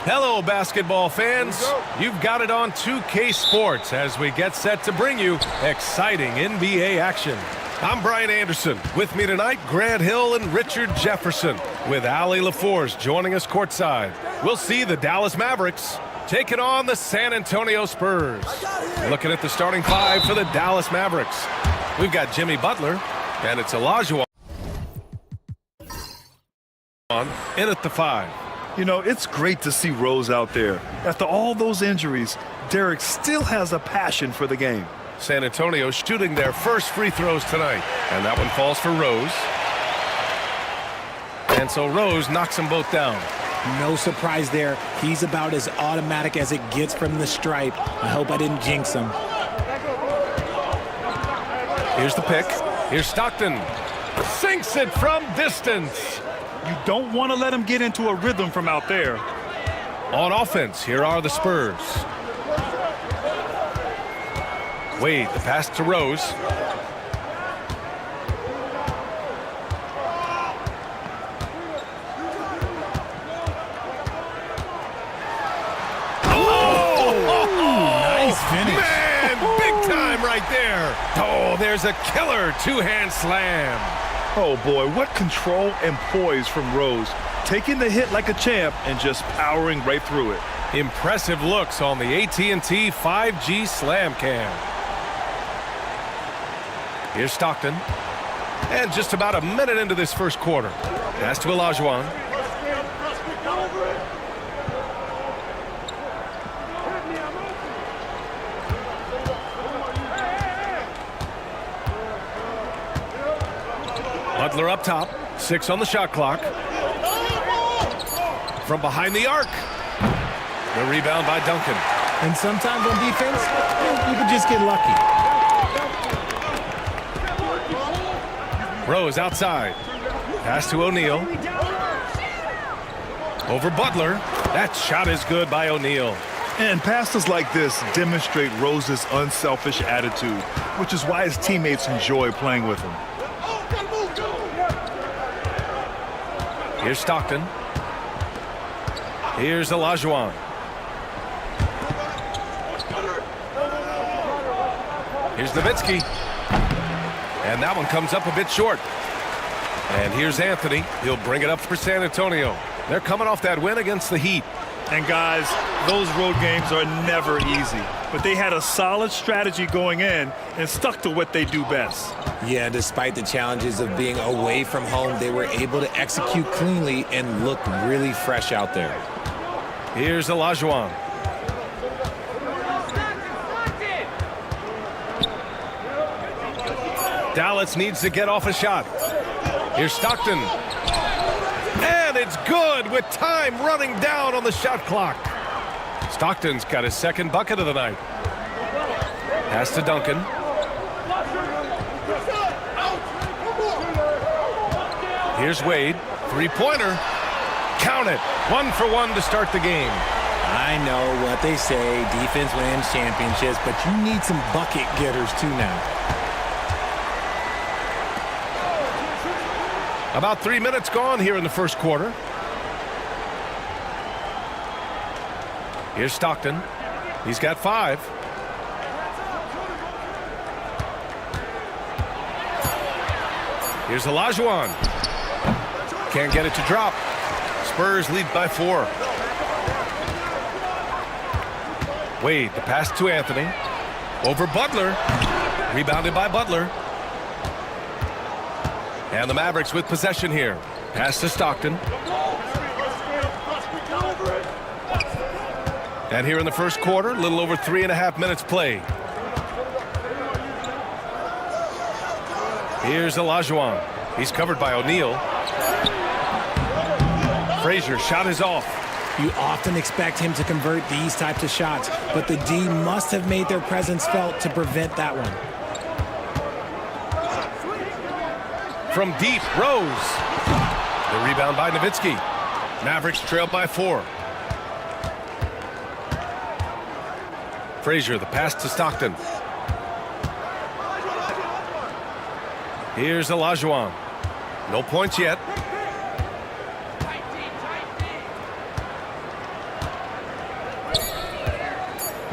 Hello, basketball fans. You've got it on 2K Sports as we get set to bring you exciting NBA action. I'm Brian Anderson. With me tonight, Grant Hill and Richard Jefferson, with Allie LaForce joining us courtside. We'll see the Dallas Mavericks taking on the San Antonio Spurs. Looking at the starting five for the Dallas Mavericks. We've got Jimmy Butler, and it's Olajuwon in at the 5. You know, it's great to see Rose out there. After all those injuries, Derek still has a passion for the game. San Antonio shooting their first free throws tonight. And that one falls for Rose. And so Rose knocks them both down. No surprise there. He's about as automatic as it gets from the stripe. I hope I didn't jinx him. Here's the pick. Here's Stockton. Sinks it from distance. You don't want to let him get into a rhythm from out there. On offense, here are the Spurs. Wade, the pass to Rose. Nice finish. Man, big time right there. Oh, there's a killer two-hand slam. Oh boy, what control and poise from Rose. Taking the hit like a champ and just powering right through it. Impressive looks on the AT&T 5G Slam Cam. Here's Stockton. And just about a minute into this first quarter. Pass to Olajuwon. Butler up top. 6 on the shot clock. From behind the arc. The rebound by Duncan. And sometimes on defense, you can just get lucky. Rose outside. Pass to O'Neal. Over Butler. That shot is good by O'Neal. And passes like this demonstrate Rose's unselfish attitude, which is why his teammates enjoy playing with him. Here's Stockton. Here's Olajuwon. Here's Nowitzki. And that one comes up a bit short. And here's Anthony. He'll bring it up for San Antonio. They're coming off that win against the Heat. And guys, those road games are never easy. But they had a solid strategy going in and stuck to what they do best. Yeah, despite the challenges of being away from home, they were able to execute cleanly and look really fresh out there. Here's Olajuwon. Dallas needs to get off a shot. Here's Stockton. And it's good with time running down on the shot clock. Stockton's got his second bucket of the night. Pass to Duncan. Here's Wade. Three-pointer. Count it. 1 for 1 to start the game. I know what they say, defense wins championships, but you need some bucket getters too now. About 3 minutes gone here in the first quarter. Here's Stockton. He's got 5. Here's Olajuwon. Can't get it to drop. Spurs lead by 4. Wade, the pass to Anthony. Over Butler. Rebounded by Butler. And the Mavericks with possession here. Pass to Stockton. And here in the first quarter, a little over 3.5 minutes played. Here's Olajuwon. He's covered by O'Neal. Frazier shot is off. You often expect him to convert these types of shots, but the D must have made their presence felt to prevent that one. From deep, Rose. The rebound by Nowitzki. Mavericks trail by 4. Frazier, the pass to Stockton. Here's Olajuwon. No points yet.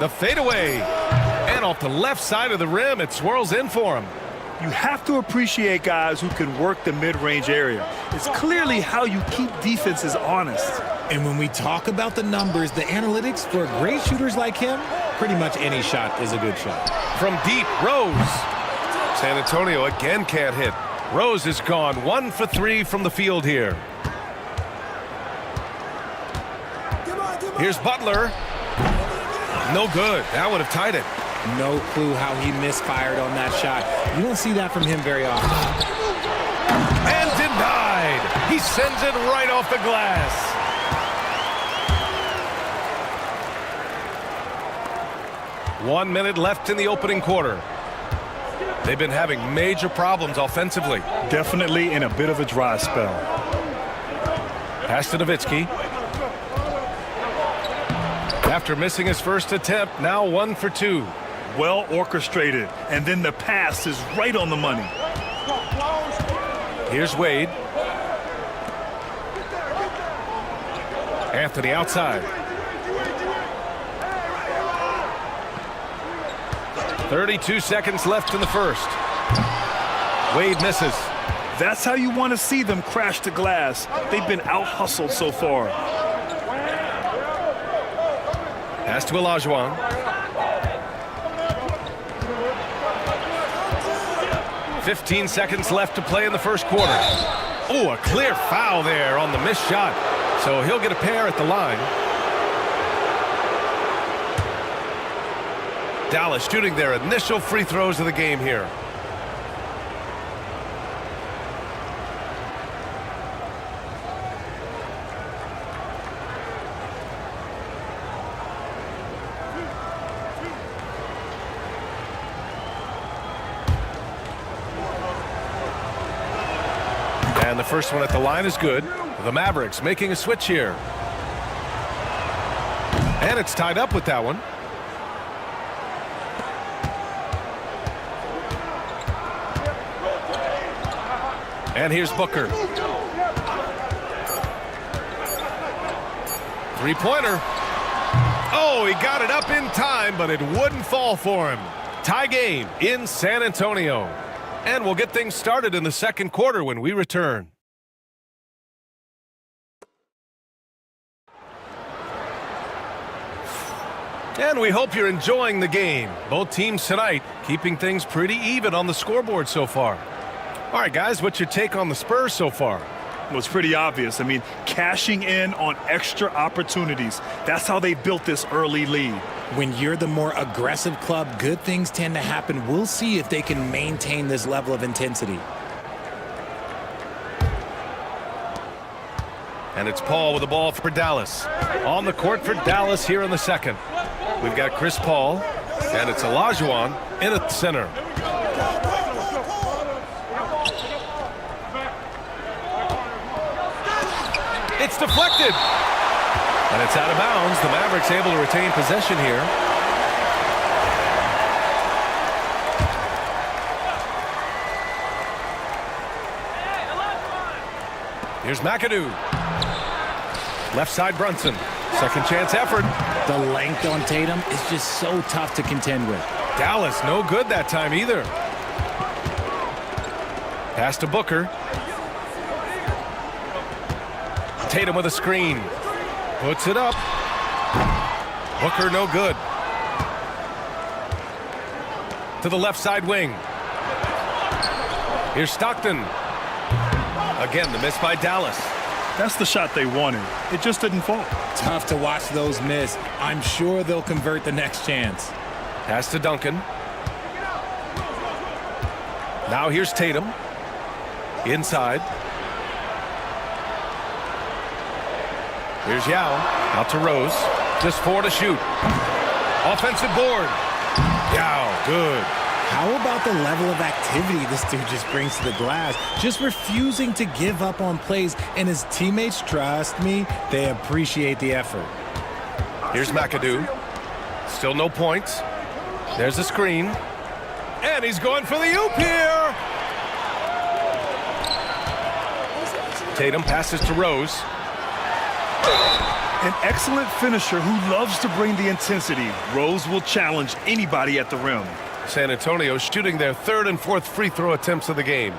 The fadeaway. And off the left side of the rim, it swirls in for him. You have to appreciate guys who can work the mid-range area. It's clearly how you keep defenses honest. And when we talk about the numbers, the analytics for great shooters like him, pretty much any shot is a good shot. From deep, Rose. San Antonio again can't hit. Rose is gone 1 for 3 from the field here. Here's Butler. No good. That would have tied it. No clue how he misfired on that shot. You don't see that from him very often. And denied. He sends it right off the glass. One minute left in the opening quarter. They've been having major problems offensively. Definitely in a bit of a dry spell. Pass to Nowitzki. After missing his first attempt, now 1 for 2. Well orchestrated, and then the pass is right on the money. Here's Wade. Anthony outside. 32 seconds left in the first. Wade misses. That's how you want to see them crash the glass. They've been out-hustled so far. Pass to Olajuwon. "15 seconds left to play in the first quarter. Oh, a clear foul there on the missed shot. So he'll get a pair at the line. Dallas shooting their initial free throws of the game here. And the first one at the line is good. The Mavericks making a switch here. And it's tied up with that one. And here's Booker. Three-pointer. Oh, he got it up in time, but it wouldn't fall for him. Tie game in San Antonio. And we'll get things started in the second quarter when we return. And we hope you're enjoying the game. Both teams tonight keeping things pretty even on the scoreboard so far. All right, guys, what's your take on the Spurs so far? Well, it's pretty obvious. I mean, cashing in on extra opportunities. That's how they built this early lead. When you're the more aggressive club, good things tend to happen. We'll see if they can maintain this level of intensity. And it's Paul with the ball for Dallas. On the court for Dallas here in the second. We've got Chris Paul, and it's Olajuwon in at the center. It's deflected. And it's out of bounds. The Mavericks able to retain possession here. Here's McAdoo. Left side Brunson. Second chance effort. The length on Tatum is just so tough to contend with. Dallas no good that time either. Pass to Booker. Tatum with a screen. Puts it up. Booker no good. To the left side wing. Here's Stockton. Again, the miss by Dallas. That's the shot they wanted. It just didn't fall. Tough to watch those miss. I'm sure they'll convert the next chance. Pass to Duncan. Now here's Tatum. Inside. Here's Yao. Out to Rose. Just 4 to shoot. Offensive board. Yao, good. How about the level of activity this dude just brings to the glass? Just refusing to give up on plays, and his teammates, trust me, they appreciate the effort. Here's McAdoo. Still no points. There's a screen. And he's going for the oop here. Tatum passes to Rose. An excellent finisher who loves to bring the intensity. Rose will challenge anybody at the rim. San Antonio shooting their third and fourth free throw attempts of the game.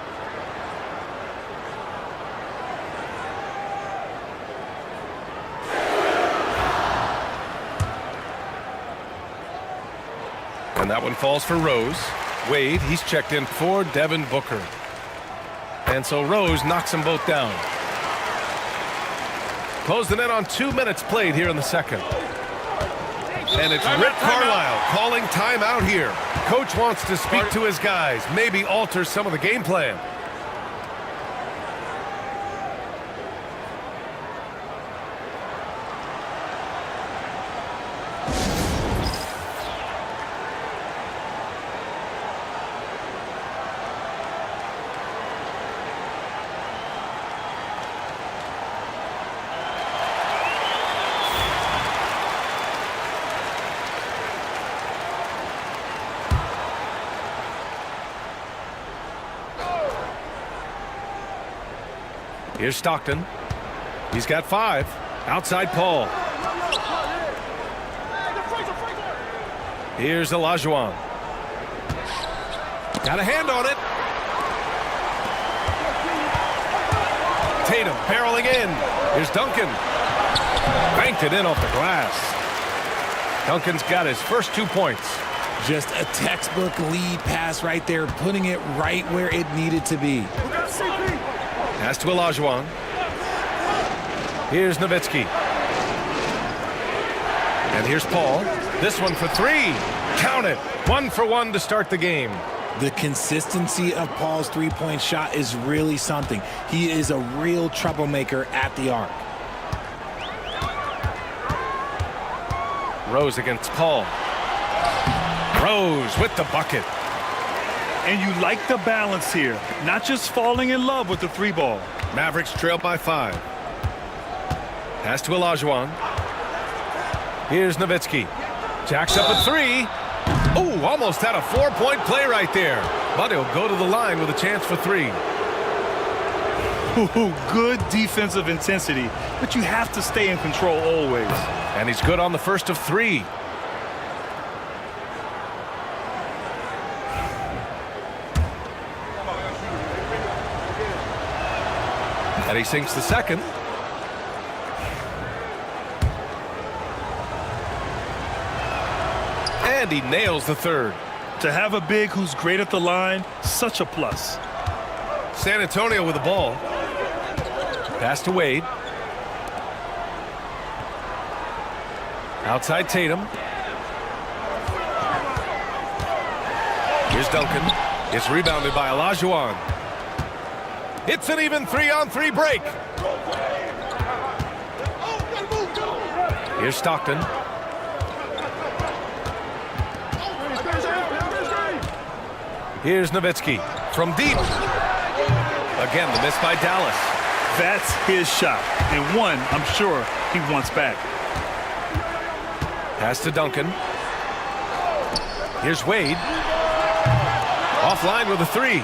And that one falls for Rose. Wade, he's checked in for Devin Booker. And so Rose knocks them both down. Closing in on 2 minutes played here in the second. And it's Rick Carlisle calling timeout here. Coach wants to speak to his guys, maybe alter some of the game plan. Here's Stockton. He's got 5. Outside Paul. Here's Olajuwon. Got a hand on it. Tatum barreling in. Here's Duncan. Banked it in off the glass. Duncan's got his first 2 points. Just a textbook lead pass right there, putting it right where it needed to be. Pass to Olajuwon. Here's Nowitzki. And here's Paul. This one for 3. Count it. 1 for 1 to start the game. The consistency of Paul's three-point shot is really something. He is a real troublemaker at the arc. Rose against Paul. Rose with the bucket. And you like the balance here, not just falling in love with the 3 ball. Mavericks trail by 5. Pass to Olajuwon. Here's Nowitzki. Jacks up a 3. Oh, almost had a 4-point play right there. But he'll go to the line with a chance for 3. Ooh, good defensive intensity, but you have to stay in control always. And he's good on the first of 3. And he sinks the second. And he nails the third. To have a big who's great at the line, such a plus. San Antonio with the ball. Pass to Wade. Outside Tatum. Here's Duncan. It's rebounded by Olajuwon. It's an even 3-on-3 break. Here's Stockton. Here's Nowitzki from deep. Again, the miss by Dallas. That's his shot, and one I'm sure he wants back. Pass to Duncan. Here's Wade. Offline with a 3.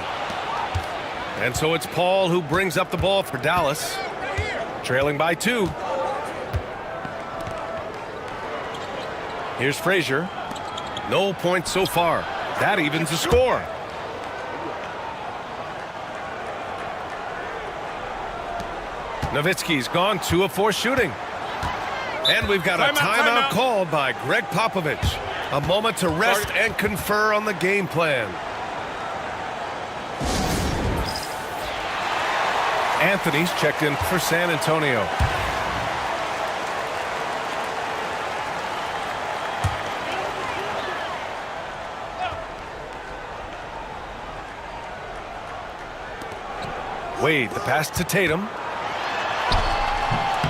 And so it's Paul who brings up the ball for Dallas. Trailing by 2. Here's Frazier. No points so far. That evens the score. Nowitzki's gone 2 of 4 shooting. And we've got a timeout called by Greg Popovich. A moment to rest and confer on the game plan. Anthony's checked in for San Antonio. Wade, the pass to Tatum.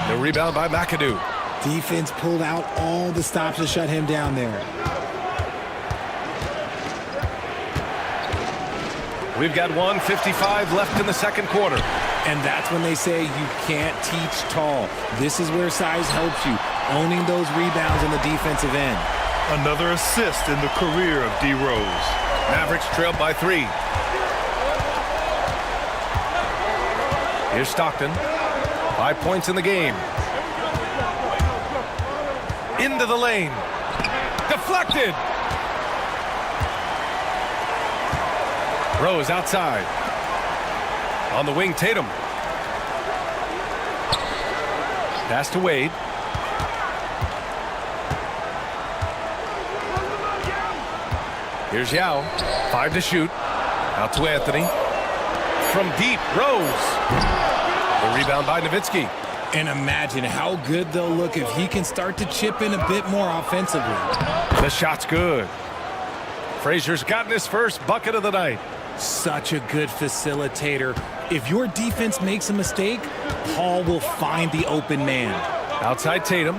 The rebound by McAdoo. Defense pulled out all the stops to shut him down there. We've got 1:55 left in the second quarter. And that's when they say you can't teach tall. This is where size helps you, owning those rebounds on the defensive end. Another assist in the career of D. Rose. Mavericks trailed by 3. Here's Stockton. 5 points in the game. Into the lane. Deflected. Rose outside. On the wing, Tatum. Pass to Wade. Here's Yao. 5 to shoot. Out to Anthony. From deep, Rose. The rebound by Nowitzki. And imagine how good they'll look if he can start to chip in a bit more offensively. The shot's good. Frazier's gotten his first bucket of the night. Such a good facilitator. If your defense makes a mistake, Paul will find the open man. Outside Tatum.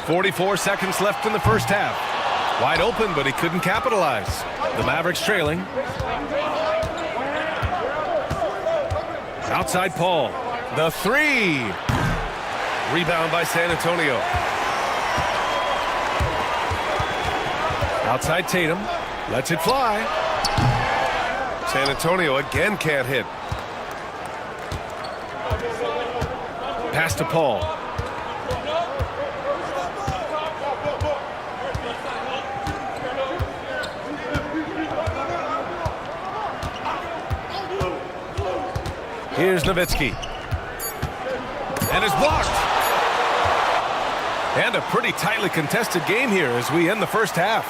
.44 seconds left in the first half. Wide open, but he couldn't capitalize. The Mavericks trailing. Outside Paul. The three. Rebound by San Antonio. Outside Tatum. Lets it fly. San Antonio again can't hit. Pass to Paul. Here's Nowitzki. And is blocked. And a pretty tightly contested game here as we end the first half.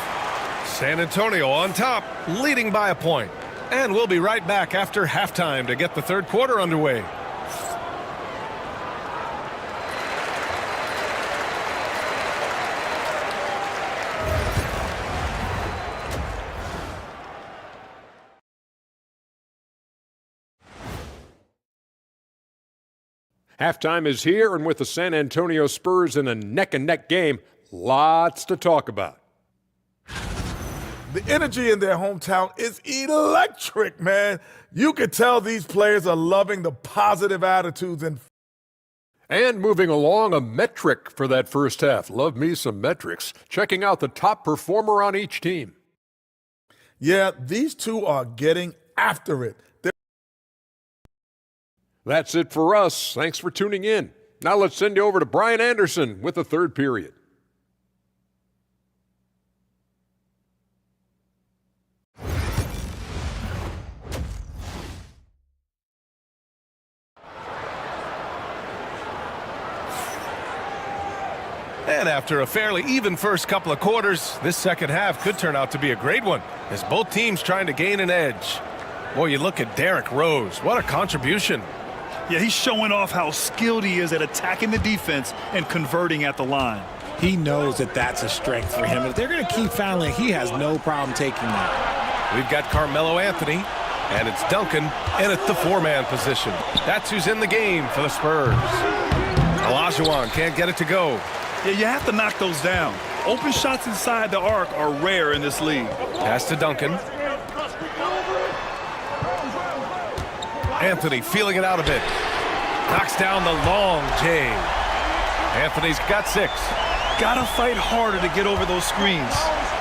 San Antonio on top, leading by a point. And we'll be right back after halftime to get the third quarter underway. Halftime is here, and with the San Antonio Spurs in a neck-and-neck game, lots to talk about. The energy in their hometown is electric, man. You can tell these players are loving the positive attitudes And moving along, a metric for that first half. Love me some metrics. Checking out the top performer on each team. Yeah, these two are getting after it. That's it for us. Thanks for tuning in. Now let's send you over to Brian Anderson with the third period. And after a fairly even first couple of quarters, this second half could turn out to be a great one as both teams trying to gain an edge. Boy, you look at Derrick Rose. What a contribution. Yeah, he's showing off how skilled he is at attacking the defense and converting at the line. He knows that that's a strength for him. If they're going to keep fouling, he has no problem taking that. We've got Carmelo Anthony, and it's Duncan in at the four-man position. That's who's in the game for the Spurs. Olajuwon can't get it to go. Yeah, you have to knock those down. Open shots inside the arc are rare in this league. Pass to Duncan. Anthony feeling it out a bit. Knocks down the long J. Anthony's got 6. Gotta fight harder to get over those screens.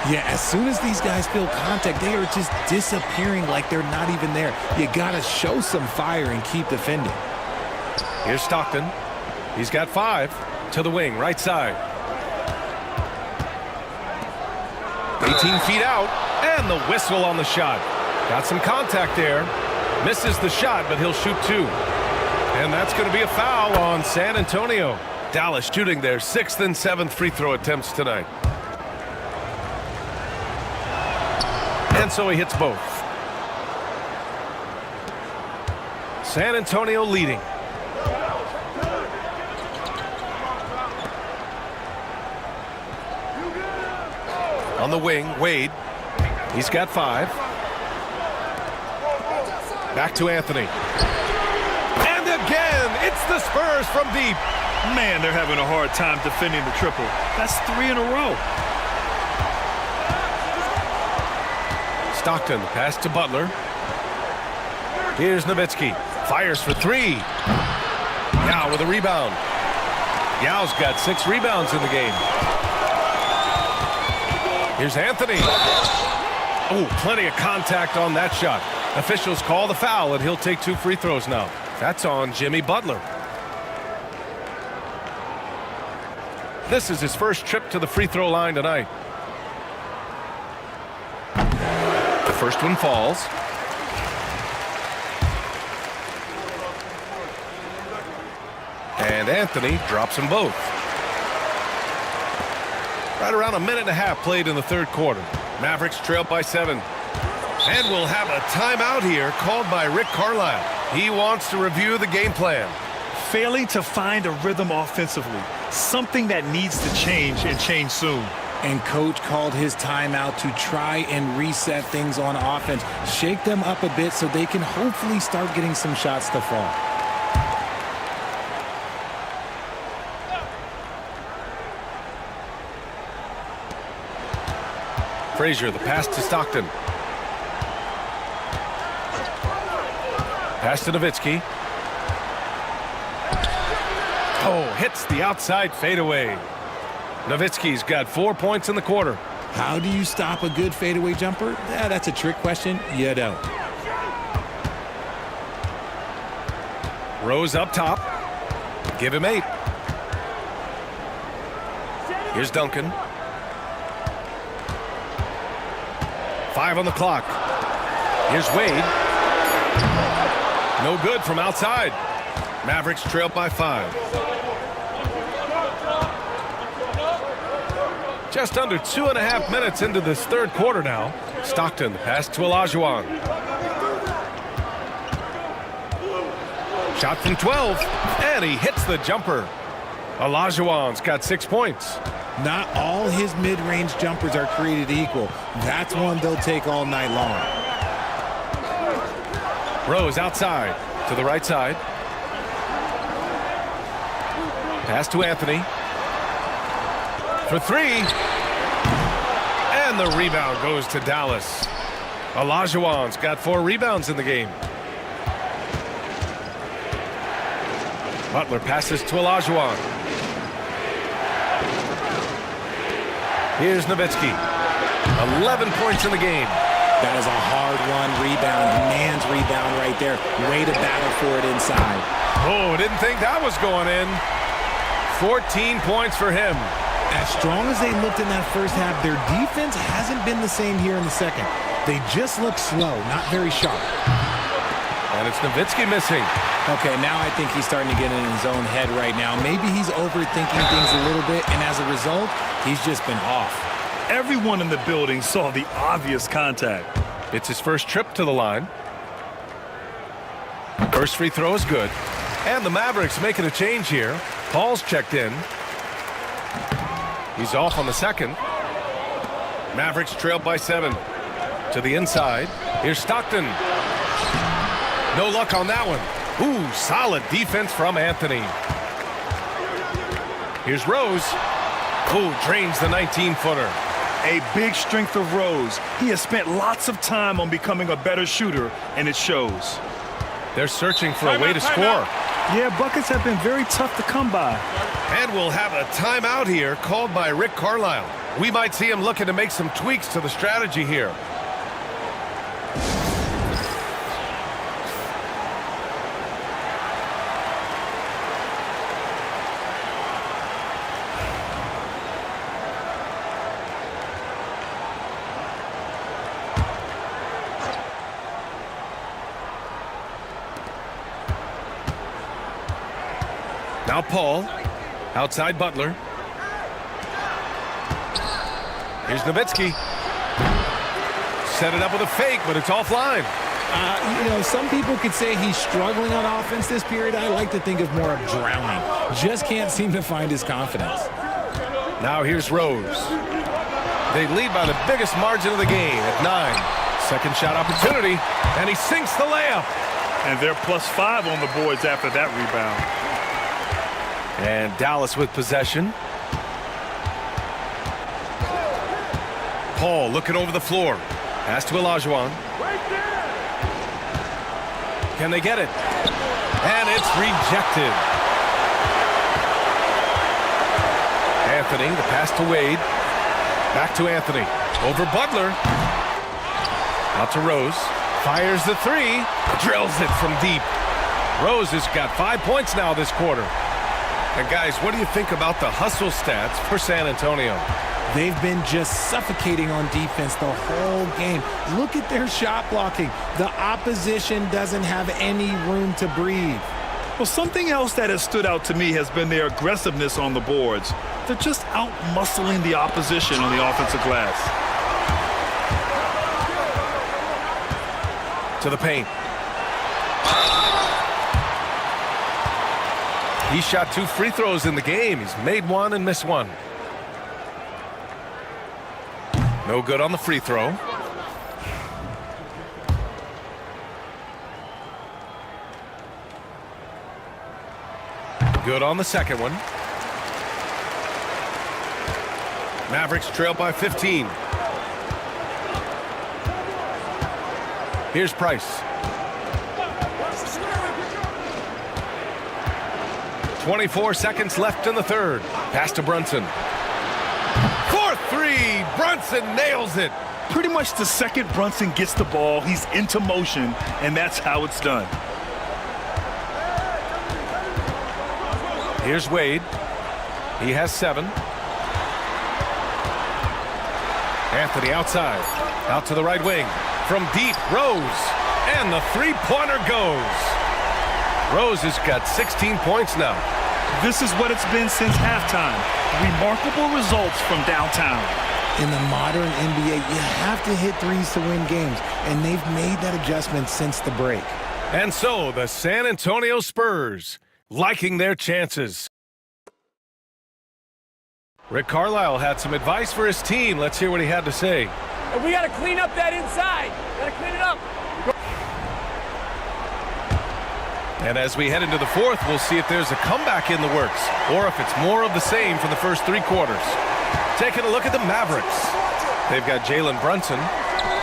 Yeah, as soon as these guys feel contact, they are just disappearing like they're not even there. You gotta show some fire and keep defending. Here's Stockton. He's got 5 to the wing, right side. 18 feet out, and the whistle on the shot. Got some contact there. Misses the shot, but he'll shoot 2. And that's going to be a foul on San Antonio. Dallas shooting their 6th and 7th free throw attempts tonight. And so he hits both. San Antonio leading. On the wing, Wade. He's got 5. Back to Anthony. And again, it's the Spurs from deep. Man, they're having a hard time defending the triple. That's 3 in a row. Stockton, pass to Butler. Here's Nowitzki. Fires for 3. Yao with a rebound. Yao's got 6 rebounds in the game. Here's Anthony. Oh, plenty of contact on that shot. Officials call the foul, and he'll take 2 free throws now. That's on Jimmy Butler. This is his first trip to the free throw line tonight. The first one falls. And Anthony drops them both. Right around a minute and a half played in the third quarter. Mavericks trail by 7. And we'll have a timeout here called by Rick Carlisle. He wants to review the game plan. Failing to find a rhythm offensively. Something that needs to change and change soon. And coach called his timeout to try and reset things on offense. Shake them up a bit so they can hopefully start getting some shots to fall. Frazier, the pass to Stockton. Pass to Nowitzki. Oh, hits the outside fadeaway. Nowitzki's got 4 points in the quarter. How do you stop a good fadeaway jumper? Yeah, that's a trick question. You don't. Rose up top. Give him 8. Here's Duncan. 5 on the clock. Here's Wade. No good from outside. Mavericks trail by 5. Just under 2.5 minutes into this third quarter now. Stockton, the pass to Olajuwon. Shot from 12, and he hits the jumper. Olajuwon's got 6 points. Not all his mid-range jumpers are created equal. That's one they'll take all night long. Rose outside to the right side. Pass to Anthony. For 3. And the rebound goes to Dallas. Olajuwon's got 4 rebounds in the game. Butler passes to Olajuwon. Here's Nowitzki. 11 points in the game. That is a hard-won rebound. Man's rebound right there. Way to battle for it inside. Oh, didn't think that was going in. 14 points for him. As strong as they looked in that first half, their defense hasn't been the same here in the second. They just look slow, not very sharp. And it's Nowitzki missing. Okay, now I think he's starting to get in his own head right now. Maybe he's overthinking things a little bit, and as a result, he's just been off. Everyone in the building saw the obvious contact. It's his first trip to the line. First free throw is good. And the Mavericks making a change here. Paul's checked in. He's off on the second. Mavericks trail by 7. To the inside. Here's Stockton. No luck on that one. Ooh, solid defense from Anthony. Here's Rose. Ooh, drains the 19-footer. A big strength of Rose. He has spent lots of time on becoming a better shooter, and it shows. They're searching for a way to score. Yeah, buckets have been very tough to come by. And we'll have a timeout here called by Rick Carlisle. We might see him looking to make some tweaks to the strategy here. Now Paul, outside Butler. Here's Nowitzki. Set it up with a fake, but it's offline. Some people could say he's struggling on offense this period. I like to think of more of drowning. Just can't seem to find his confidence. Now here's Rose. They lead by the biggest margin of the game at 9. Second shot opportunity, and he sinks the layup. And they're +5 on the boards after that rebound. And Dallas with possession. Paul looking over the floor. Pass to Olajuwon. Can they get it? And it's rejected. Anthony, the pass to Wade. Back to Anthony. Over Butler. Out to Rose. Fires the three. Drills it from deep. Rose has got 5 points now this quarter. And guys, what do you think about the hustle stats for San Antonio? They've been just suffocating on defense the whole game. Look at their shot blocking. The opposition doesn't have any room to breathe. Well, something else that has stood out to me has been their aggressiveness on the boards. They're just out-muscling the opposition on the offensive glass. To the paint. He shot 2 free throws in the game. He's made one and missed one. No good on the free throw. Good on the second one. Mavericks trail by 15. Here's Price. 24 seconds left in the third. Pass to Brunson. 4-3. Brunson nails it. Pretty much the second Brunson gets the ball, he's into motion, and that's how it's done. Here's Wade. He has 7. Anthony outside. Out to the right wing. From deep, Rose. And the three-pointer goes. Rose has got 16 points now. This is what it's been since halftime. Remarkable results from downtown. In the modern NBA, you have to hit threes to win games, and they've made that adjustment since the break. And so the San Antonio Spurs liking their chances. Rick Carlisle had some advice for his team. Let's hear what he had to say. We got to clean up that inside. Got to clean it up. And as we head into the fourth, we'll see if there's a comeback in the works or if it's more of the same from the first 3 quarters. Taking a look at the Mavericks. They've got Jalen Brunson,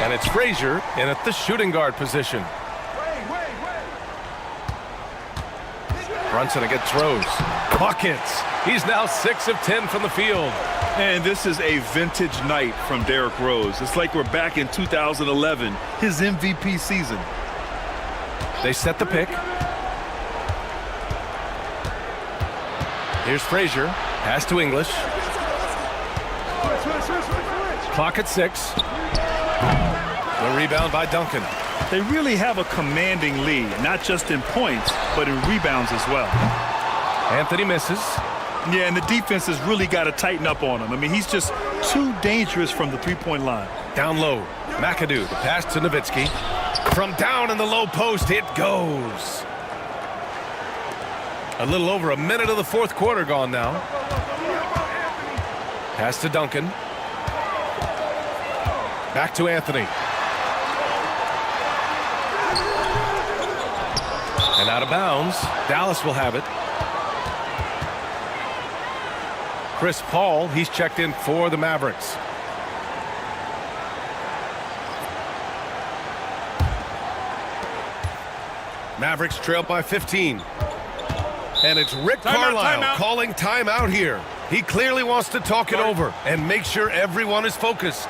and it's Frazier in at the shooting guard position. Brunson against Rose. Buckets. He's now 6 of 10 from the field. And this is a vintage night from Derrick Rose. It's like we're back in 2011, his MVP season. They set the pick. Here's Frazier. Pass to English. Clock at 6. The rebound by Duncan. They really have a commanding lead, not just in points, but in rebounds as well. Anthony misses. Yeah, and the defense has really got to tighten up on him. I mean, he's just too dangerous from the three-point line. Down low. McAdoo. The pass to Nowitzki. From down in the low post, it goes. A little over a minute of the fourth quarter gone now. Pass to Duncan. Back to Anthony. And out of bounds. Dallas will have it. Chris Paul, he's checked in for the Mavericks. Mavericks trail by 15. And it's Rick Carlisle calling timeout here. He clearly wants to talk it over and make sure everyone is focused.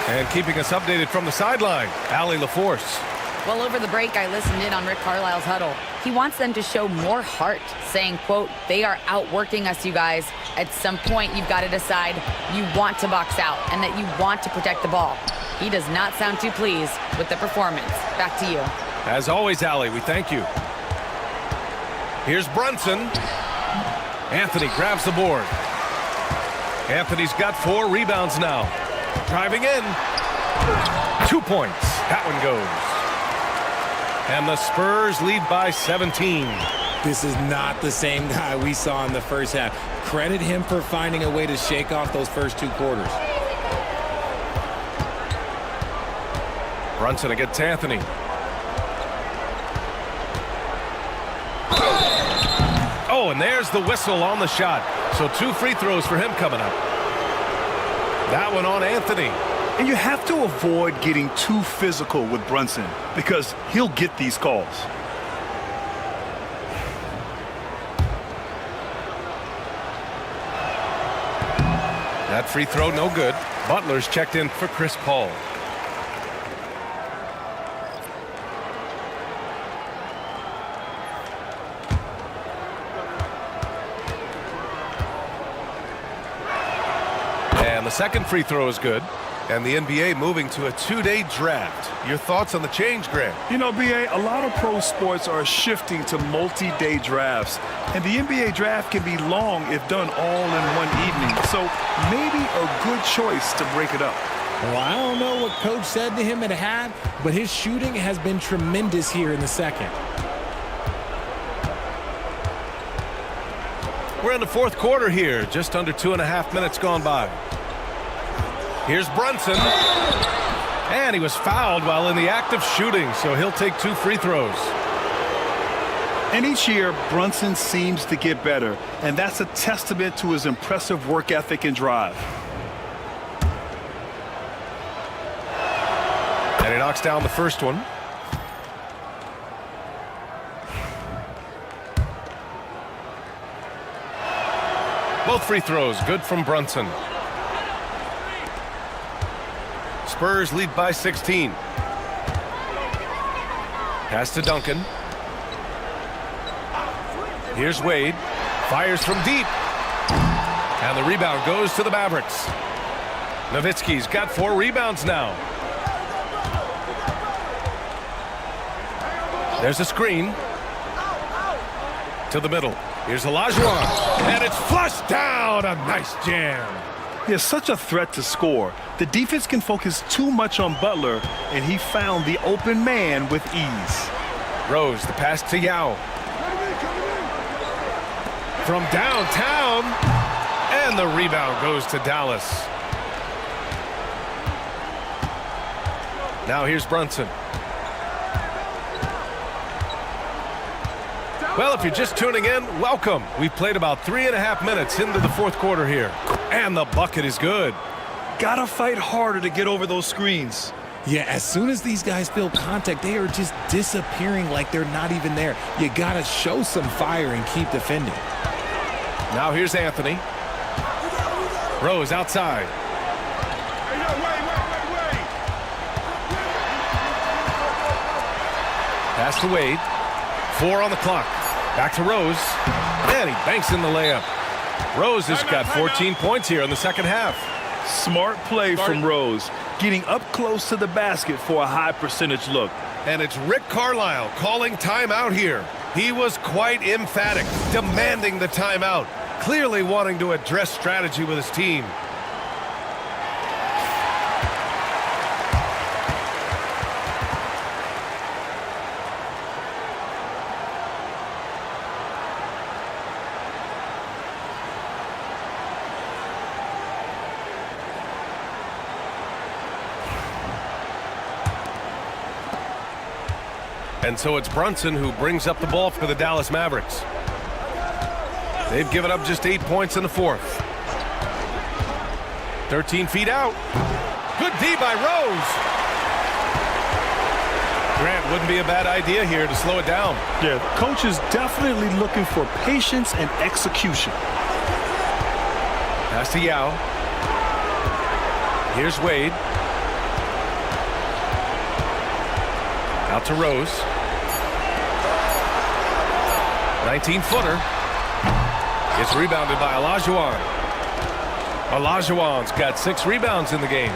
And keeping us updated from the sideline, Allie LaForce. Well, over the break, I listened in on Rick Carlisle's huddle. He wants them to show more heart, saying, quote, they are outworking us, you guys. At some point, you've got to decide you want to box out and that you want to protect the ball. He does not sound too pleased with the performance. Back to you. As always, Allie, we thank you. Here's Brunson. Anthony grabs the board. Anthony's got 4 rebounds now. Driving in. 2 points. That one goes. And the Spurs lead by 17. This is not the same guy we saw in the first half. Credit him for finding a way to shake off those first 2 quarters. Brunson against Anthony. Oh, and there's the whistle on the shot. So 2 free throws for him coming up. That one on Anthony. And you have to avoid getting too physical with Brunson because he'll get these calls. That free throw, no good. Butler's checked in for Chris Paul. And the second free throw is good. And the NBA moving to a 2-day draft. Your thoughts on the change, Grant? You know, B.A., a lot of pro sports are shifting to multi-day drafts. And the NBA draft can be long if done all in one evening. So maybe a good choice to break it up. Well, I don't know what Coach said to him at half, but his shooting has been tremendous here in the second. We're in the fourth quarter here. Just under 2.5 minutes gone by. Here's Brunson. And he was fouled while in the act of shooting, so he'll take 2 free throws. And each year, Brunson seems to get better, and that's a testament to his impressive work ethic and drive. And he knocks down the first one. Both free throws good from Brunson. Spurs lead by 16. Pass to Duncan. Here's Wade. Fires from deep. And the rebound goes to the Mavericks. Nowitzki's got 4 rebounds now. There's a screen. To the middle. Here's Olajuwon. And it's flushed down. A nice jam. He has such a threat to score. The defense can focus too much on Butler, and he found the open man with ease. Rose, the pass to Yao. From downtown, and the rebound goes to Dallas. Now here's Brunson. Well, if you're just tuning in, welcome. We've played about 3.5 minutes into the fourth quarter here. And the bucket is good. Gotta fight harder to get over those screens. Yeah, as soon as these guys feel contact, they are just disappearing like they're not even there. You gotta show some fire and keep defending. Now here's Anthony. Rose outside. Pass to Wade. 4 on the clock. Back to Rose. And he banks in the layup. Rose has got 14 points here in the second half. Smart play from Rose, getting up close to the basket for a high percentage look. And it's Rick Carlisle calling timeout here. He was quite emphatic, demanding the timeout, clearly wanting to address strategy with his team. And so it's Brunson who brings up the ball for the Dallas Mavericks. They've given up just 8 points in the fourth. 13 feet out. Good D by Rose. Grant, wouldn't be a bad idea here to slow it down. Yeah, coach is definitely looking for patience and execution. Pass to Yao. Here's Wade. Out to Rose. 19-footer. It's rebounded by Olajuwon. Olajuwon's got 6 rebounds in the game.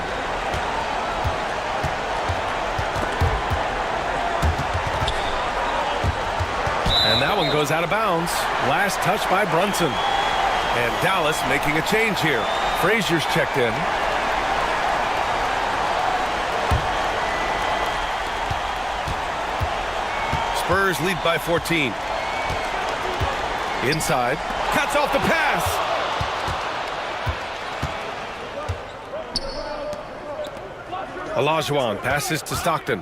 And that one goes out of bounds. Last touch by Brunson. And Dallas making a change here. Frazier's checked in. Spurs lead by 14. Inside. Cuts off the pass. Olajuwon passes to Stockton.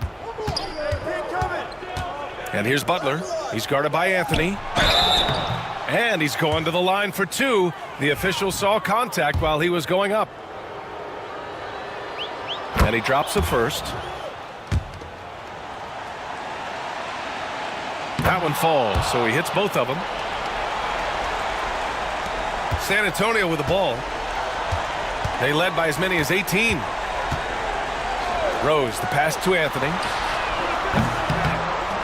And here's Butler. He's guarded by Anthony. And he's going to the line for 2. The official saw contact while he was going up. And he drops the first. That one falls, so he hits both of them. San Antonio with the ball. They led by as many as 18. Rose, the pass to Anthony.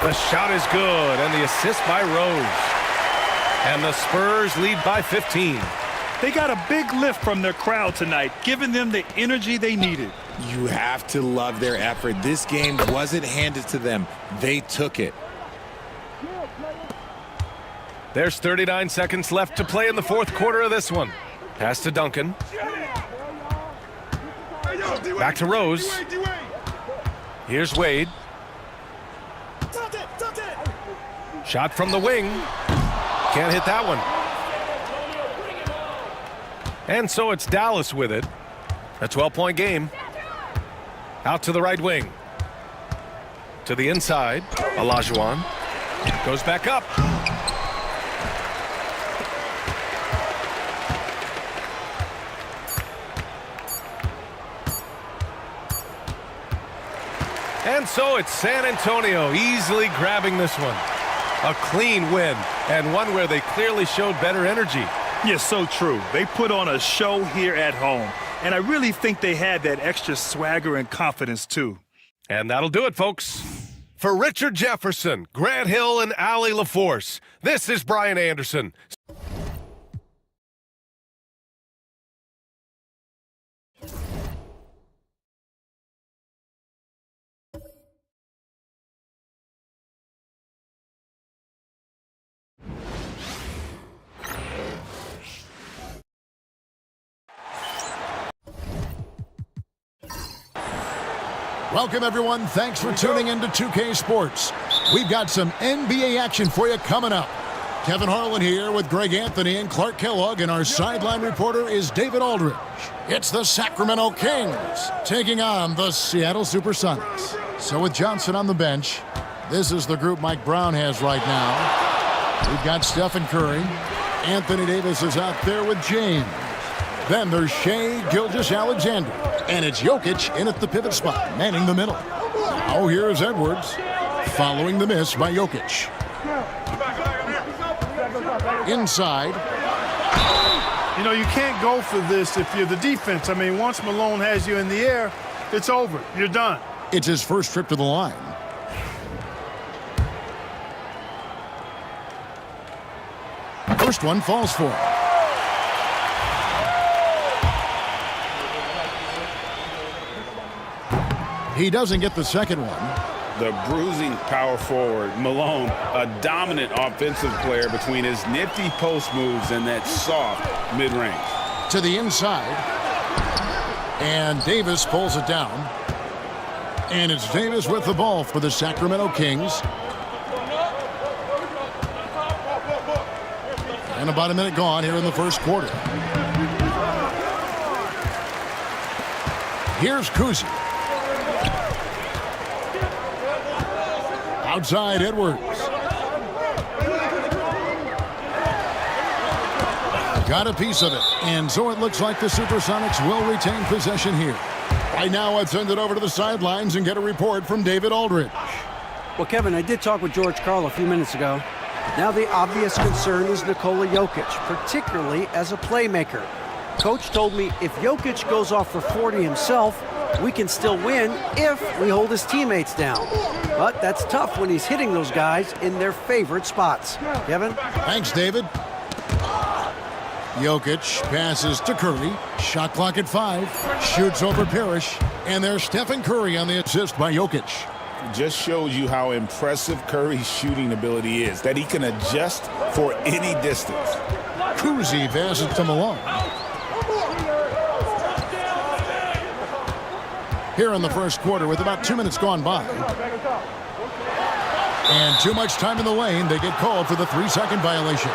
The shot is good, and the assist by Rose. And the Spurs lead by 15. They got a big lift from their crowd tonight, giving them the energy they needed. You have to love their effort. This game wasn't handed to them. They took it. There's 39 seconds left to play in the fourth quarter of this one. Pass to Duncan. Back to Rose. Here's Wade. Shot from the wing. Can't hit that one. And so it's Dallas with it. A 12-point game. Out to the right wing. To the inside. Olajuwon. Goes back up. And so it's San Antonio easily grabbing this one. A clean win, and one where they clearly showed better energy. Yes, so true. They put on a show here at home, and I really think they had that extra swagger and confidence, too. And that'll do it, folks. For Richard Jefferson, Grant Hill, and Allie LaForce, this is Brian Anderson. Welcome, everyone. Thanks for tuning into 2K Sports. We've got some NBA action for you coming up. Kevin Harlan here with Greg Anthony and Clark Kellogg, and our sideline reporter is David Aldridge. It's the Sacramento Kings taking on the Seattle Supersonics. So with Johnson on the bench, this is the group Mike Brown has right now. We've got Stephen Curry. Anthony Davis is out there with James. Then there's Shai Gilgeous-Alexander. And it's Jokic in at the pivot spot, manning the middle. Now here's Edwards, following the miss by Jokic. Inside. You know, you can't go for this if you're the defense. I mean, once Malone has you in the air, it's over. You're done. It's his first trip to the line. First one falls for him. He doesn't get the second one. The bruising power forward, Malone, a dominant offensive player between his nifty post moves and that soft mid-range. To the inside. And Davis pulls it down. And it's Davis with the ball for the Sacramento Kings. And about a minute gone here in the first quarter. Here's Kuzi. Outside Edwards. Got a piece of it. And so it looks like the Supersonics will retain possession here. Right now, I'd send it over to the sidelines and get a report from David Aldridge. Well, Kevin, I did talk with George Karl a few minutes ago. Now the obvious concern is Nikola Jokic, particularly as a playmaker. Coach told me if Jokic goes off for 40 himself, we can still win if we hold his teammates down. But that's tough when he's hitting those guys in their favorite spots. Kevin? Thanks, David. Jokic passes to Curry. Shot clock at 5. Shoots over Parrish. And there's Stephen Curry on the assist by Jokic. Just shows you how impressive Curry's shooting ability is, that he can adjust for any distance. Kuzi passes to Malone. Here in the first quarter with about 2 minutes gone by. And too much time in the lane. They get called for the 3-second violation.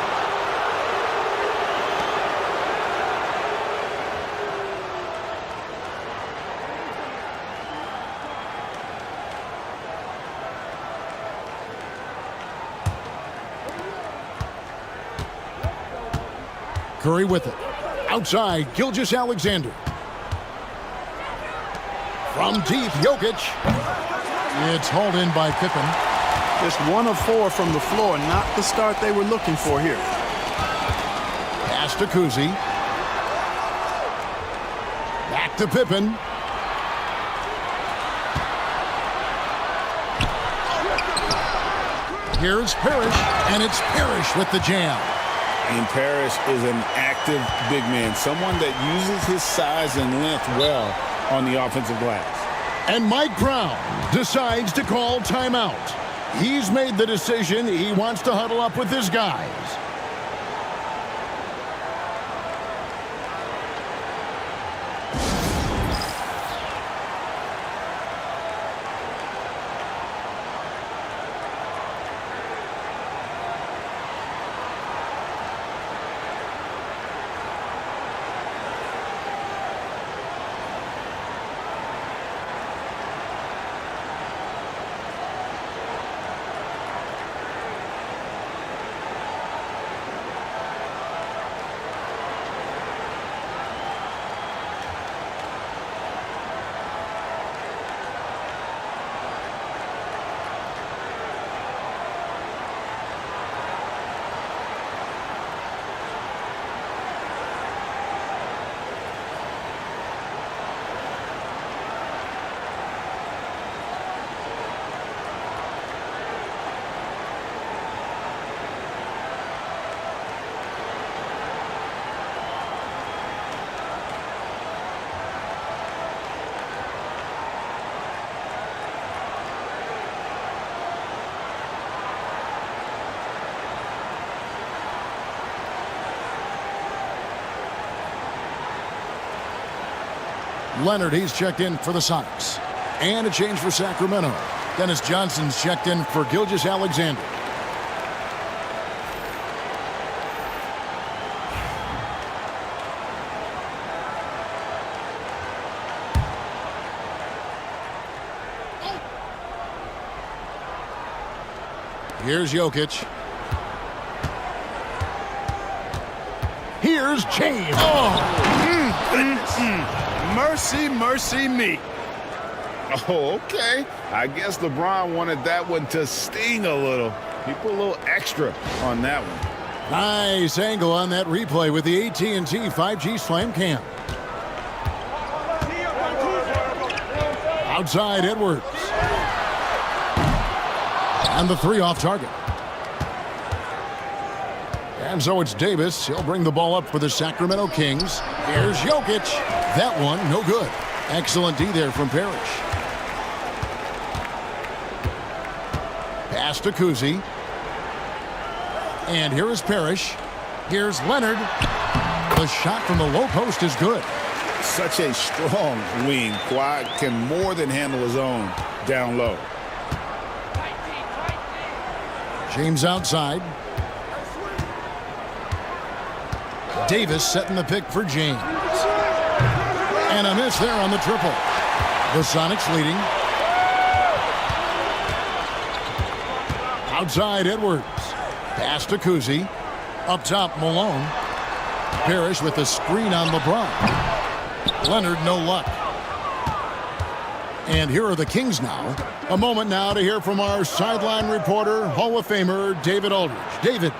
Curry with it. Outside, Gilgeous-Alexander. From deep, Jokic. It's hauled in by Pippen. Just 1 of 4 from the floor, not the start they were looking for here. Pass to Kuzi. to Pippen. Here's Parrish, and it's Parrish with the jam. And Parrish is an active big man, someone that uses his size and length well on the offensive glass. And Mike Brown decides to call timeout. He's made the decision. He wants to huddle up with his guys. Leonard, he's checked in for the Sonics. And a change for Sacramento. Dennis Johnson's checked in for Gilgeous-Alexander. Here's Jokic. Here's James. Mercy, mercy me. Oh, okay. I guess LeBron wanted that one to sting a little. He put a little extra on that one. Nice angle on that replay with the AT&T 5G Slam Cam. Outside Edwards. And the three off target. And so it's Davis. He'll bring the ball up for the Sacramento Kings. Here's Jokic. That one, no good. Excellent D there from Parrish. Pass to Kuzi. And here is Parrish. Here's Leonard. The shot from the low post is good. Such a strong wing. Kawhi can more than handle his own down low. James outside. Davis setting the pick for James. And a miss there on the triple. The Sonics leading. Outside Edwards. Pass to Kuzi. Up top Malone. Parrish with the screen on LeBron. Leonard no luck. And here are the Kings now. A moment now to hear from our sideline reporter, Hall of Famer David Aldridge. David.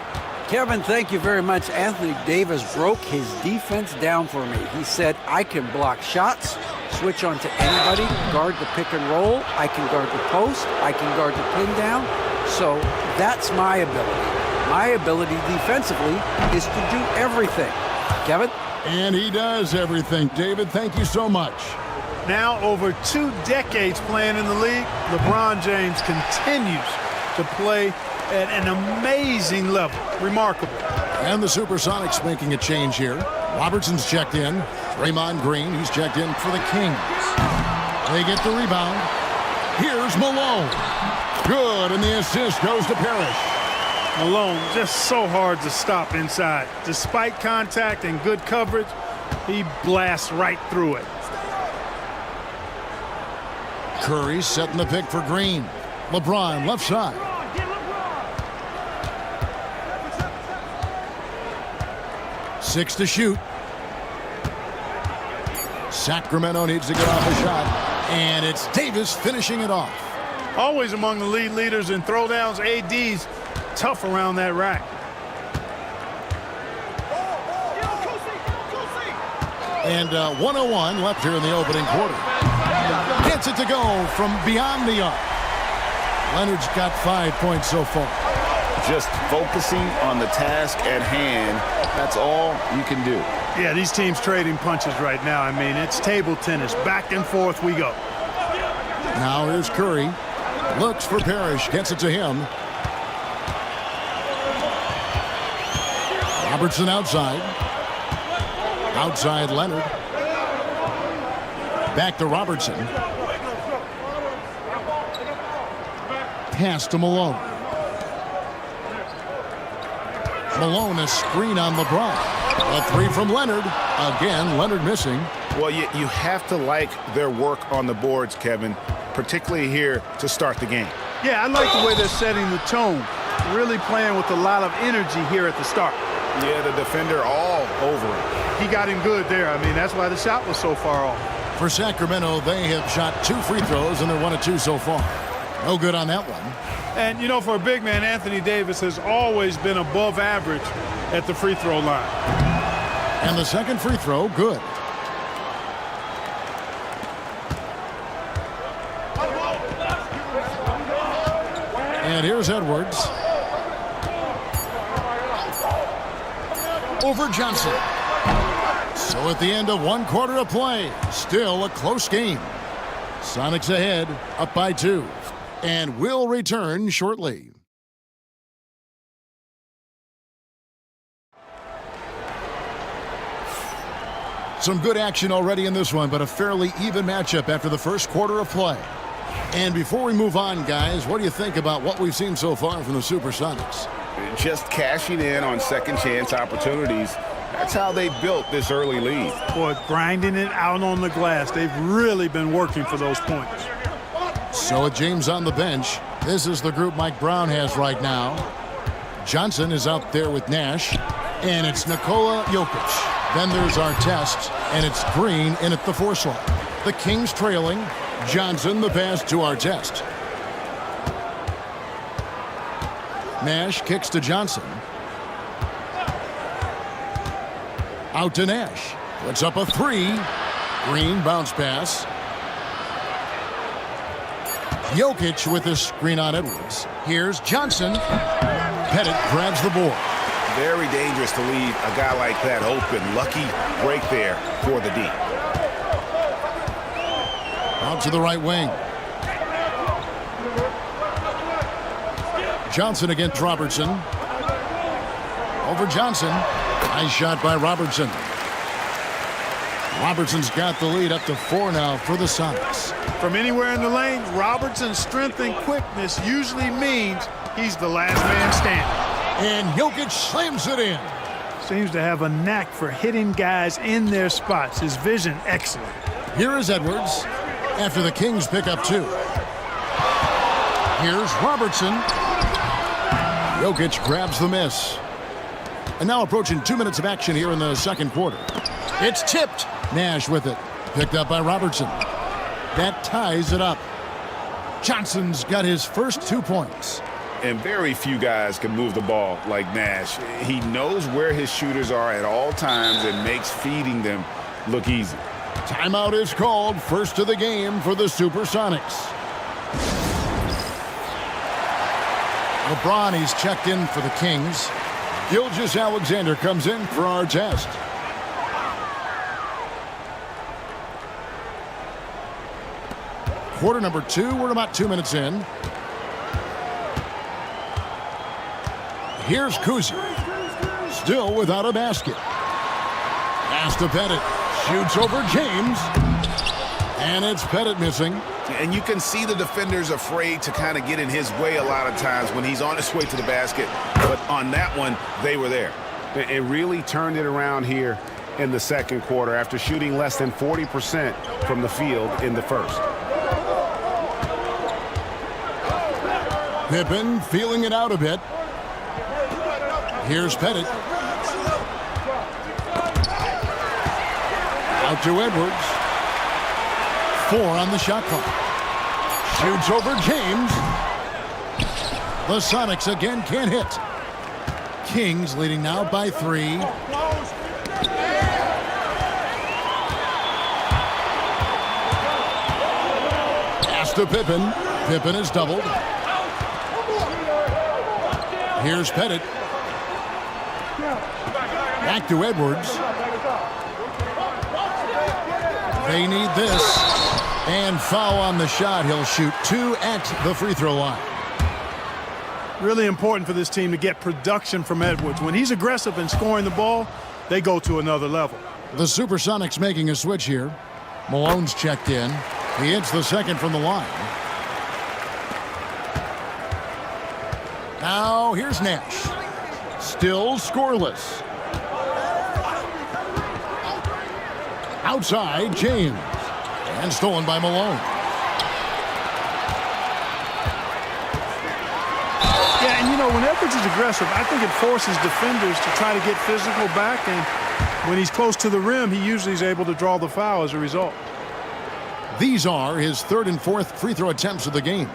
Kevin, thank you very much. Anthony Davis broke his defense down for me. He said, I can block shots, switch on to anybody, guard the pick and roll, I can guard the post, I can guard the pin down. So that's my ability. My ability defensively is to do everything. Kevin? And he does everything. David, thank you so much. Now, over 2 decades playing in the league, LeBron James continues to play at an amazing level. Remarkable. And the Supersonics making a change here. Robertson's checked in. Draymond Green, he's checked in for the Kings. They get the rebound. Here's Malone. Good, and the assist goes to Parrish. Malone, just so hard to stop inside. Despite contact and good coverage, he blasts right through it. Curry setting the pick for Green. LeBron left side. Six to shoot. Sacramento needs to get off a shot. And it's Davis finishing it off. Always among the lead leaders in throwdowns. AD's tough around that rack. And 1:01 left here in the opening quarter. Gets it to go from beyond the arc. Leonard's got 5 points so far. Just focusing on the task at hand, that's all you can do. Yeah, these teams trading punches right now. I mean, it's table tennis. Back and forth we go. Now here's Curry. Looks for Parrish. Gets it to him. Robertson outside. Outside Leonard. Back to Robertson. Pass to Malone. Malone, a screen on LeBron. A three from Leonard. Again, Leonard missing. Well, you have to like their work on the boards, Kevin, particularly here to start the game. Yeah, I like the way they're setting the tone. Really playing with a lot of energy here at the start. Yeah, the defender all over it. He got him good there. I mean, that's why the shot was so far off. For Sacramento, they have shot 2 free throws, and they're 1 of 2 so far. No good on that one. And, you know, for a big man, Anthony Davis has always been above average at the free throw line. And the second free throw, good. And here's Edwards. Over Johnson. So at the end of 1 quarter of play, still a close game. Sonics ahead, up by 2. And will return shortly. Some good action already in this one, but a fairly even matchup after the first quarter of play. And before we move on, guys, what do you think about what we've seen so far from the Supersonics? Just cashing in on second chance opportunities. That's how they built this early lead. Boy, grinding it out on the glass. They've really been working for those points. So with James on the bench, this is the group Mike Brown has right now. Johnson is out there with Nash, and it's Nikola Jokic. Then there's Artest, and it's Green in at the 4 slot. The Kings trailing. Johnson the pass to Artest. Nash kicks to Johnson. Out to Nash. Puts up a 3. Green bounce pass. Jokic with a screen on Edwards. Here's Johnson. Pettit grabs the board. Very dangerous to leave a guy like that open. Lucky break there for the D. Out to the right wing. Johnson against Robertson. Over Johnson. Nice shot by Robertson. Robertson's got the lead up to 4 now for the Sonics. From anywhere in the lane, Robertson's strength and quickness usually means he's the last man standing. And Jokic slams it in. Seems to have a knack for hitting guys in their spots. His vision, excellent. Here is Edwards after the Kings pick up 2. Here's Robertson. Jokic grabs the miss. And now approaching 2 minutes of action here in the second quarter. It's tipped. Nash with it. Picked up by Robertson. That ties it up. Johnson's got his first 2 points. And very few guys can move the ball like Nash. He knows where his shooters are at all times and makes feeding them look easy. Timeout is called. First of the game for the Supersonics. LeBron, he's checked in for the Kings. Gilgeous-Alexander comes in for Artest. Quarter number 2. We're about 2 minutes in. Here's Kuzi. Still without a basket. Pass to Pettit. Shoots over James. And it's Pettit missing. And you can see the defenders afraid to kind of get in his way a lot of times when he's on his way to the basket. But on that one, they were there. It really turned it around here in the second quarter after shooting less than 40% from the field in the first. Pippen feeling it out a bit. Here's Pettit. Out to Edwards. 4 on the shot clock. Shoots over James. The Sonics again can't hit. Kings leading now by 3. to Pippen. Pippen is doubled. Here's Pettit. Back to Edwards. They need this. And foul on the shot. He'll shoot 2 at the free throw line. Really important for this team to get production from Edwards. When he's aggressive and scoring the ball, they go to another level. The Supersonics making a switch here. Malone's checked in. He hits the second from the line. Now here's Nash. Still scoreless. Outside, James. And stolen by Malone. Yeah, and you know, when Edwards is aggressive, I think it forces defenders to try to get physical back. And when he's close to the rim, he usually is able to draw the foul as a result. These are his 3rd and 4th free throw attempts of the game.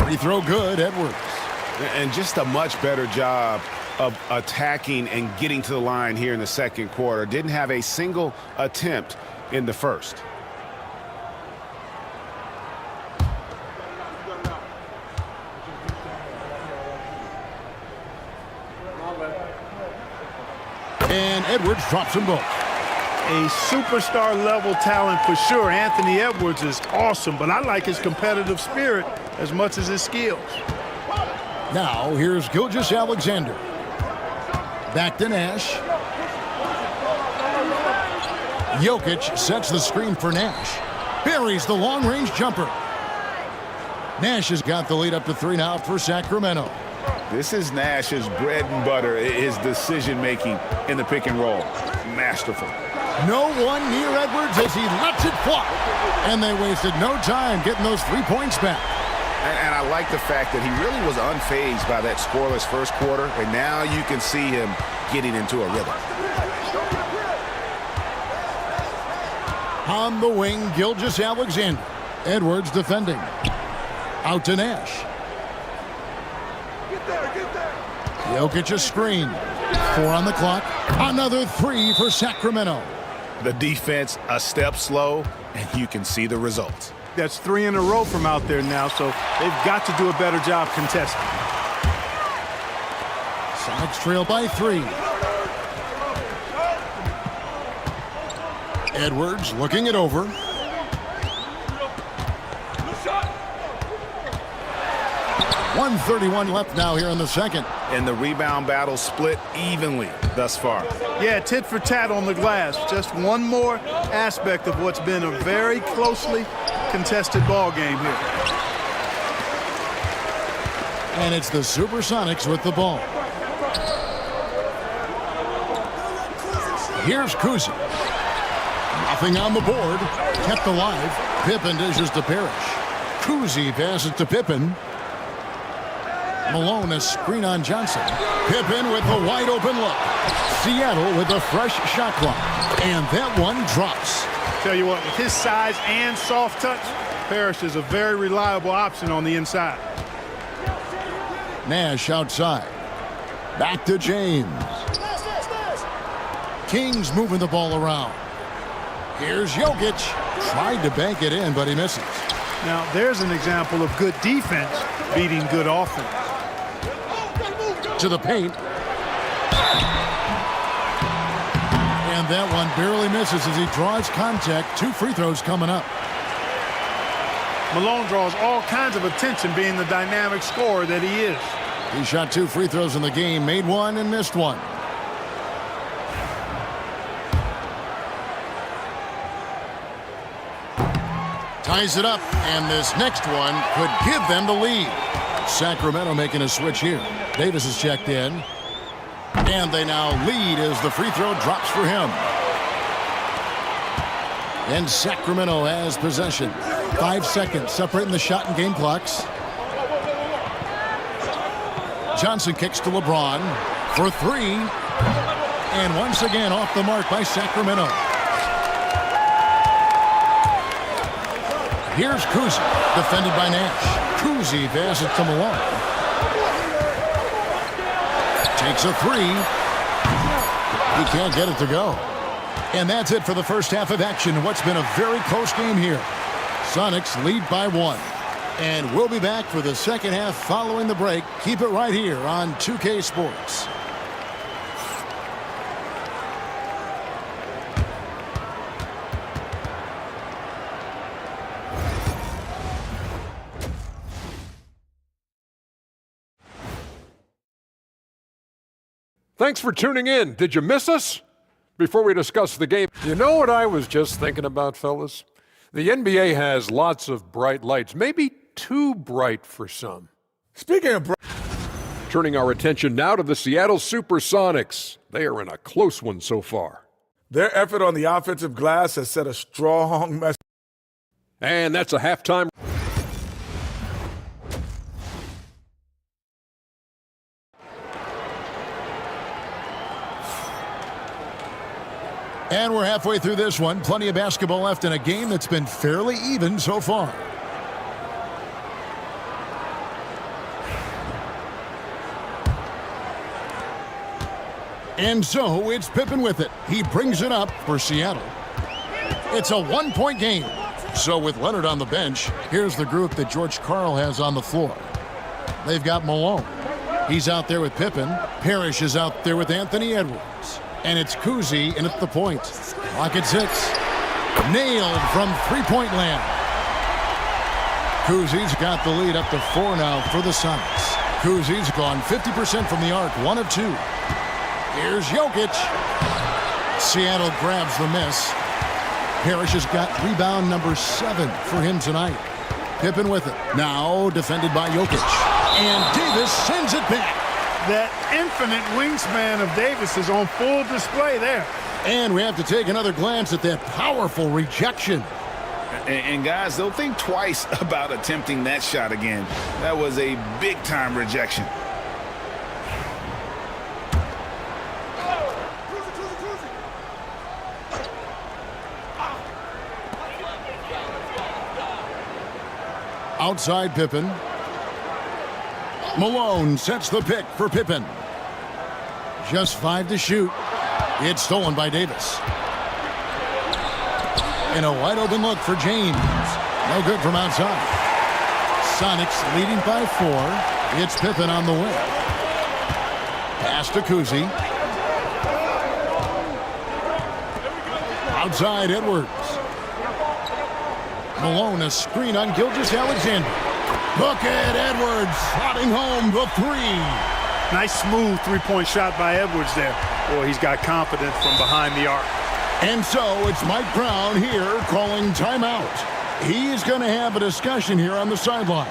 Free throw good, Edwards. And just a much better job of attacking and getting to the line here in the second quarter. Didn't have a single attempt in the first. And Edwards drops them both. A superstar level talent for sure. Anthony Edwards is awesome, but I like his competitive spirit as much as his skills. Now here's Gilgeous-Alexander. Back to Nash. Jokic sets the screen for Nash. Buries the long-range jumper. Nash has got the lead up to 3 now for Sacramento. This is Nash's bread and butter, his decision-making in the pick and roll. Masterful. No one near Edwards as he lets it fly. And they wasted no time getting those 3 points back. And I like the fact that he really was unfazed by that scoreless first quarter, and now you can see him getting into a rhythm. On the wing, Gilgeous-Alexander. Edwards defending. Out to Nash. Jokic a screen. 4 on the clock. Another 3 for Sacramento. The defense a step slow, and you can see the results. That's 3 in a row from out there now, so they've got to do a better job contesting. Sonics trail by 3. Edwards looking it over. .131 left now here in the second. And the rebound battle split evenly thus far. Yeah, tit for tat on the glass. Just one more aspect of what's been a very closely contested ball game here. And it's the Supersonics with the ball. Here's Kuzi. Nothing on the board. Kept alive. Pippen dishes to Parrish. Kuzi passes to Pippen. Malone a screen on Johnson. Pippen with the wide open look. Seattle with a fresh shot clock. And that one drops. Tell you what, with his size and soft touch, Parrish is a very reliable option on the inside. Nash outside. Back to James. Kings moving the ball around. Here's Jokic. Tried to bank it in, but he misses. Now, there's an example of good defense beating good offense. To the paint. And that one barely misses as he draws contact. 2 free throws coming up. Malone draws all kinds of attention being the dynamic scorer that he is. He shot 2 free throws in the game, made 1 and missed 1. Ties it up, and this next one could give them the lead. Sacramento making a switch here. Davis is checked in. And they now lead as the free throw drops for him. And Sacramento has possession. 5 seconds separating the shot and game clocks. Johnson kicks to LeBron for 3. And once again off the mark by Sacramento. Here's Kuzi, defended by Nash. Kuzi passes to Malone. Takes a three. He can't get it to go. And that's it for the first half of action in what's been a very close game here. Sonics lead by 1. And we'll be back for the second half following the break. Keep it right here on 2K Sports. Thanks for tuning in. Did you miss us? Before we discuss the game, you know what I was just thinking about, fellas? The NBA has lots of bright lights, maybe too bright for some. Speaking of bright, turning our attention now to the Seattle Supersonics. They are in a close one so far. Their effort on the offensive glass has set a strong message. And that's a halftime. And we're halfway through this one. Plenty of basketball left in a game that's been fairly even so far. And so it's Pippen with it. He brings it up for Seattle. It's a 1-point game. So with Leonard on the bench, here's the group that George Karl has on the floor. They've got Malone. He's out there with Pippen. Parrish is out there with Anthony Edwards. And it's Kuzi in at the point. Clock at 6. Nailed from three-point land. Kuzi's got the lead up to 4 now for the Sonics. Kuzi's gone 50% from the arc, 1 of 2. Here's Jokic. Seattle grabs the miss. Parrish has got rebound number 7 for him tonight. Pippen with it. Now defended by Jokic. And Davis sends it back. That infinite wingspan of Davis is on full display there. And we have to take another glance at that powerful rejection. And guys, they'll think twice about attempting that shot again. That was a big-time rejection. Outside Pippen. Malone sets the pick for Pippen. Just 5 to shoot. It's stolen by Davis. And a wide open look for James. No good from outside. Sonics leading by 4. It's Pippen on the wing. Pass to Kuzi. Outside Edwards. Malone, a screen on Gilgeous-Alexander. Look at Edwards slotting home the 3. Nice smooth three-point shot by Edwards there. Boy, he's got confidence from behind the arc. And so it's Mike Brown here calling timeout. He is going to have a discussion here on the sideline.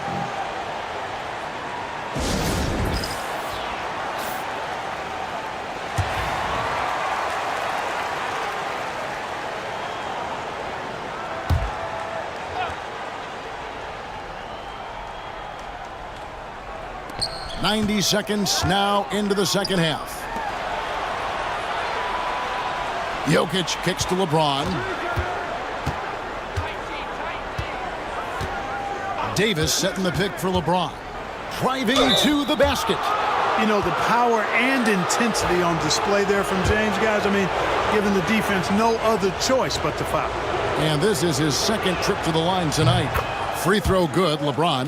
Seconds now into the second half. Jokic kicks to LeBron. Davis setting the pick for LeBron. Driving to the basket. You know, the power and intensity on display there from James, guys. I mean, giving the defense no other choice but to foul. And this is his second trip to the line tonight. Free throw good, LeBron.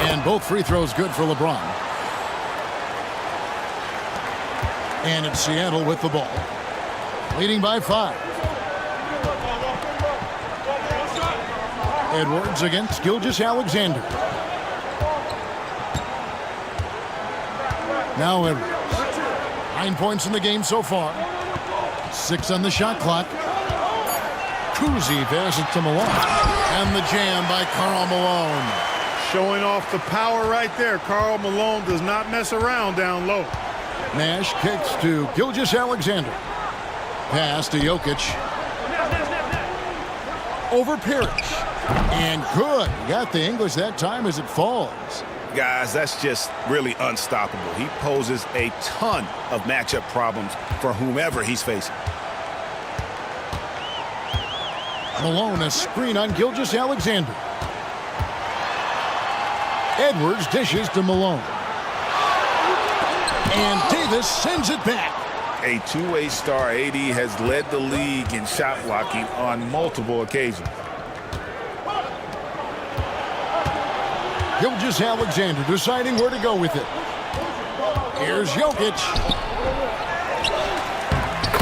And both free throws good for LeBron. And it's Seattle with the ball. Leading by 5. Edwards against Gilgeous-Alexander. Now Edwards. 9 points in the game so far. 6 on the shot clock. Kuzi passes to Malone. And the jam by Karl Malone. Showing off the power right there. Karl Malone does not mess around down low. Nash kicks to Gilgeous-Alexander. Pass to Jokic. Over Parrish. And good. He got the English that time as it falls. Guys, that's just really unstoppable. He poses a ton of matchup problems for whomever he's facing. Malone, a screen on Gilgeous-Alexander. Edwards dishes to Malone. And Davis sends it back. A two-way star, AD has led the league in shot blocking on multiple occasions. Gilgeous-Alexander deciding where to go with it. Here's Jokic.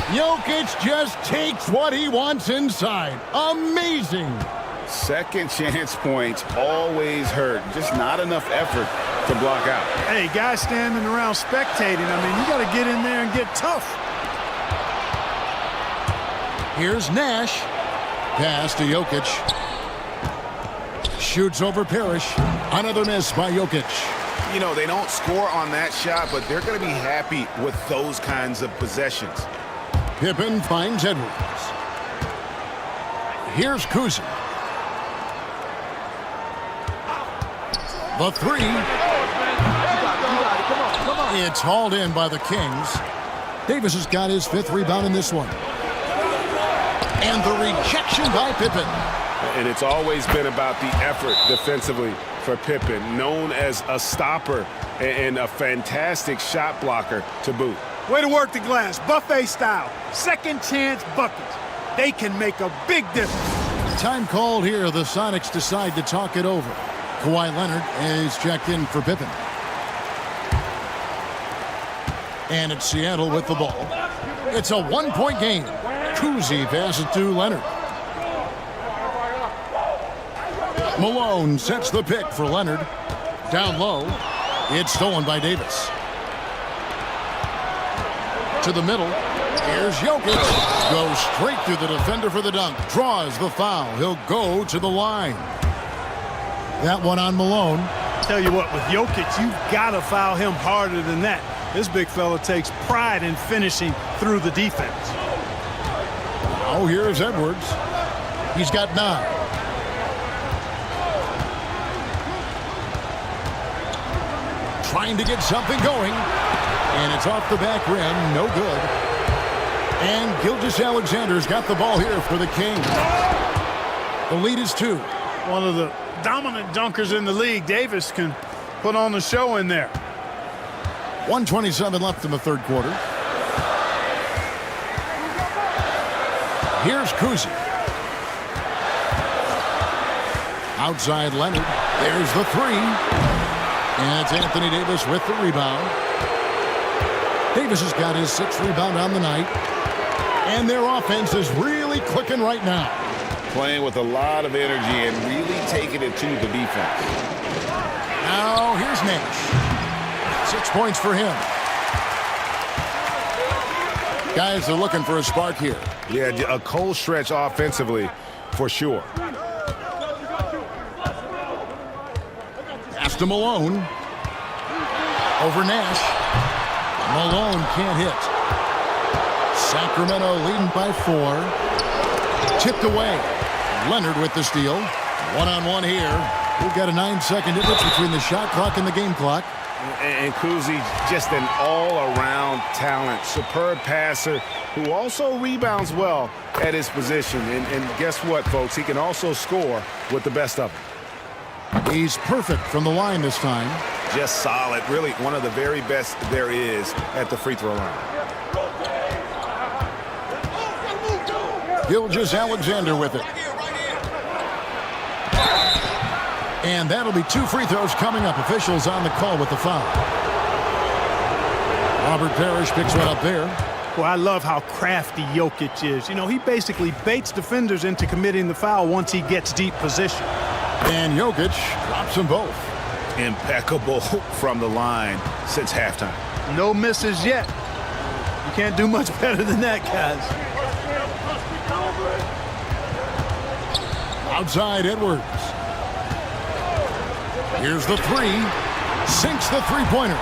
Jokic just takes what he wants inside. Amazing. Second chance points always hurt. Just not enough effort to block out. Hey, guys standing around spectating. I mean, you got to get in there and get tough. Here's Nash. Pass to Jokic. Shoots over Parrish. Another miss by Jokic. You know, they don't score on that shot, but they're going to be happy with those kinds of possessions. Pippen finds Edwards. Here's Kuzma. The three. It's hauled in by the Kings. Davis has got his 5th rebound in this one. And the rejection by Pippen. And it's always been about the effort defensively for Pippen, known as a stopper and a fantastic shot blocker to boot. Way to work the glass, buffet style. Second chance buckets. They can make a big difference. Time called here. The Sonics decide to talk it over. Kawhi Leonard is checked in for Pippen. And it's Seattle with the ball. It's a 1-point game. Kuzi passes to Leonard. Malone sets the pick for Leonard. Down low. It's stolen by Davis. To the middle. Here's Jokic. Goes straight through the defender for the dunk. Draws the foul. He'll go to the line. That one on Malone. Tell you what, with Jokic, you've got to foul him harder than that. This big fella takes pride in finishing through the defense. Oh, here's Edwards. He's got 9. Trying to get something going. And it's off the back rim. No good. And Gilgeous-Alexander's got the ball here for the Kings. The lead is 2. One of the dominant dunkers in the league. Davis can put on the show in there. 1:27 left in the third quarter. Here's Kuzi. Outside Leonard. There's the 3. And it's Anthony Davis with the rebound. Davis has got his 6th rebound on the night. And their offense is really clicking right now. Playing with a lot of energy and really taking it to the defense. Now here's Nash. 6 points for him. Guys are looking for a spark here. Yeah, a cold stretch offensively for sure. Pass to Malone. Over Nash. Malone can't hit. Sacramento leading by 4. Tipped away. Leonard with the steal. One-on-one here. We've got a 9-second difference between the shot clock and the game clock. And Kuzi, just an all-around talent. Superb passer who also rebounds well at his position. And guess what, folks? He can also score with the best of them. He's perfect from the line this time. Just solid. Really one of the very best there is at the free throw line. Gilgeous-Alexander with it. And that'll be 2 free throws coming up. Officials on the call with the foul. Robert Parrish picks one up there. Well, I love how crafty Jokic is. You know, he basically baits defenders into committing the foul once he gets deep position. And Jokic drops them both. Impeccable from the line since halftime. No misses yet. You can't do much better than that, guys. Outside Edwards. Here's the 3. Sinks the three-pointer.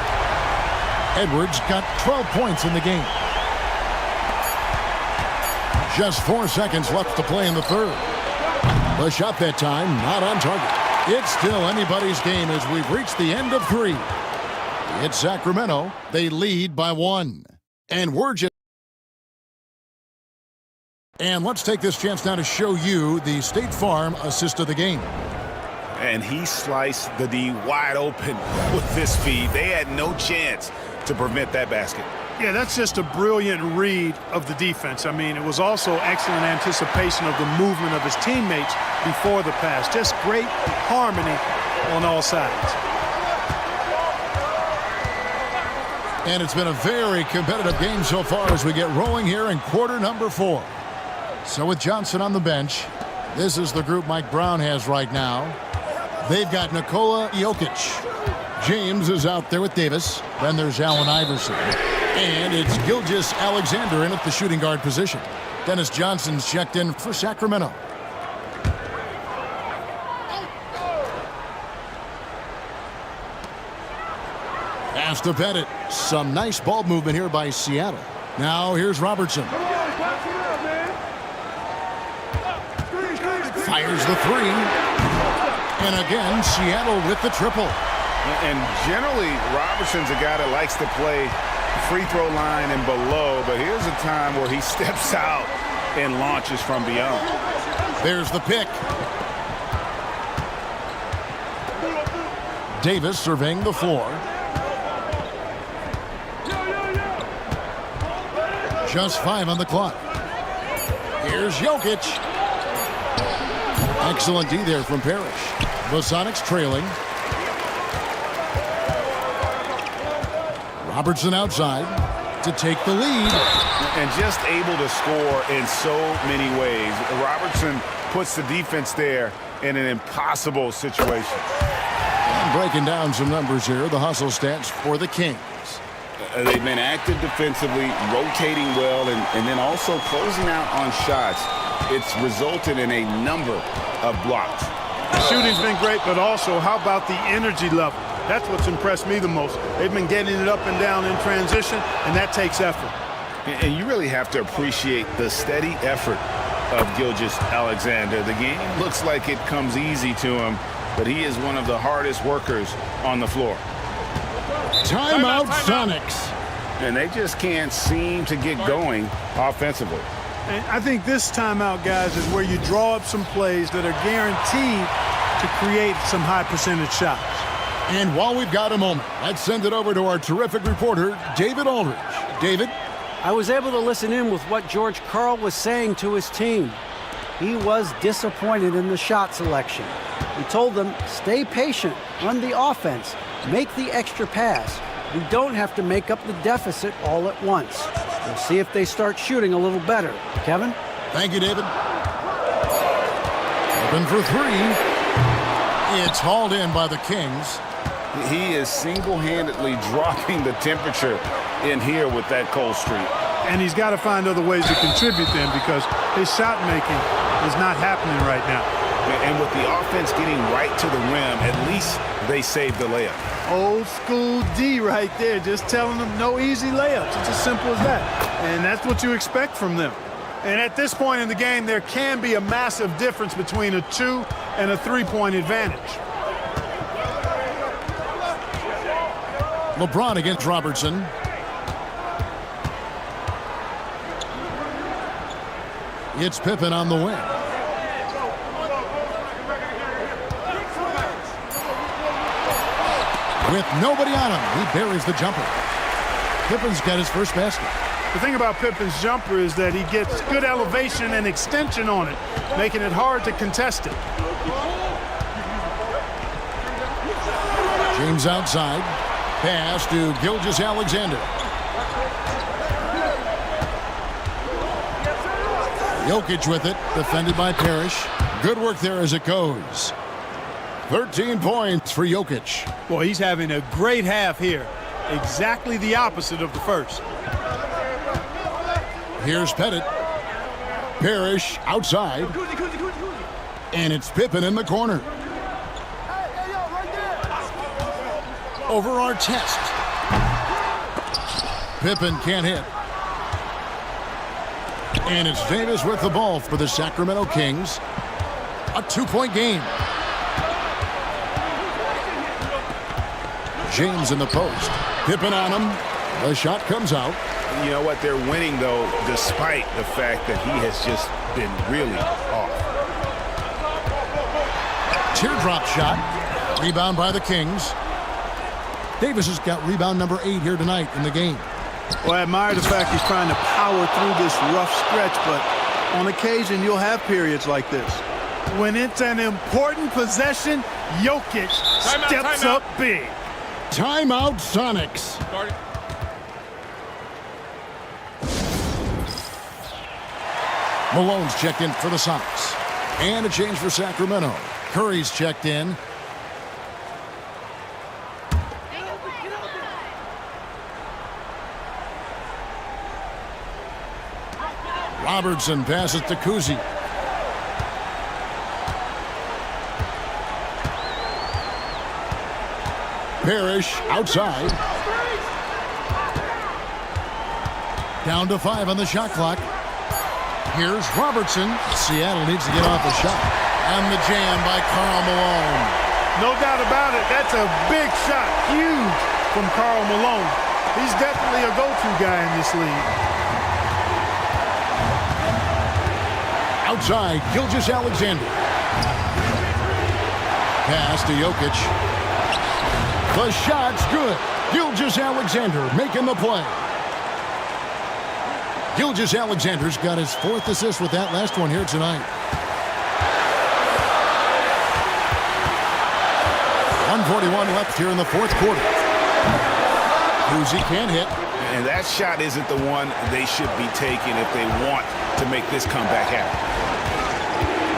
Edwards got 12 points in the game. Just 4 seconds left to play in the third. The shot that time, not on target. It's still anybody's game as we've reached the end of 3. It's Sacramento. They lead by 1. And let's take this chance now to show you the State Farm assist of the game. And he sliced the D wide open with this speed. They had no chance to prevent that basket. Yeah, that's just a brilliant read of the defense. I mean, it was also excellent anticipation of the movement of his teammates before the pass. Just great harmony on all sides. And it's been a very competitive game so far as we get rolling here in quarter number 4. So with Johnson on the bench, this is the group Mike Brown has right now. They've got Nikola Jokic. James is out there with Davis. Then there's Allen Iverson. And it's Gilgeous Alexander in at the shooting guard position. Dennis Johnson's checked in for Sacramento. Pass to Pettit. Some nice ball movement here by Seattle. Now here's Robertson. Fires the 3. And again, Seattle with the triple. And generally, Robertson's a guy that likes to play free throw line and below, but here's a time where he steps out and launches from beyond. There's the pick. Davis surveying the floor. Just 5 on the clock. Here's Jokic. Excellent D there from Parrish. The Sonics trailing. Robertson outside to take the lead. And just able to score in so many ways. Robertson puts the defense there in an impossible situation. And breaking down some numbers here, the hustle stats for the Kings. They've been active defensively, rotating well, and then also closing out on shots. It's resulted in a number of blocks. The shooting's been great, but also how about the energy level? That's what's impressed me the most. They've been getting it up and down in transition, and that takes effort. And you really have to appreciate the steady effort of Gilgeous Alexander. The game looks like it comes easy to him, but he is one of the hardest workers on the floor. Timeout, Sonics. And they just can't seem to get going offensively. And I think this timeout, guys, is where you draw up some plays that are guaranteed to create some high percentage shots. And while we've got a moment, let's send it over to our terrific reporter, David Aldridge. David? I was able to listen in with what George Karl was saying to his team. He was disappointed in the shot selection. He told them, stay patient, run the offense, make the extra pass. We don't have to make up the deficit all at once. We'll see if they start shooting a little better. Kevin? Thank you, David. Open for 3. It's hauled in by the Kings. He is single-handedly dropping the temperature in here with that cold streak. And he's got to find other ways to contribute then because his shot making is not happening right now. And with the offense getting right to the rim, at least they saved the layup. Old school D right there, just telling them no easy layups. It's as simple as that. And that's what you expect from them. And at this point in the game, there can be a massive difference between a 2 and a 3-point advantage. LeBron against Robertson. It's Pippen on the wing. With nobody on him, he buries the jumper. Pippen's got his first basket. The thing about Pippen's jumper is that he gets good elevation and extension on it, making it hard to contest it. James outside. Pass to Gilgeous Alexander. Jokic with it, defended by Parrish. Good work there as it goes. 13 points for Jokic. Boy, he's having a great half here. Exactly the opposite of the first. Here's Pettit. Parrish outside. And it's Pippen in the corner. Over our test. Pippen can't hit. And it's Davis with the ball for the Sacramento Kings. A 2-point game. James in the post. Pippen on him. The shot comes out. You know what? They're winning, though, despite the fact that he has just been really off. Teardrop shot. Rebound by the Kings. Davis has got rebound number 8 here tonight in the game. Well, I admire the fact he's trying to power through this rough stretch, but on occasion you'll have periods like this. When it's an important possession, Jokic steps up big. Timeout, Sonics. Malone's checked in for the Sonics. And a change for Sacramento. Curry's checked in. Robertson passes to Kuzi. Parrish outside. Down to 5 on the shot clock. Here's Robertson. Seattle needs to get off a shot. And the jam by Karl Malone. No doubt about it. That's a big shot. Huge from Karl Malone. He's definitely a go-to guy in this league. Outside, Gilgeous-Alexander. Pass to Jokic. The shot's good. Gilgeous-Alexander making the play. Gilgeous-Alexander's got his 4th assist with that last one here tonight. 1:41 left here in the 4th quarter. Kuzi can't hit. And that shot isn't the one they should be taking if they want to make this comeback happen.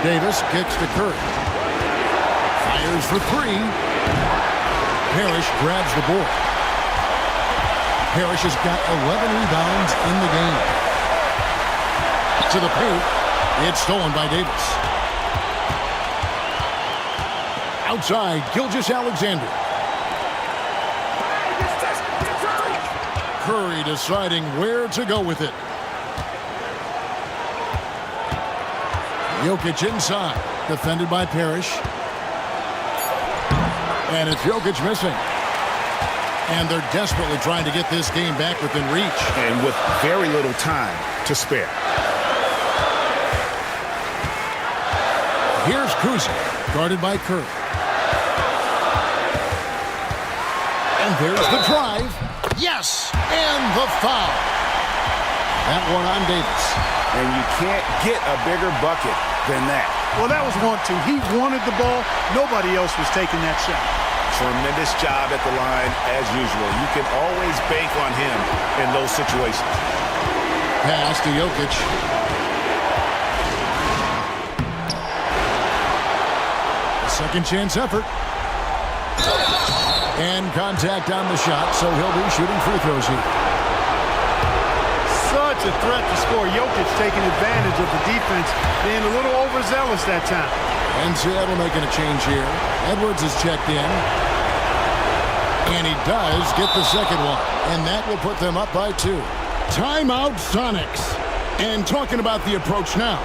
Davis kicks to Curry. Fires for 3. Parrish grabs the board. Parrish has got 11 rebounds in the game. To the paint. It's stolen by Davis. Outside, Gilgeous-Alexander. Curry deciding where to go with it. Jokic inside. Defended by Parrish. And it's Jokic missing. And they're desperately trying to get this game back within reach. And with very little time to spare. Here's Kuzi, guarded by Curry. And there's the drive. Yes! And the foul. That one on Davis. And you can't get a bigger bucket than that. Well, that was 1-2. He wanted the ball. Nobody else was taking that shot. Tremendous job at the line, as usual. You can always bank on him in those situations. Pass to Jokic. A second chance effort. And contact on the shot, so he'll be shooting free throws here. Such a threat to score. Jokic taking advantage of the defense, being a little overzealous that time. And Seattle making a change here. Edwards is checked in. And he does get the second one. And that will put them up by 2. Timeout, Sonics. And talking about the approach now,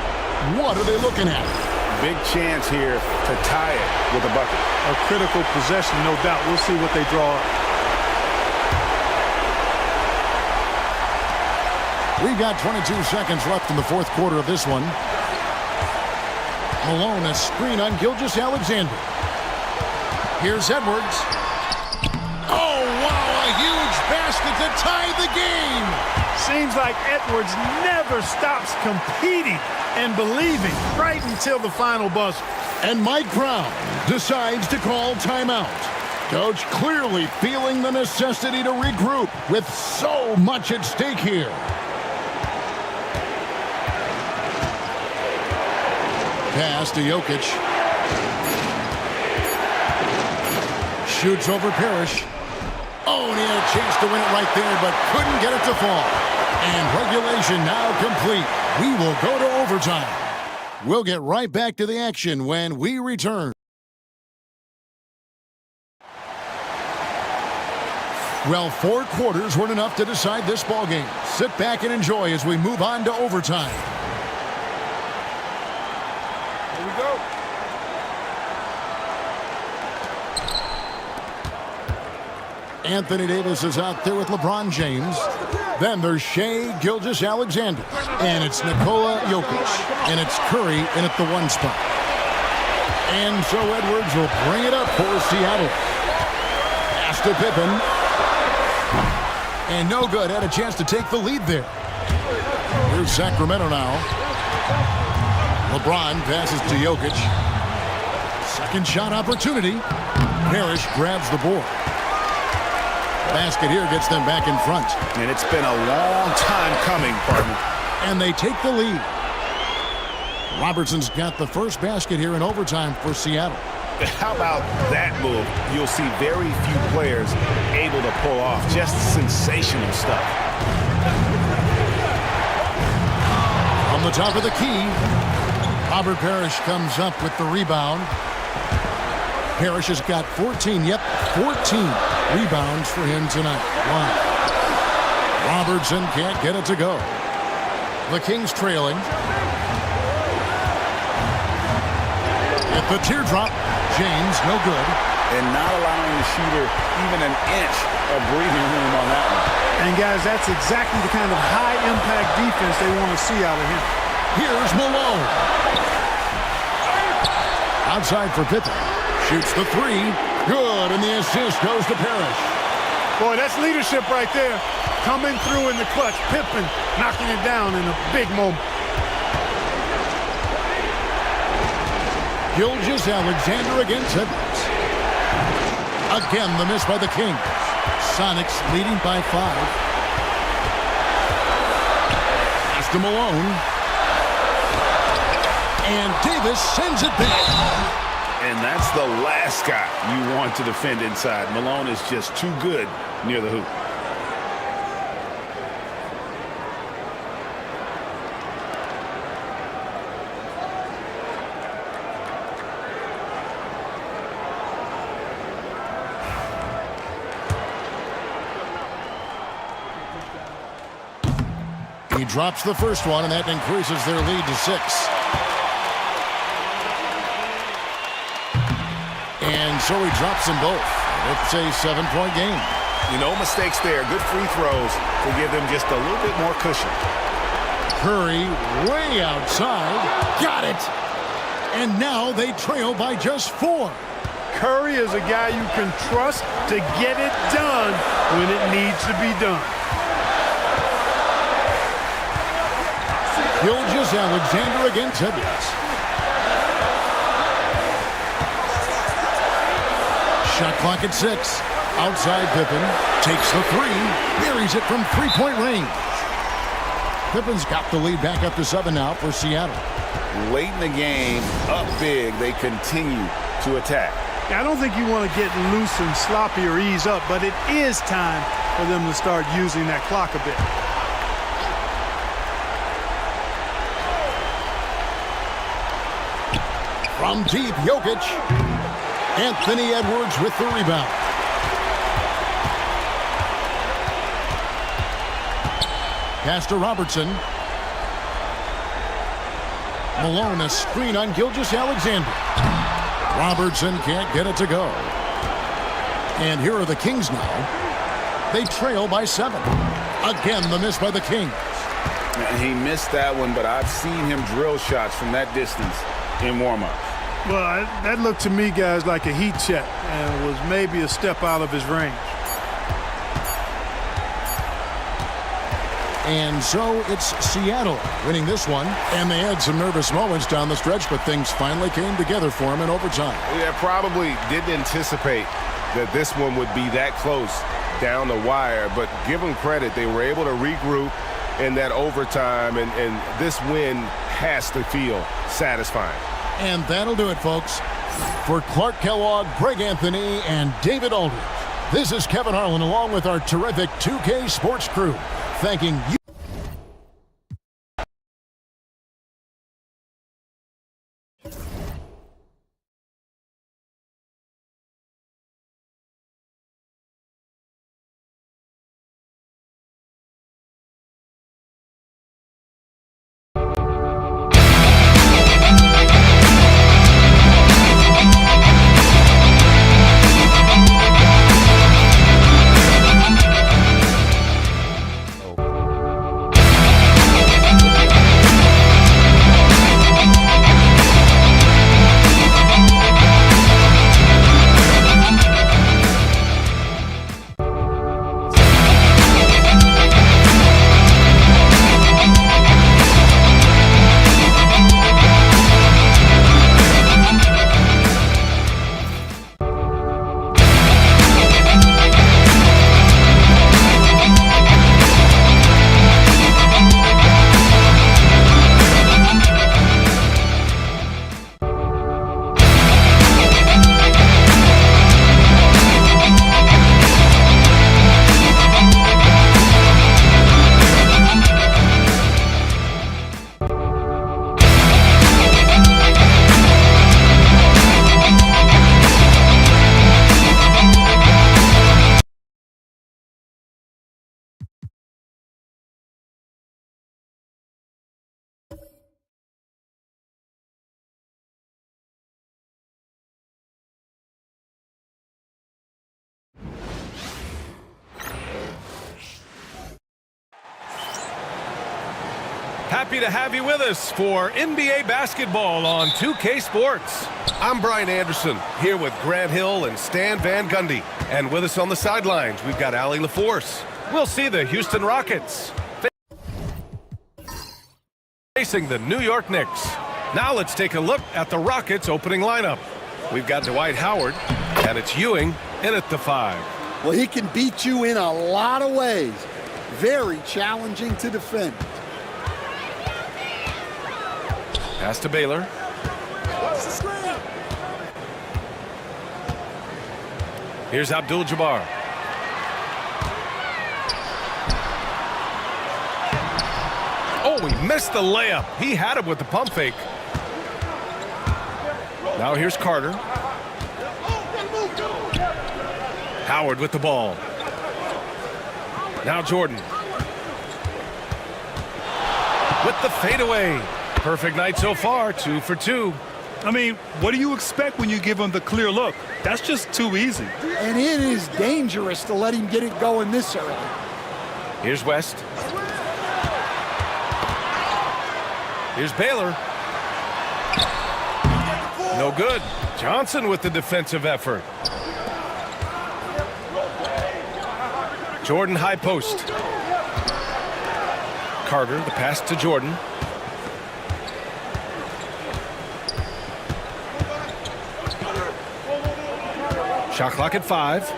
what are they looking at? Big chance here to tie it with a bucket. A critical possession, no doubt. We'll see what they draw up. We've got 22 seconds left in the 4th quarter of this one. Malone, a screen on Gilgeous-Alexander. Here's Edwards. Oh, wow, a huge basket to tie the game. Seems like Edwards never stops competing and believing right until the final buzzer. And Mike Brown decides to call timeout. Coach clearly feeling the necessity to regroup with so much at stake here. Pass to Jokic. Shoots over Parrish. Oh, and he had a chance to win it right there, but couldn't get it to fall. And regulation now complete. We will go to overtime. We'll get right back to the action when we return. Well, 4 quarters weren't enough to decide this ballgame. Sit back and enjoy as we move on to overtime. Here we go. Anthony Davis is out there with LeBron James. Then there's Shai Gilgeous-Alexander. And it's Nikola Jokic. And it's Curry in at the 1 spot. And so Edwards will bring it up for Seattle. Pass to Pippen. And no good. Had a chance to take the lead there. Here's Sacramento now. LeBron passes to Jokic. Second shot opportunity. Parrish grabs the board. Basket here gets them back in front. And it's been a long time coming, partner. And they take the lead. Robertson's got the first basket here in overtime for Seattle. How about that move? You'll see very few players able to pull off just sensational stuff. From the top of the key, Robert Parrish comes up with the rebound. Parrish has got 14 rebounds for him tonight. Robertson can't get it to go. The Kings trailing. At the teardrop, James, no good. And not allowing the shooter even an inch of breathing room on that one. And guys, that's exactly the kind of high-impact defense they want to see out of him. Here's Malone. Outside for Pippen. Shoots the 3. Good, and the assist goes to Parrish. Boy, that's leadership right there. Coming through in the clutch. Pippen knocking it down in a big moment. Gilgeous-Alexander against Edwards. Again, the miss by the Kings. Sonics leading by 5. Pass to Malone. And Davis sends it back. And that's the last guy you want to defend inside. Malone is just too good near the hoop. He drops the first one, and that increases their lead to 6. And so he drops them both. It's a 7-point game. No mistakes there. Good free throws to give them just a little bit more cushion. Curry way outside. Got it. And now they trail by just 4. Curry is a guy you can trust to get it done when it needs to be done. Gilgeous-Alexander against Edwards. Shot clock at 6. Outside Pippen. Takes the 3. Buries it from 3-point range. Pippen's got the lead back up to 7 now for Seattle. Late in the game, up big, they continue to attack. I don't think you want to get loose and sloppy or ease up, but it is time for them to start using that clock a bit. From deep, Jokic. Anthony Edwards with the rebound. Pass to Robertson. Malone, a screen on Gilgeous-Alexander. Robertson can't get it to go. And here are the Kings now. They trail by 7. Again, the miss by the Kings. He missed that one, but I've seen him drill shots from that distance in warm-ups. Well, that looked to me, guys, like a heat check and was maybe a step out of his range. And so it's Seattle winning this one. And they had some nervous moments down the stretch, but things finally came together for them in overtime. Yeah, probably didn't anticipate that this one would be that close down the wire, but give them credit. They were able to regroup in that overtime, and this win has to feel satisfying. And that'll do it, folks. For Clark Kellogg, Greg Anthony, and David Aldridge, this is Kevin Harlan along with our terrific 2K Sports crew, thanking you. Happy to have you with us for NBA basketball on 2K Sports. I'm Brian Anderson, here with Grant Hill and Stan Van Gundy. And with us on the sidelines, we've got Allie LaForce. We'll see the Houston Rockets facing the New York Knicks. Now let's take a look at the Rockets' opening lineup. We've got Dwight Howard, and it's Ewing in at the 5. Well, he can beat you in a lot of ways. Very challenging to defend. Pass to Baylor. Here's Abdul-Jabbar. Oh, he missed the layup. He had it with the pump fake. Now here's Carter. Howard with the ball. Now Jordan. With the fadeaway. Perfect night so far, 2 for 2. I mean, what do you expect when you give him the clear look? That's just too easy. And it is dangerous to let him get it going this early. Here's West. Here's Baylor. No good. Johnson with the defensive effort. Jordan high post. Carter, the pass to Jordan. Shot clock at 5.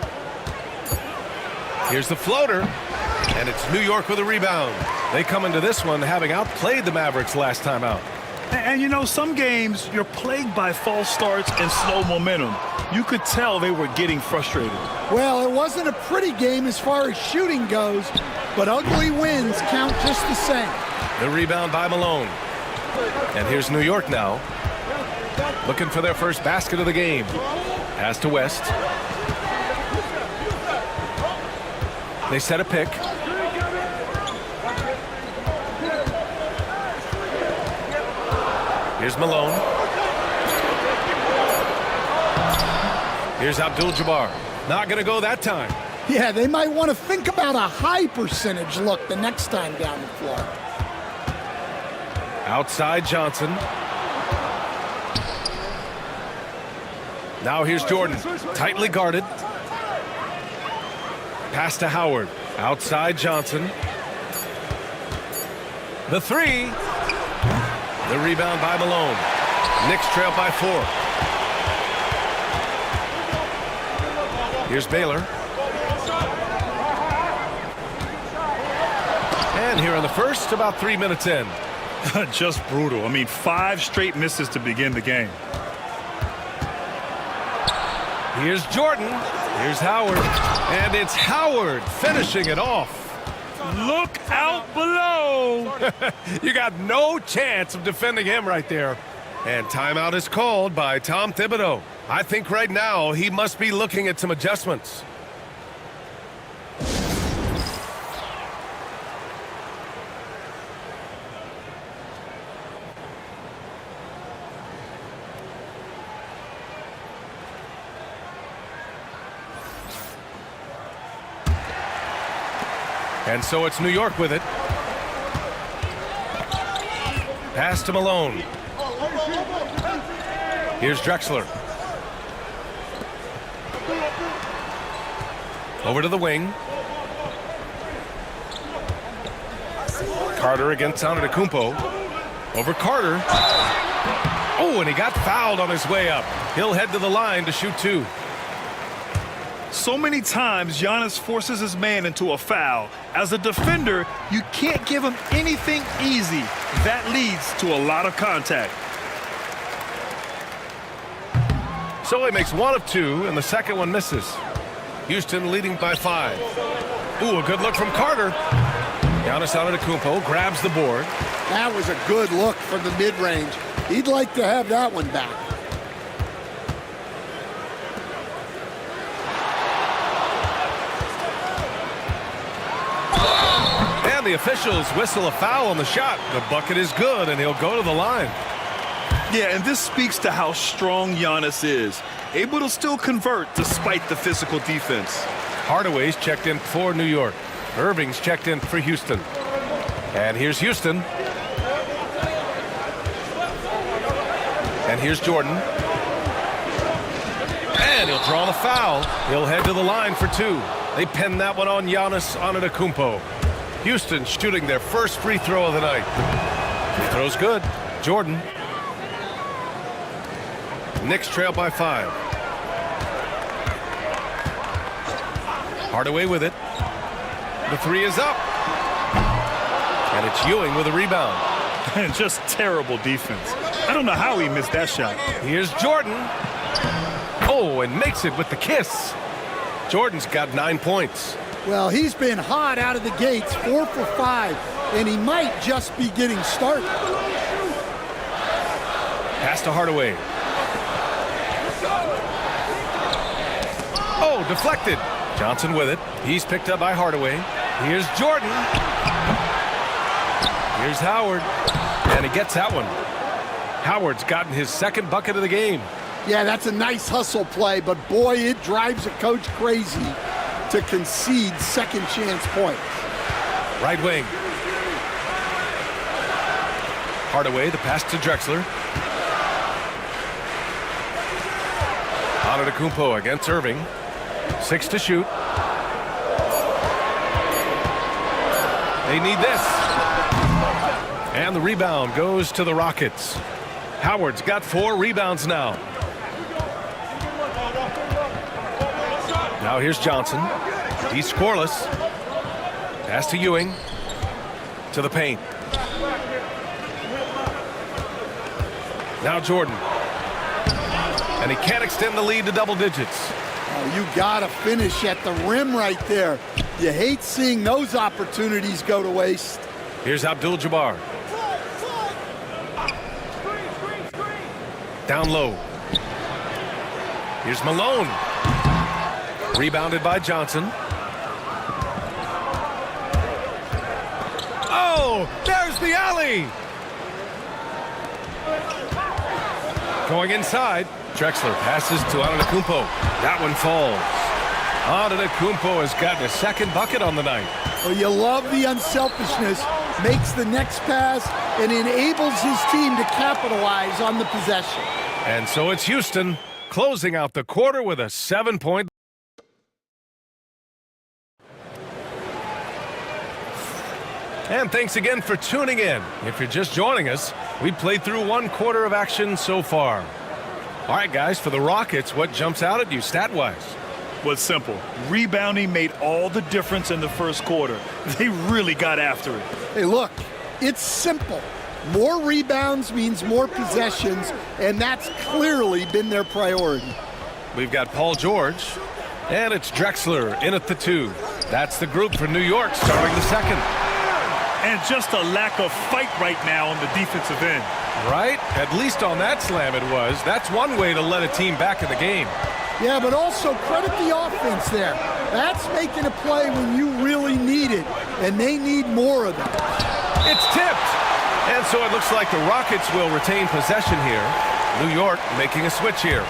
Here's the floater, and it's New York with a rebound. They come into this one having outplayed the Mavericks last time out. And you know, some games you're plagued by false starts and slow momentum. You could tell they were getting frustrated. Well, it wasn't a pretty game as far as shooting goes, but ugly wins count just the same. The rebound by Malone. And here's New York now, looking for their first basket of the game. Pass to West. They set a pick. Here's Malone. Here's Abdul-Jabbar. Not going to go that time. Yeah, they might want to think about a high percentage look the next time down the floor. Outside Johnson. Now here's Jordan, tightly guarded. Pass to Howard, outside Johnson. The 3. The rebound by Malone. Knicks trail by 4. Here's Baylor. And here in the first, about 3 minutes in. Just brutal. I mean, 5 straight misses to begin the game. Here's Jordan. Here's Howard. And it's Howard finishing it off. Look out below. You got no chance of defending him right there. And timeout is called by Tom Thibodeau. I think right now he must be looking at some adjustments. And so it's New York with it. Pass to Malone. Here's Drexler. Over to the wing. Carter against Antetokounmpo. Over Carter. Oh, and he got fouled on his way up. He'll head to the line to shoot 2. So many times Giannis forces his man into a foul. As a defender, you can't give him anything easy. That leads to a lot of contact. So he makes 1 of 2, and the second one misses. Houston leading by 5. Ooh, a good look from Carter. Giannis Antetokounmpo grabs the board. That was a good look from the mid-range. He'd like to have that one back. And the officials whistle a foul on the shot. The bucket is good, and he'll go to the line. Yeah, and this speaks to how strong Giannis is. Able to still convert despite the physical defense. Hardaway's checked in for New York. Irving's checked in for Houston. And here's Houston. And here's Jordan. And he'll draw the foul. He'll head to the line for two. They pin that one on Giannis Antetokounmpo. Houston shooting their first free throw of the night. Free throw's good. Jordan. Knicks trail by 5. Hardaway with it. The three is up. And it's Ewing with a rebound. And just terrible defense. I don't know how he missed that shot. Here's Jordan. Oh, and makes it with the kiss. Jordan's got 9 points. Well, he's been hot out of the gates, 4 for 5, and he might just be getting started. Pass to Hardaway. Oh, deflected. Johnson with it. He's picked up by Hardaway. Here's Jordan. Here's Howard. And he gets that one. Howard's gotten his second bucket of the game. Yeah, that's a nice hustle play, but boy, it drives a coach crazy to concede second chance points. Right wing. Hardaway, the pass to Drexler. Antetokounmpo against Irving. 6 to shoot. They need this. And the rebound goes to the Rockets. Howard's got 4 rebounds now. Now here's Johnson. He's scoreless. Pass to Ewing. To the paint. Now Jordan. And he can't extend the lead to double digits. Oh, you gotta finish at the rim right there. You hate seeing those opportunities go to waste. Here's Abdul-Jabbar. Down low. Here's Malone. Rebounded by Johnson. Oh, there's the alley. Going inside. Drexler passes to Antetokounmpo. That one falls. Antetokounmpo has gotten a second bucket on the night. Well, you love the unselfishness. Makes the next pass and enables his team to capitalize on the possession. And so it's Houston closing out the quarter with a 7-point. And thanks again for tuning in. If you're just joining us, we played through 1 quarter of action so far. All right, guys, for the Rockets, what jumps out at you stat-wise? Well, it's simple. Rebounding made all the difference in the first quarter. They really got after it. Hey, look, it's simple. More rebounds means more possessions, and that's clearly been their priority. We've got Paul George, and it's Drexler in at the 2. That's the group for New York starting the second. And just a lack of fight right now on the defensive end. Right? At least on that slam it was. That's one way to let a team back in the game. Yeah, but also credit the offense there. That's making a play when you really need it, and they need more of that. It's tipped. And so it looks like the Rockets will retain possession here. New York making a switch here.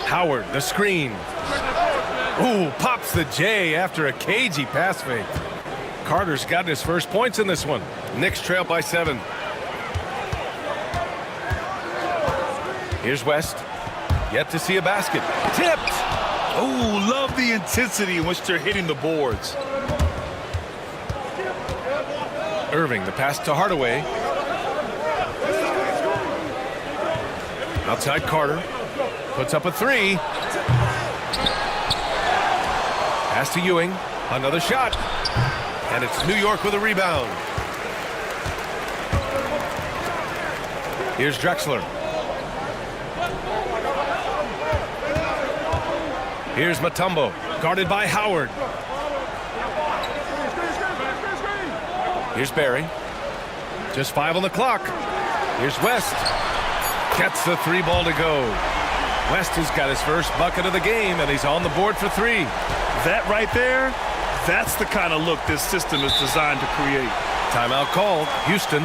Howard, the screen. Ooh, pops the J after a cagey pass fake. Carter's gotten his first points in this one. Knicks trail by 7. Here's West. Yet to see a basket. Tipped! Oh, love the intensity in which they're hitting the boards. Irving, the pass to Hardaway. Outside Carter. Puts up a 3. Pass to Ewing. Another shot. And it's New York with a rebound. Here's Drexler. Here's Mutombo, guarded by Howard. Here's Barry. Just 5 on the clock. Here's West. Gets the 3 ball to go. West has got his first bucket of the game, and he's on the board for 3. That right there, that's the kind of look this system is designed to create. Timeout called, Houston.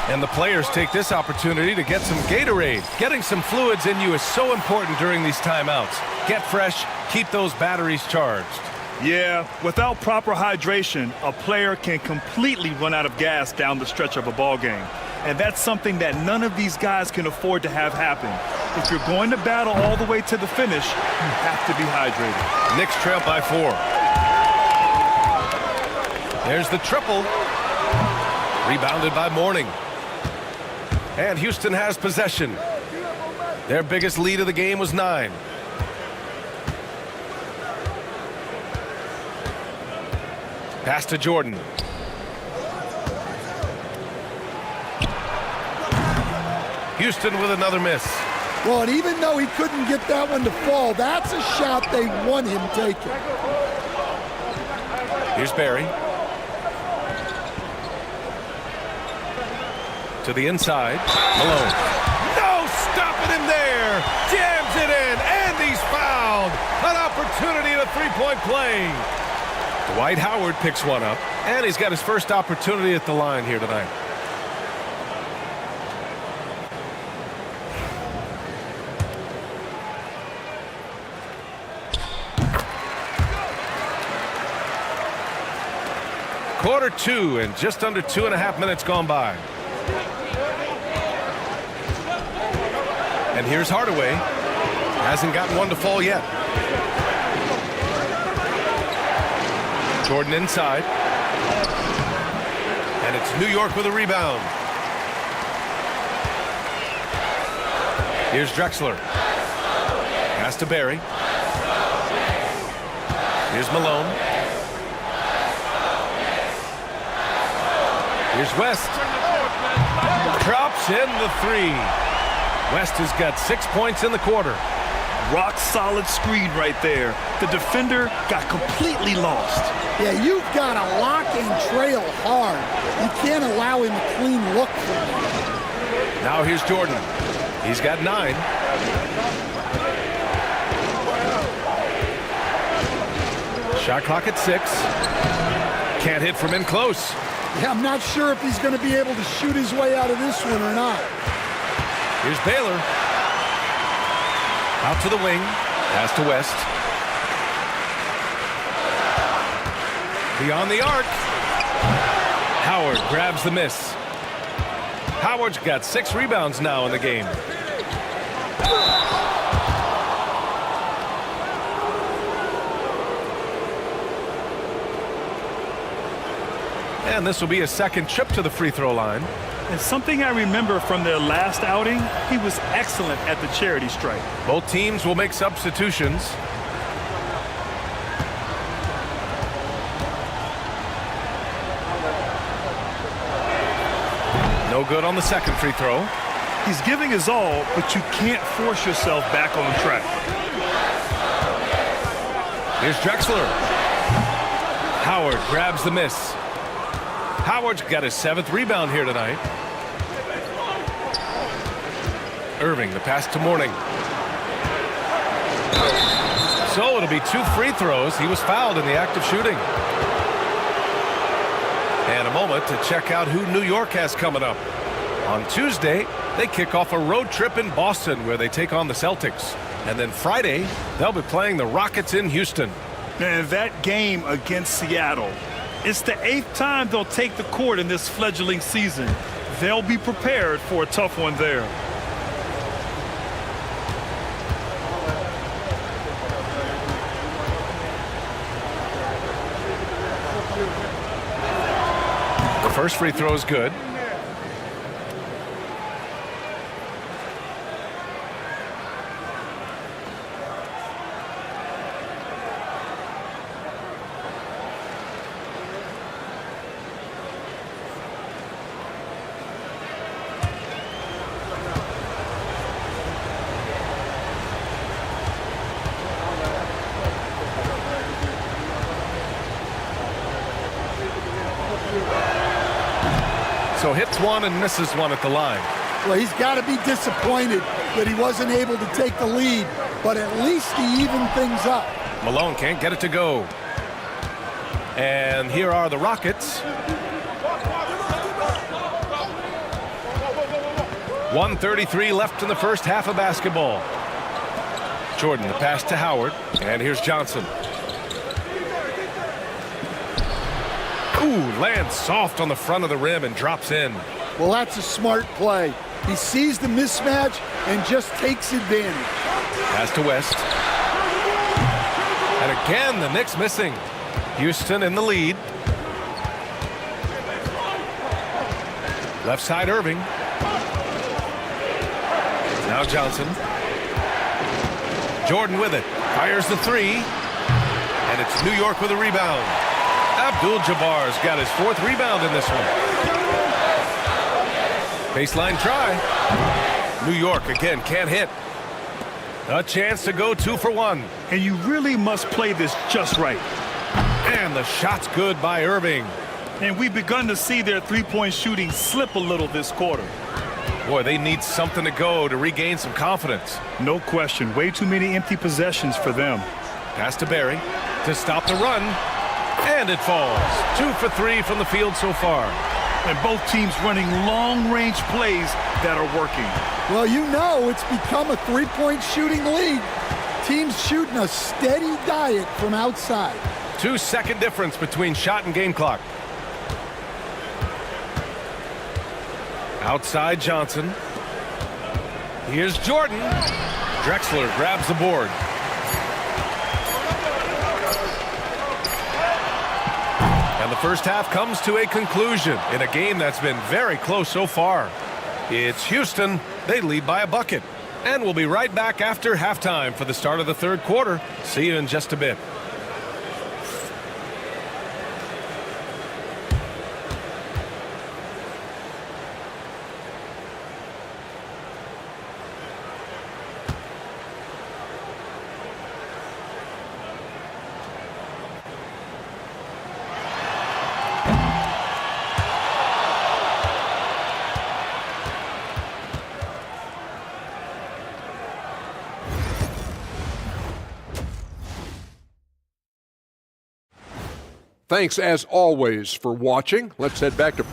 And the players take this opportunity to get some Gatorade. Getting some fluids in you is so important during these timeouts. Get fresh, keep those batteries charged. Yeah, without proper hydration, a player can completely run out of gas down the stretch of a ball game. And that's something that none of these guys can afford to have happen. If you're going to battle all the way to the finish, you have to be hydrated. Knicks trail by 4. There's the triple. Rebounded by Mourning. And Houston has possession. Their biggest lead of the game was 9. Pass to Jordan. Houston with another miss. Well, and even though he couldn't get that one to fall, that's a shot they want him taking. Here's Barry. To the inside. Malone. No stopping him there. Jams it in, and he's fouled. An opportunity at a three-point play. Dwight Howard picks one up, and he's got his first opportunity at the line here tonight. Quarter 2 and just under 2.5 minutes gone by. And here's Hardaway. Hasn't gotten one to fall yet. Jordan inside. And it's New York with a rebound. Here's Drexler. Pass to Barry. Here's Malone. Here's West. Drops in the 3. West has got 6 points in the quarter. Rock solid screen right there. The defender got completely lost. Yeah, you've got to lock and trail hard. You can't allow him a clean look for you. Now here's Jordan. He's got 9. Shot clock at 6. Can't hit from in close. Yeah, I'm not sure if he's going to be able to shoot his way out of this one or not. Here's Baylor. Out to the wing. Pass to West. Beyond the arc. Howard grabs the miss. Howard's got 6 rebounds now in the game. And this will be a second trip to the free throw line. And something I remember from their last outing, he was excellent at the charity stripe. Both teams will make substitutions. No good on the second free throw. He's giving his all, but you can't force yourself back on track. Here's Drexler. Howard grabs the miss. Howard's got his 7th rebound here tonight. Irving, the pass to Mourning. So it'll be 2 free throws. He was fouled in the act of shooting. And a moment to check out who New York has coming up. On Tuesday, they kick off a road trip in Boston where they take on the Celtics. And then Friday, they'll be playing the Rockets in Houston. And that game against Seattle, it's the 8th time they'll take the court in this fledgling season. They'll be prepared for a tough one there. The first free throw is good. So hits one and misses one at the line. Well, he's got to be disappointed that he wasn't able to take the lead, but at least he evened things up. Malone can't get it to go. And here are the Rockets. 1:33 left in the first half of basketball. Jordan, the pass to Howard. And here's Johnson. Ooh, lands soft on the front of the rim and drops in. Well, that's a smart play. He sees the mismatch and just takes advantage. Pass to West. And again, the Knicks missing. Houston in the lead. Left side, Irving. Now Johnson. Jordan with it. Fires the three. And it's New York with a rebound. Abdul-Jabbar's got his 4th rebound in this one. Baseline try. New York again can't hit. A chance to go 2 for 1. And you really must play this just right. And the shot's good by Irving. And we've begun to see their three-point shooting slip a little this quarter. Boy, they need something to go to regain some confidence. No question. Way too many empty possessions for them. Pass to Barry to stop the run. And it falls. 2 for 3 from the field so far. And both teams running long-range plays that are working. Well, you know it's become a three-point shooting league. Teams shooting a steady diet from outside. 2-second difference between shot and game clock. Outside Johnson. Here's Jordan. Drexler grabs the board. And the first half comes to a conclusion in a game that's been very close so far. It's Houston. They lead by a bucket. And we'll be right back after halftime for the start of the 3rd quarter. See you in just a bit. Thanks, as always, for watching. Let's head back to...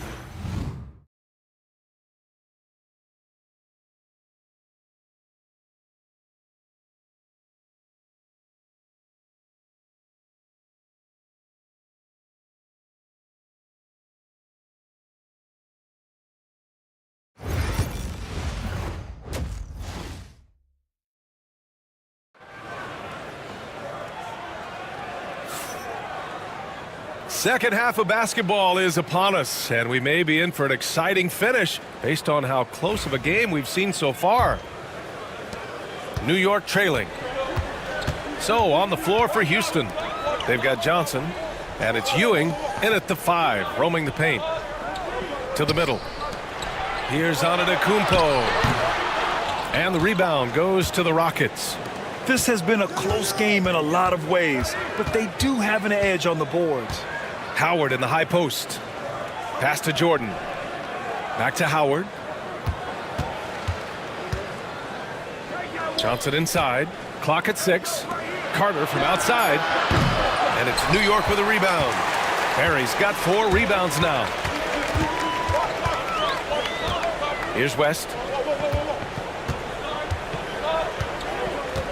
Second half of basketball is upon us, and we may be in for an exciting finish based on how close of a game we've seen so far. New York trailing. So on the floor for Houston, they've got Johnson, and it's Ewing in at the 5, roaming the paint. To the middle. Here's Antetokounmpo. And the rebound goes to the Rockets. This has been a close game in a lot of ways, but they do have an edge on the boards. Howard in the high post. Pass to Jordan. Back to Howard. Johnson inside. Clock at 6. Carter from outside. And it's New York with a rebound. Barry's got 4 rebounds now. Here's West.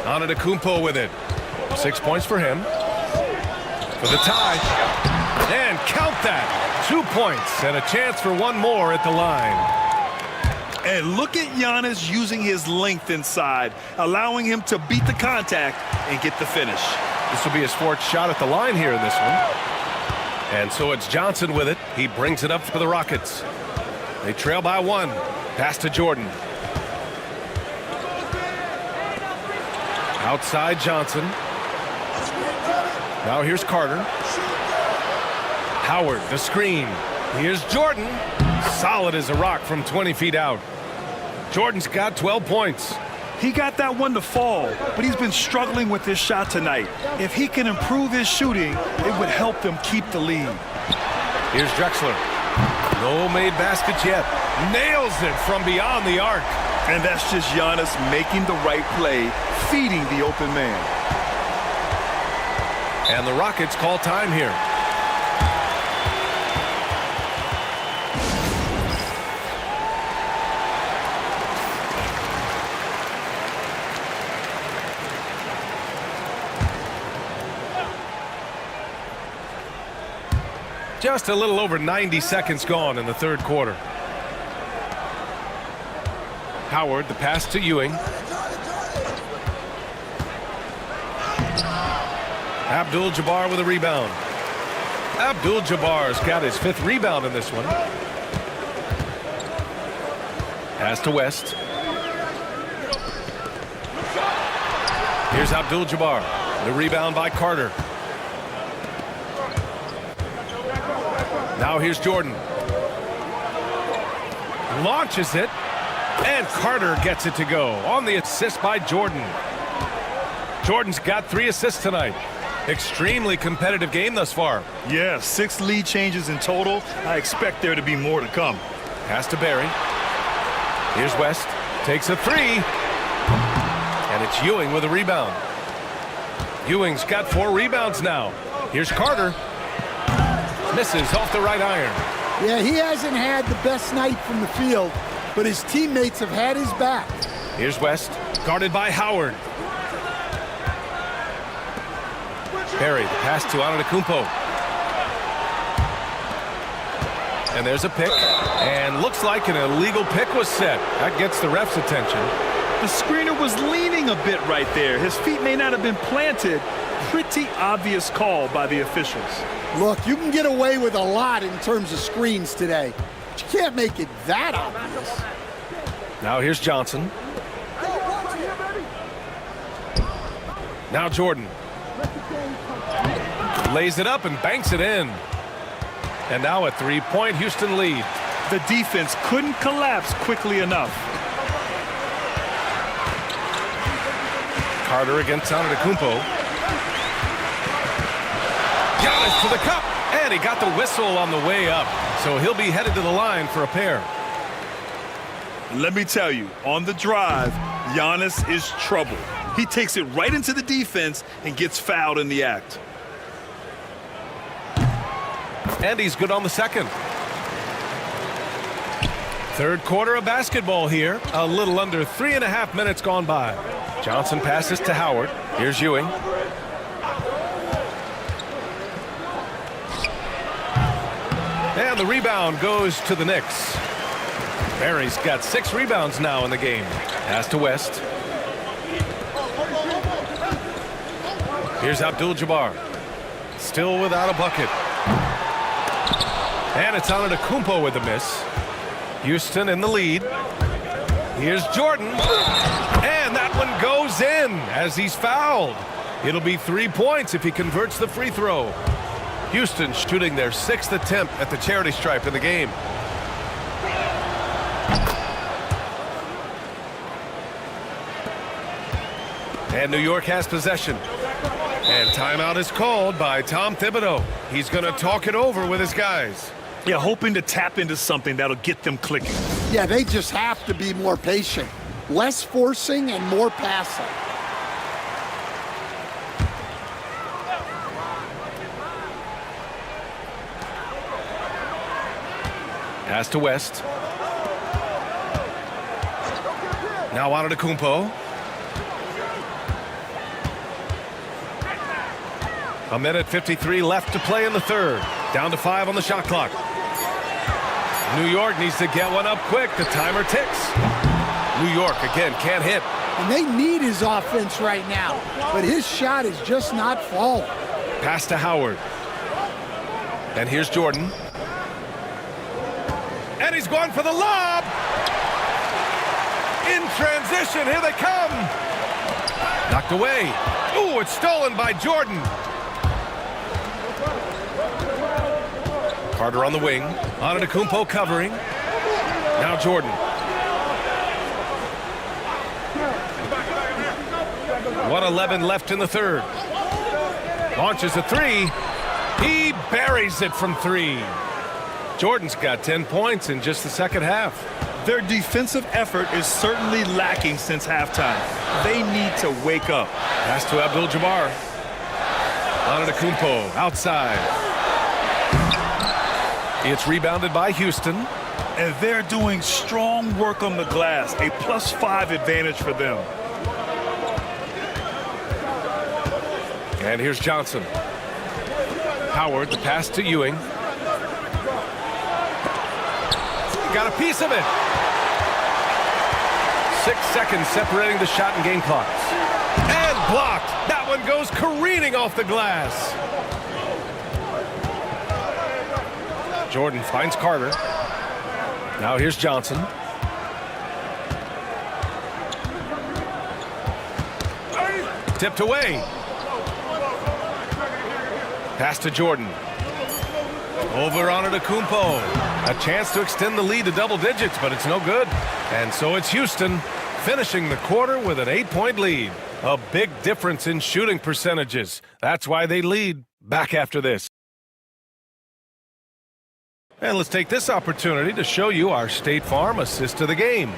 Antetokounmpo with it. 6 points for him. For the tie. And count that. 2 points and a chance for one more at the line. And look at Giannis using his length inside, allowing him to beat the contact and get the finish. This will be his 4th shot at the line here in this one. And so it's Johnson with it. He brings it up for the Rockets. They trail by 1. Pass to Jordan. Outside Johnson. Now here's Carter. Howard, the screen. Here's Jordan. Solid as a rock from 20 feet out. Jordan's got 12 points. He got that one to fall, but he's been struggling with his shot tonight. If he can improve his shooting, it would help them keep the lead. Here's Drexler. No made baskets yet. Nails it from beyond the arc. And that's just Giannis making the right play, feeding the open man. And the Rockets call time here. Just a little over 90 seconds gone in the third quarter. Howard, the pass to Ewing. Abdul-Jabbar with a rebound. Abdul-Jabbar's got his 5th rebound in this one. Pass to West. Here's Abdul-Jabbar. The rebound by Carter. Now here's Jordan. Launches it. And Carter gets it to go on the assist by Jordan. Jordan's got 3 assists tonight. Extremely competitive game thus far. Yeah, 6 lead changes in total. I expect there to be more to come. Pass to Barry. Here's West. Takes a 3. And it's Ewing with a rebound. Ewing's got 4 rebounds now. Here's Carter. Misses off the right iron. Yeah, he hasn't had the best night from the field, but his teammates have had his back. Here's West, guarded by Howard. Barry, the pass to Antetokounmpo. And there's a pick, and looks like an illegal pick was set. That gets the ref's attention. The screener was leaning a bit right there. His feet may not have been planted. Pretty obvious call by the officials. Look, you can get away with a lot in terms of screens today, but you can't make it that obvious. Now here's Johnson. Now Jordan. Lays it up and banks it in. And now a 3-point Houston lead. The defense couldn't collapse quickly enough. Carter against Antetokounmpo. Giannis to the cup, and he got the whistle on the way up. So he'll be headed to the line for a pair. Let me tell you, on the drive, Giannis is trouble. He takes it right into the defense and gets fouled in the act. And he's good on the second. Third quarter of basketball here. A little under 3.5 minutes gone by. Johnson passes to Howard. Here's Ewing. And the rebound goes to the Knicks. Barry's got 6 rebounds now in the game. Pass to West. Here's Abdul-Jabbar. Still without a bucket. And it's Antetokounmpo with the miss. Houston in the lead. Here's Jordan. And that one goes in as he's fouled. It'll be 3 points if he converts the free throw. Houston shooting their 6th attempt at the charity stripe in the game. And New York has possession. And timeout is called by Tom Thibodeau. He's going to talk it over with his guys. Yeah, hoping to tap into something that'll get them clicking. Yeah, they just have to be more patient. Less forcing and more passing. Pass to West. Now Antetokounmpo. A minute 53 left to play in the third. Down to 5 on the shot clock. New York needs to get one up quick. The timer ticks. New York, again, can't hit. And they need his offense right now, but his shot is just not falling. Pass to Howard. And here's Jordan. And he's going for the lob. In transition, here they come. Knocked away. Ooh, it's stolen by Jordan. Carter on the wing. Antetokounmpo covering. Now Jordan. 1:11 left in the third. Launches a 3. He buries it from 3. Jordan's got 10 points in just the second half. Their defensive effort is certainly lacking since halftime. They need to wake up. Pass to Abdul-Jabbar. Antetokounmpo outside. It's rebounded by Houston. And they're doing strong work on the glass. A +5 advantage for them. And here's Johnson. Howard, the pass to Ewing. got a piece of it. 6 seconds separating the shot and game clocks. And blocked. That one goes careening off the glass. Jordan finds Carter. Now here's Johnson. Tipped away. Pass to Jordan. Over on Antetokounmpo. A chance to extend the lead to double digits, but it's no good. And so it's Houston finishing the quarter with an 8-point lead. A big difference in shooting percentages. That's why they lead. Back after this. And let's take this opportunity to show you our State Farm assist of the game.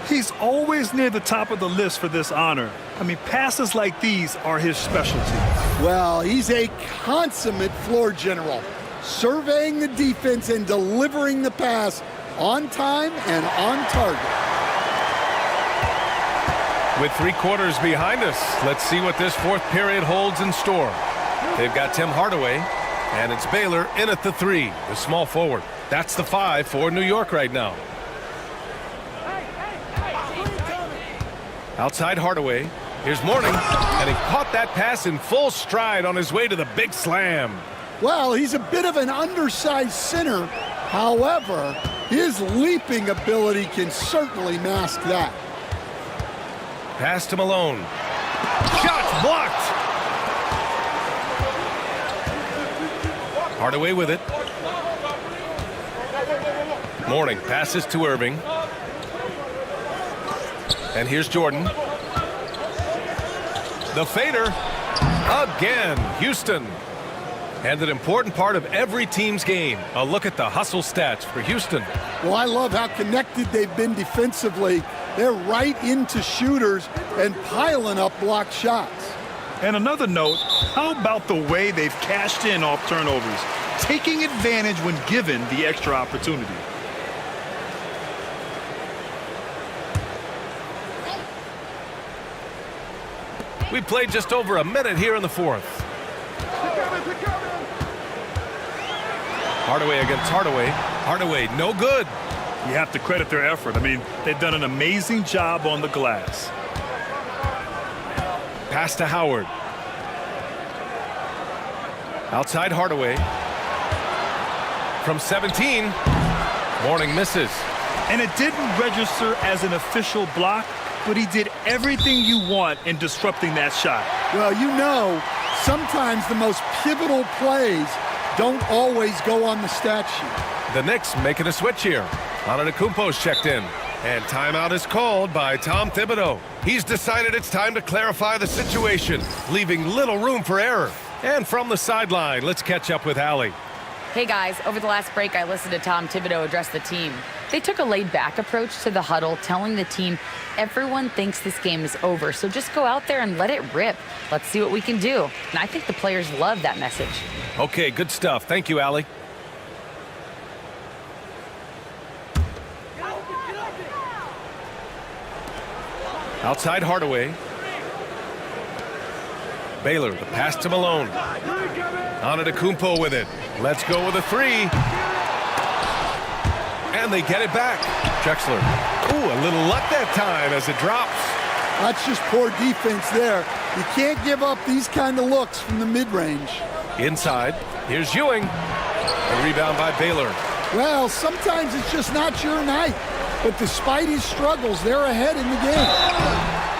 He's always near the top of the list for this honor. I mean, passes like these are his specialty. Well, he's a consummate floor general, surveying the defense and delivering the pass on time and on target. With 3 quarters behind us, let's see what this fourth period holds in store. They've got Tim Hardaway, and it's Baylor in at the 3, the small forward. That's the 5 for New York right now. Outside Hardaway, here's Mourning, and he caught that pass in full stride on his way to the big slam. Well, he's a bit of an undersized center. However, his leaping ability can certainly mask that. Pass to Malone. Shot blocked. Hardaway with it. Mourning passes to Irving. And here's Jordan. The fader. Again, Houston. And an important part of every team's game. A look at the hustle stats for Houston. Well, I love how connected they've been defensively. They're right into shooters and piling up blocked shots. And another note, how about the way they've cashed in off turnovers, taking advantage when given the extra opportunity. We played just over a minute here in the fourth. Hardaway against Hardaway. Hardaway, no good. You have to credit their effort. I mean, they've done an amazing job on the glass. Pass to Howard. Outside Hardaway. From 17. Mourning misses. And it didn't register as an official block, but he did everything you want in disrupting that shot. Well, you know, sometimes the most pivotal plays don't always go on the stat sheet. The Knicks making a switch here. Antetokounmpo's checked in. And timeout is called by Tom Thibodeau. He's decided it's time to clarify the situation, leaving little room for error. And from the sideline, let's catch up with Allie. Hey guys, over the last break, I listened to Tom Thibodeau address the team. They took a laid-back approach to the huddle, telling the team everyone thinks this game is over, so just go out there and let it rip. Let's see what we can do. And I think the players love that message. Okay, good stuff. Thank you, Allie. Outside Hardaway. Baylor, the pass to Malone. Antetokounmpo with it. Let's go with a 3. And they get it back. Drexler. Ooh, a little luck that time as it drops. That's just poor defense there. You can't give up these kind of looks from the mid-range. Inside. Here's Ewing. A rebound by Baylor. Well, sometimes it's just not your night. But despite his struggles, they're ahead in the game.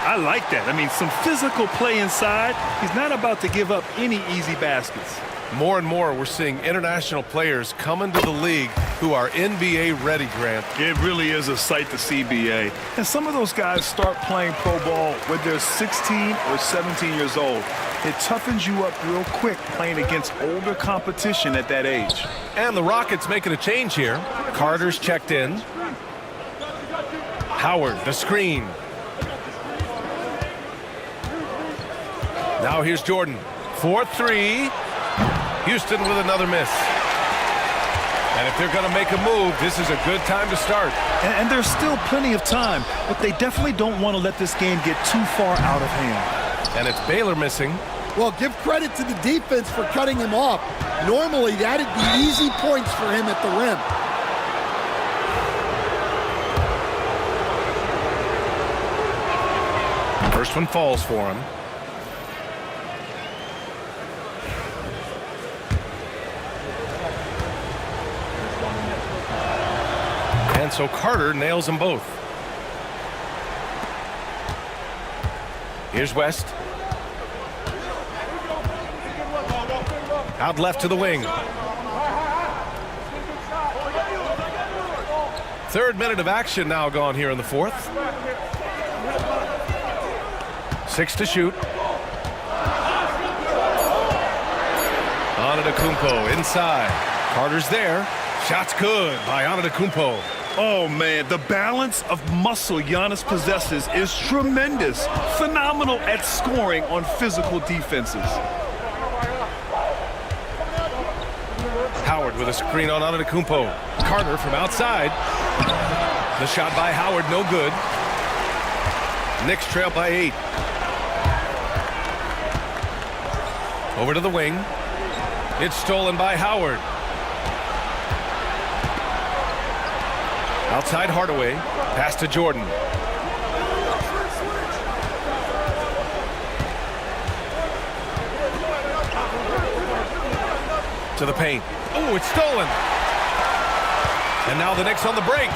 I like that. I mean, some physical play inside. He's not about to give up any easy baskets. More and more, we're seeing international players come into the league who are NBA ready, Grant. It really is a sight to see, BA. And some of those guys start playing pro ball when they're 16 or 17 years old. It toughens you up real quick playing against older competition at that age. And the Rockets making a change here. Carter's checked in. Howard, the screen. Now here's Jordan. 4-3. Houston with another miss. And if they're going to make a move, this is a good time to start. And there's still plenty of time, but they definitely don't want to let this game get too far out of hand. And it's Baylor missing. Well, give credit to the defense for cutting him off. Normally, that'd be easy points for him at the rim. First one falls for him. And so Carter nails them both. Here's West. Out left to the wing. Third minute of action now gone here in the fourth. 6 to shoot. Antetokounmpo inside. Carter's there. Shot's good by Antetokounmpo. Oh, man, the balance of muscle Giannis possesses is tremendous. Phenomenal at scoring on physical defenses. Howard with a screen on Antetokounmpo. Carter from outside. The shot by Howard, no good. Knicks trail by 8. Over to the wing. It's stolen by Howard. Outside Hardaway. Pass to Jordan. To the paint. Oh, it's stolen. And now the Knicks on the break.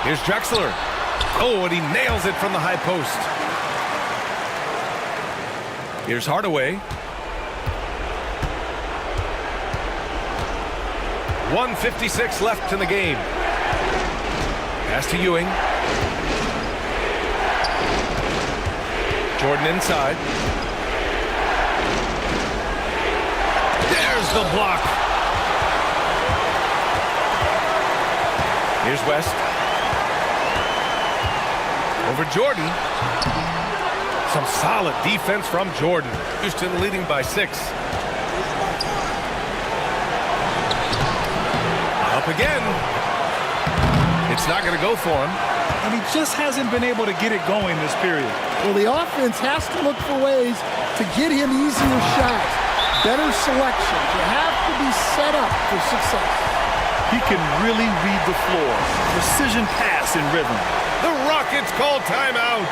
Here's Drexler. Oh, and he nails it from the high post. Here's Hardaway. 1:56 left in the game. Pass to Ewing. Jordan inside. There's the block. Here's West. Over Jordan. Some solid defense from Jordan. Houston leading by 6. Up again. It's not going to go for him. And he just hasn't been able to get it going this period. Well, the offense has to look for ways to get him easier shots. Better selection. You have to be set up for success. He can really read the floor. Precision pass in rhythm. The Rockets call timeout.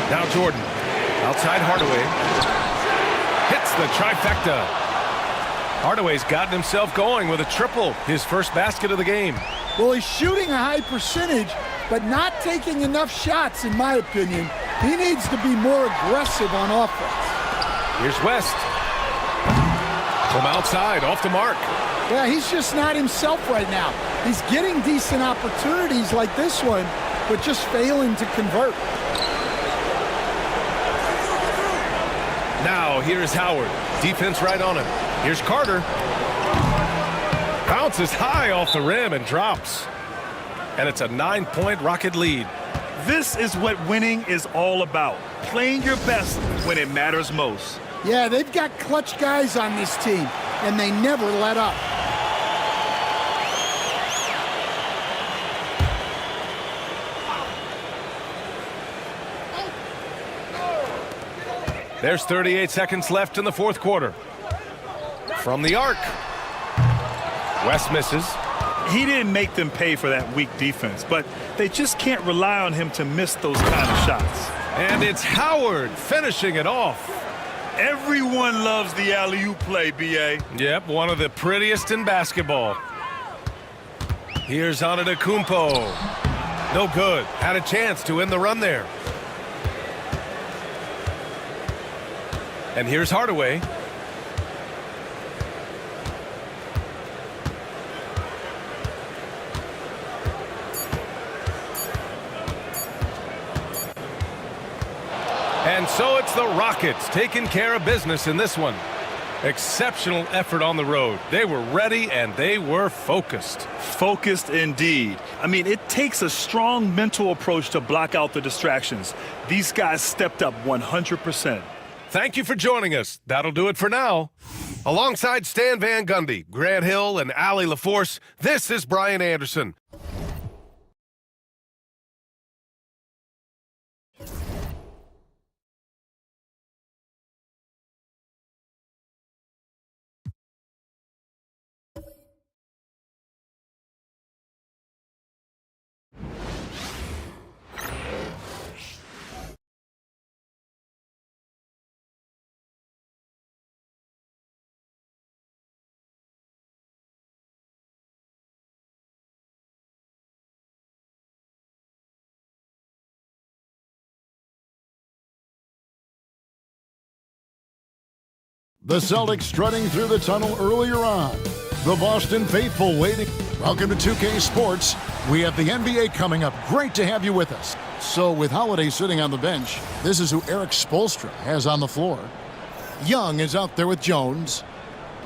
Now Jordan. Outside Hardaway. Hits the trifecta. Hardaway's gotten himself going with a triple. His first basket of the game. Well, he's shooting a high percentage, but not taking enough shots, in my opinion. He needs to be more aggressive on offense. Here's West. From outside, off the mark. Yeah, he's just not himself right now. He's getting decent opportunities like this one, but just failing to convert. Now, here's Howard. Defense right on him. Here's Carter. Bounces high off the rim and drops. And it's a 9-point Rocket lead. This is what winning is all about. Playing your best when it matters most. Yeah, they've got clutch guys on this team, and they never let up. There's 38 seconds left in the fourth quarter. From the arc. West misses. He didn't make them pay for that weak defense, but they just can't rely on him to miss those kind of shots. And it's Howard finishing it off. Everyone loves the alley-oop play, B.A. Yep, one of the prettiest in basketball. Here's Antetokounmpo. No good. Had a chance to end the run there. And here's Hardaway. And so it's the Rockets taking care of business in this one. Exceptional effort on the road. They were ready and they were focused. Focused indeed. I mean, it takes a strong mental approach to block out the distractions. These guys stepped up 100%. Thank you for joining us. That'll do it for now. Alongside Stan Van Gundy, Grant Hill, and Allie LaForce, this is Brian Anderson. The Celtics strutting through the tunnel earlier on. The Boston faithful waiting. Welcome to 2K Sports. We have the NBA coming up. Great to have you with us. So with Holiday sitting on the bench, this is who Eric Spoelstra has on the floor. Young is out there with Jones.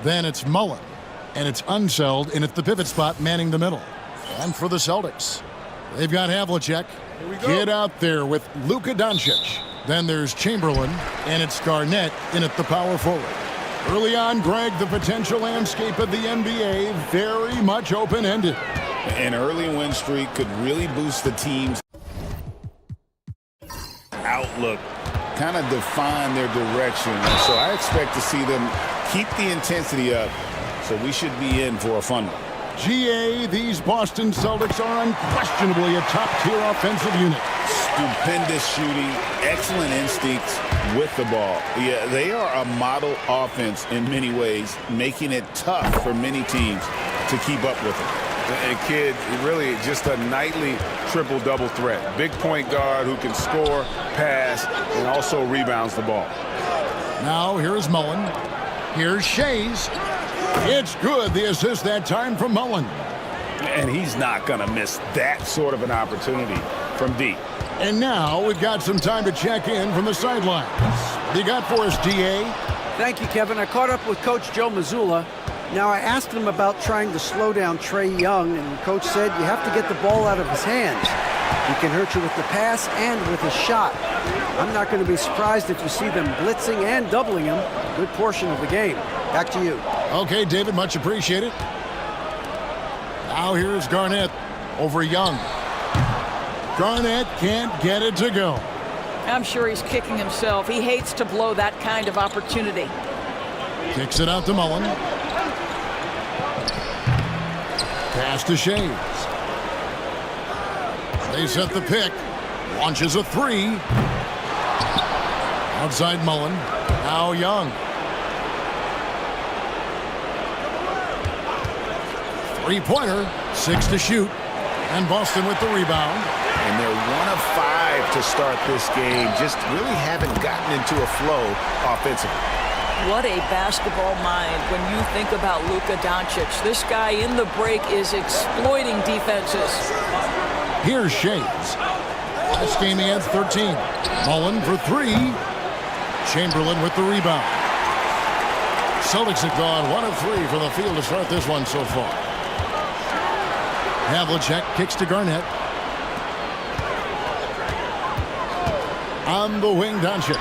Then it's Mullen. And it's Unseld in at the pivot spot manning the middle. And for the Celtics, they've got Havlicek. Get out there with Luka Doncic. Then there's Chamberlain. And it's Garnett in at the power forward. Early on, Greg, the potential landscape of the NBA very much open-ended. An early win streak could really boost the team's outlook, kind of define their direction. And so I expect to see them keep the intensity up, so we should be in for a fun one. GA, these Boston Celtics are unquestionably a top-tier offensive unit. Stupendous shooting, excellent instincts with the ball. Yeah, they are a model offense in many ways, making it tough for many teams to keep up with them. And kid, really just a nightly triple-double threat. Big point guard who can score, pass, and also rebounds the ball. Now here's Mullen. Here's Shays. It's good, the assist that time from Mullen. And he's not going to miss that sort of an opportunity from deep. And now we've got some time to check in from the sidelines. You got for us, DA? Thank you, Kevin. I caught up with Coach Joe Mazzulla. Now, I asked him about trying to slow down Trae Young, and Coach said you have to get the ball out of his hands. He can hurt you with the pass and with his shot. I'm not going to be surprised if you see them blitzing and doubling him a good portion of the game. Back to you. Okay, David, much appreciated. Now here's Garnett over Young. Garnett can't get it to go. I'm sure he's kicking himself. He hates to blow that kind of opportunity. Kicks it out to Mullen. Pass to Shays. They set the pick. Launches a three. Outside Mullen. Now Young. Three-pointer. 6 to shoot. And Boston with the rebound. And they're 1 of 5 to start this game. Just really haven't gotten into a flow offensively. What a basketball mind when you think about Luka Doncic. This guy in the break is exploiting defenses. Here's Shays. Last game he had 13. Mullen for 3. Chamberlain with the rebound. Celtics have gone 1 of 3 from the field to start this one so far. Havlicek kicks to Garnett. On the wing, Doncic.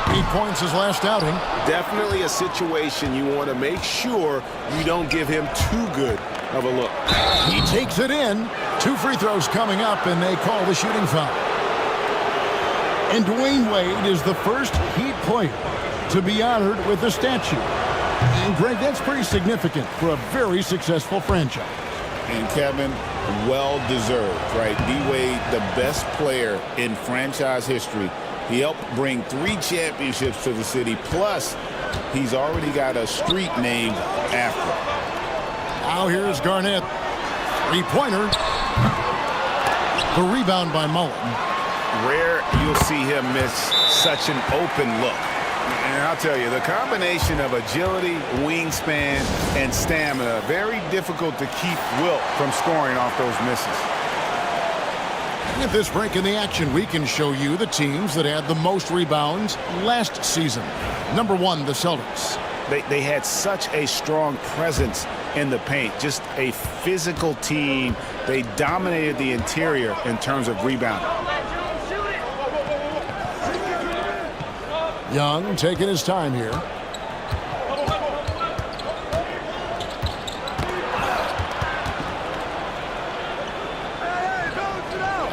8 points his last outing. Definitely a situation you want to make sure you don't give him too good of a look. He takes it in. 2 free throws coming up, and they call the shooting foul. And Dwayne Wade is the first Heat player to be honored with a statue. And, Greg, that's pretty significant for a very successful franchise. And, Kevin, well-deserved, right? D-Wade, the best player in franchise history. He helped bring 3 championships to the city, plus he's already got a street named after him. Now here's Garnett. 3-pointer. The rebound by Mullen. Rare you'll see him miss such an open look. And I'll tell you, the combination of agility, wingspan, and stamina, very difficult to keep Wilt from scoring off those misses. At this break in the action, we can show you the teams that had the most rebounds last season. Number 1, the Celtics. They had such a strong presence in the paint, just a physical team. They dominated the interior in terms of rebounding. Young taking his time here.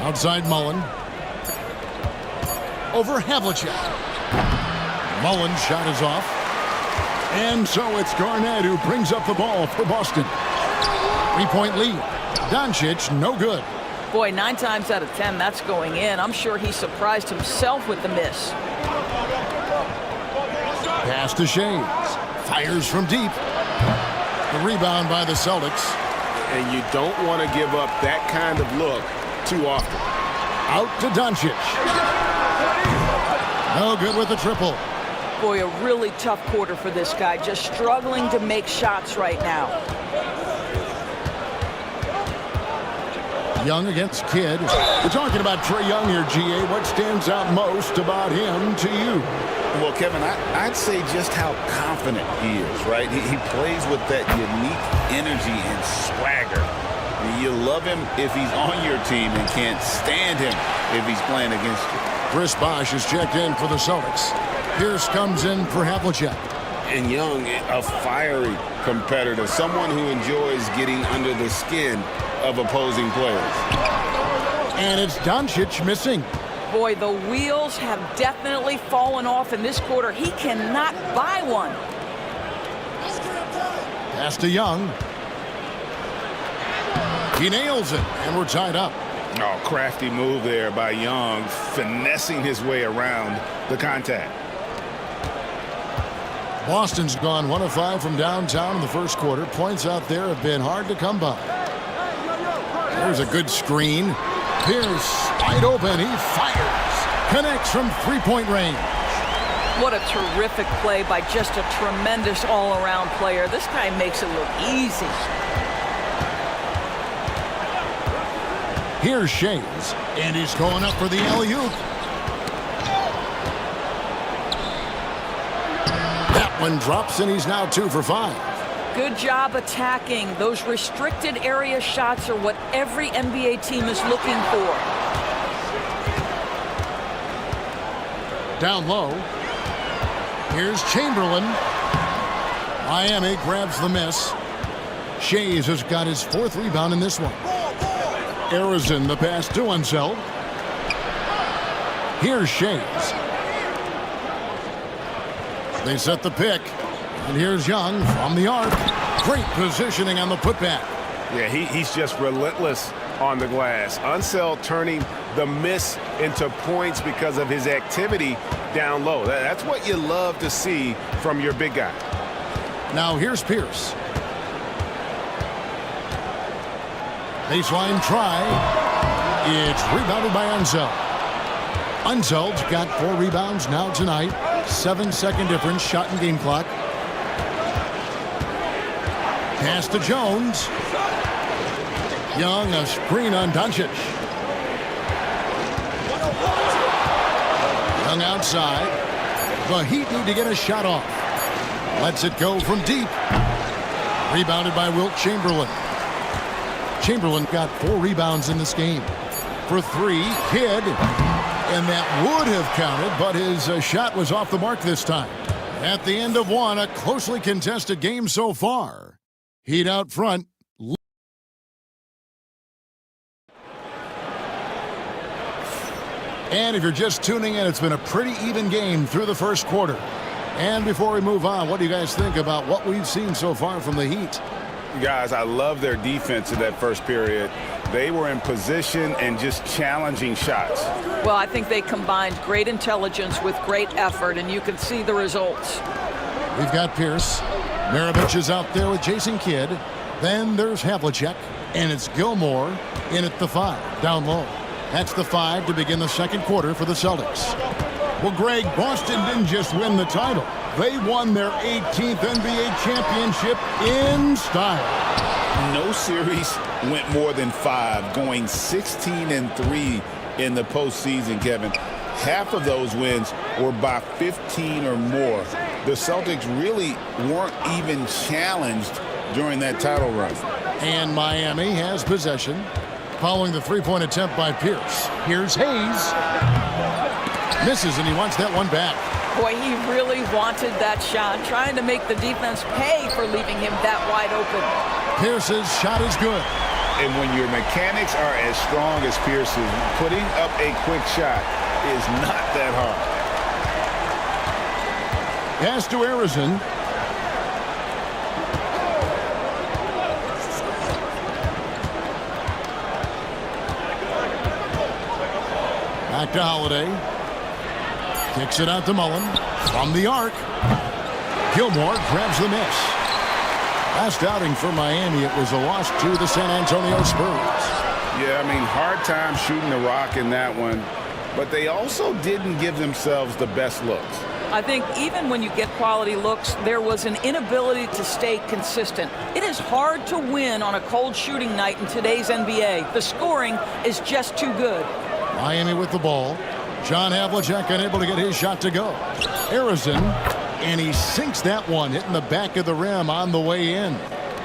Outside Mullen. Over Havlicek. Mullen's shot is off. And so it's Garnett who brings up the ball for Boston. 3-point lead. Doncic, no good. Boy, 9 times out of 10, that's going in. I'm sure he surprised himself with the miss. Pass to Shays. Fires from deep. The rebound by the Celtics. And you don't want to give up that kind of look too often. Out to Doncic. No good with the triple. Boy, a really tough quarter for this guy. Just struggling to make shots right now. Young against Kidd. We're talking about Trae Young here, GA. What stands out most about him to you? Well, Kevin, I'd say just how confident he is, right? He plays with that unique energy and swagger. You love him if he's on your team and can't stand him if he's playing against you. Chris Bosh is checked in for the Celtics. Pierce comes in for Havlicek. And Young, a fiery competitor, someone who enjoys getting under the skin of opposing players. And it's Doncic missing. Boy, the wheels have definitely fallen off in this quarter. He cannot buy one. Pass to Young. He nails it, and we're tied up. Oh, crafty move there by Young, finessing his way around the contact. Boston's gone 1 of 5 from downtown in the first quarter. Points out there have been hard to come by. There's a good screen. Pierce, wide open, he fires. Connects from three-point range. What a terrific play by just a tremendous all-around player. This guy makes it look easy. Here's Shays, and he's going up for the alley-oop. That one drops, and he's now 2 for 5. Good job attacking. Those restricted area shots are what every NBA team is looking for. Down low. Here's Chamberlain. Miami grabs the miss. Shays has got his 4th rebound in this one. Arizon the pass to Unseld. Here's Shays. They set the pick. And here's Young from the arc. Great positioning on the putback. Yeah, he's just relentless on the glass. Unseld turning the miss into points because of his activity down low. That's what you love to see from your big guy. Now here's Pierce. Baseline try. It's rebounded by Unseld. Unseld's got 4 rebounds now tonight. 7-second difference shot in game clock. Pass to Jones. Young, a screen on Doncic. Young outside. The Heat need to get a shot off. Lets it go from deep. Rebounded by Wilt Chamberlain. Chamberlain got 4 rebounds in this game. For 3, Kidd. And that would have counted, but his shot was off the mark this time. At the end of 1, a closely contested game so far. Heat out front. And if you're just tuning in, it's been a pretty even game through the first quarter. And before we move on, what do you guys think about what we've seen so far from the Heat? Guys, I love their defense in that first period. They were in position and just challenging shots. Well, I think they combined great intelligence with great effort, and you can see the results. We've got Pierce. Maravich is out there with Jason Kidd. Then there's Havlicek, and it's Gilmore in at the 5, down low. That's the 5 to begin the second quarter for the Celtics. Well, Greg, Boston didn't just win the title. They won their 18th NBA championship in style. No series went more than 5, going 16-3 in the postseason, Kevin. Half of those wins were by 15 or more. The Celtics really weren't even challenged during that title run. And Miami has possession following the three-point attempt by Pierce. Here's Hayes. Misses, and he wants that one back. Boy, he really wanted that shot, trying to make the defense pay for leaving him that wide open. Pierce's shot is good. And when your mechanics are as strong as Pierce's, putting up a quick shot is not that hard. Pass to Arizon. Back to Holiday. Kicks it out to Mullen. From the arc. Gilmore grabs the miss. Last outing for Miami, it was a loss to the San Antonio Spurs. Yeah, I mean, hard time shooting the rock in that one. But they also didn't give themselves the best looks. I think even when you get quality looks, there was an inability to stay consistent. It is hard to win on a cold shooting night in today's NBA. The scoring is just too good. Miami with the ball. John Havlicek unable to get his shot to go. Arizon, and he sinks that one, hitting the back of the rim on the way in.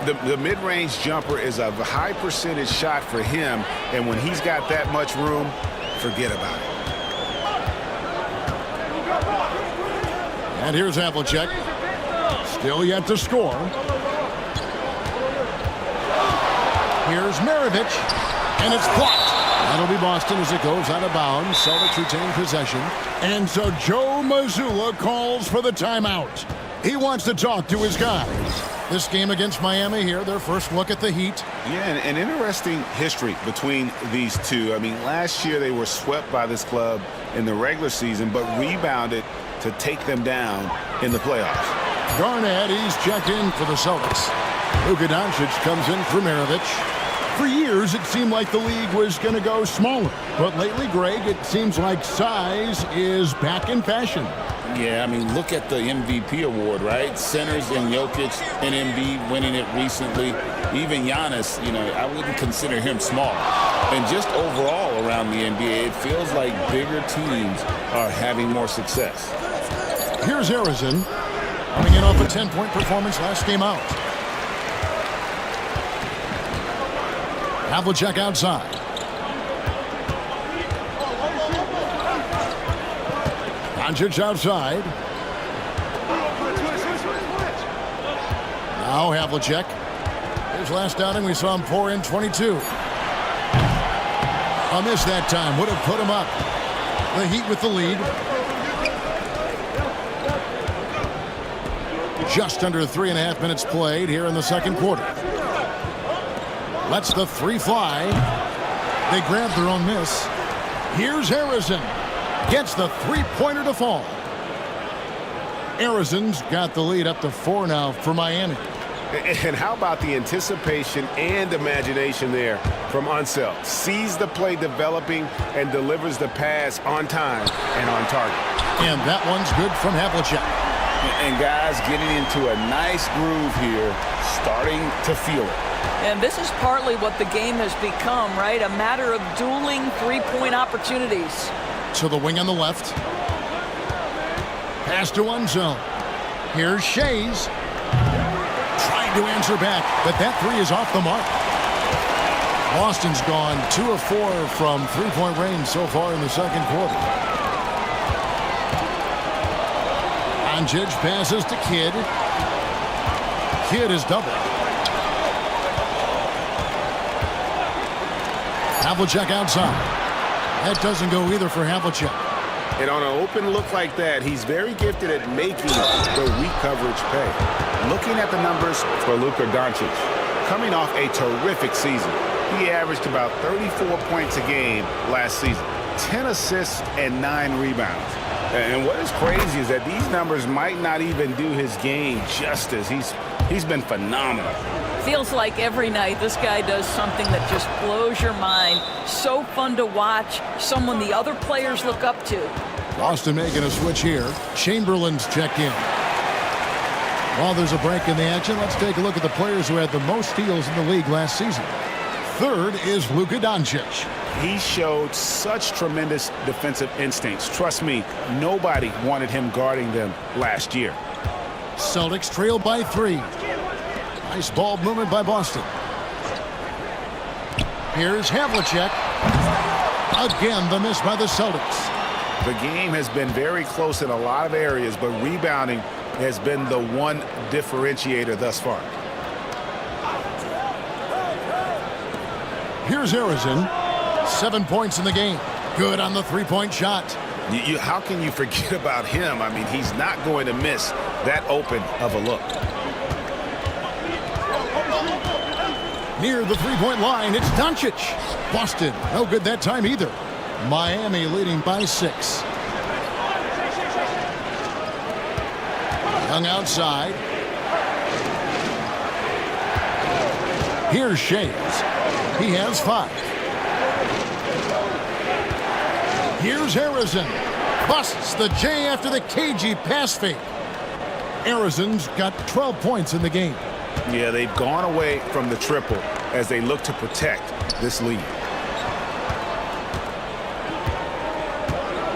The mid-range jumper is a high percentage shot for him, and when he's got that much room, forget about it. And here's Havlicek. Still yet to score. Here's Maravich, and it's blocked. That'll be Boston as it goes out of bounds. Celtics retain possession. And so Joe Mazzulla calls for the timeout. He wants to talk to his guys. This game against Miami here, their first look at the Heat. Yeah, an interesting history between these two. I mean, last year they were swept by this club in the regular season, but rebounded to take them down in the playoffs. Garnett, he's checked in for the Celtics. Luka Doncic comes in for Maravich. For years, it seemed like the league was going to go smaller. But lately, Greg, it seems like size is back in fashion. Yeah, I mean, look at the MVP award, right? Centers and Jokic and Embiid winning it recently. Even Giannis, I wouldn't consider him small. And just overall around the NBA, it feels like bigger teams are having more success. Here's Arizon, coming in off a 10-point performance last game out. Havlicek outside. Doncic outside. Now Havlicek. His last outing, we saw him pour in 22. A miss that time. Would have put him up. The Heat with the lead. Just under 3.5 minutes played here in the second quarter. Lets the three fly. They grab their own miss. Here's Arizon. Gets the three-pointer to fall. Arizon's got the lead up to 4 now for Miami. And how about the anticipation and imagination there from Unseld? Sees the play developing and delivers the pass on time and on target. And that one's good from Havlicek. And guys getting into a nice groove here, starting to feel it. And this is partly what the game has become, right? A matter of dueling three-point opportunities. To the wing on the left. Pass to one zone. Here's Shays. Trying to answer back, but that three is off the mark. Boston's gone 2 of 4 from three-point range so far in the second quarter. Doncic passes to Kidd. Kidd is doubled. Havlicek outside. That doesn't go either for Havlicek. And on an open look like that, he's very gifted at making the weak coverage pay. Looking at the numbers for Luka Doncic, coming off a terrific season. He averaged about 34 points a game last season, 10 assists and 9 rebounds. And what is crazy is that these numbers might not even do his game justice. He's been phenomenal. Feels like every night this guy does something that just blows your mind. So fun to watch, someone the other players look up to. Boston making a switch here. Chamberlain's checked in. While there's a break in the action, let's take a look at the players who had the most steals in the league last season. Third is Luka Doncic. He showed such tremendous defensive instincts. Trust me, nobody wanted him guarding them last year. Celtics trail by 3. Nice ball movement by Boston. Here's Havlicek. Again, the miss by the Celtics. The game has been very close in a lot of areas, but rebounding has been the one differentiator thus far. Here's Arizon. 7 points in the game. Good on the three-point shot. How can you forget about him? I mean, he's not going to miss that open of a look. Near the three-point line, it's Doncic. Boston, no good that time either. Miami leading by 6. Young outside. Here's Shays. He has 5. Here's Harrison. Busts the J after the cagey pass fake. Arizon's got 12 points in the game. Yeah, they've gone away from the triple as they look to protect this lead.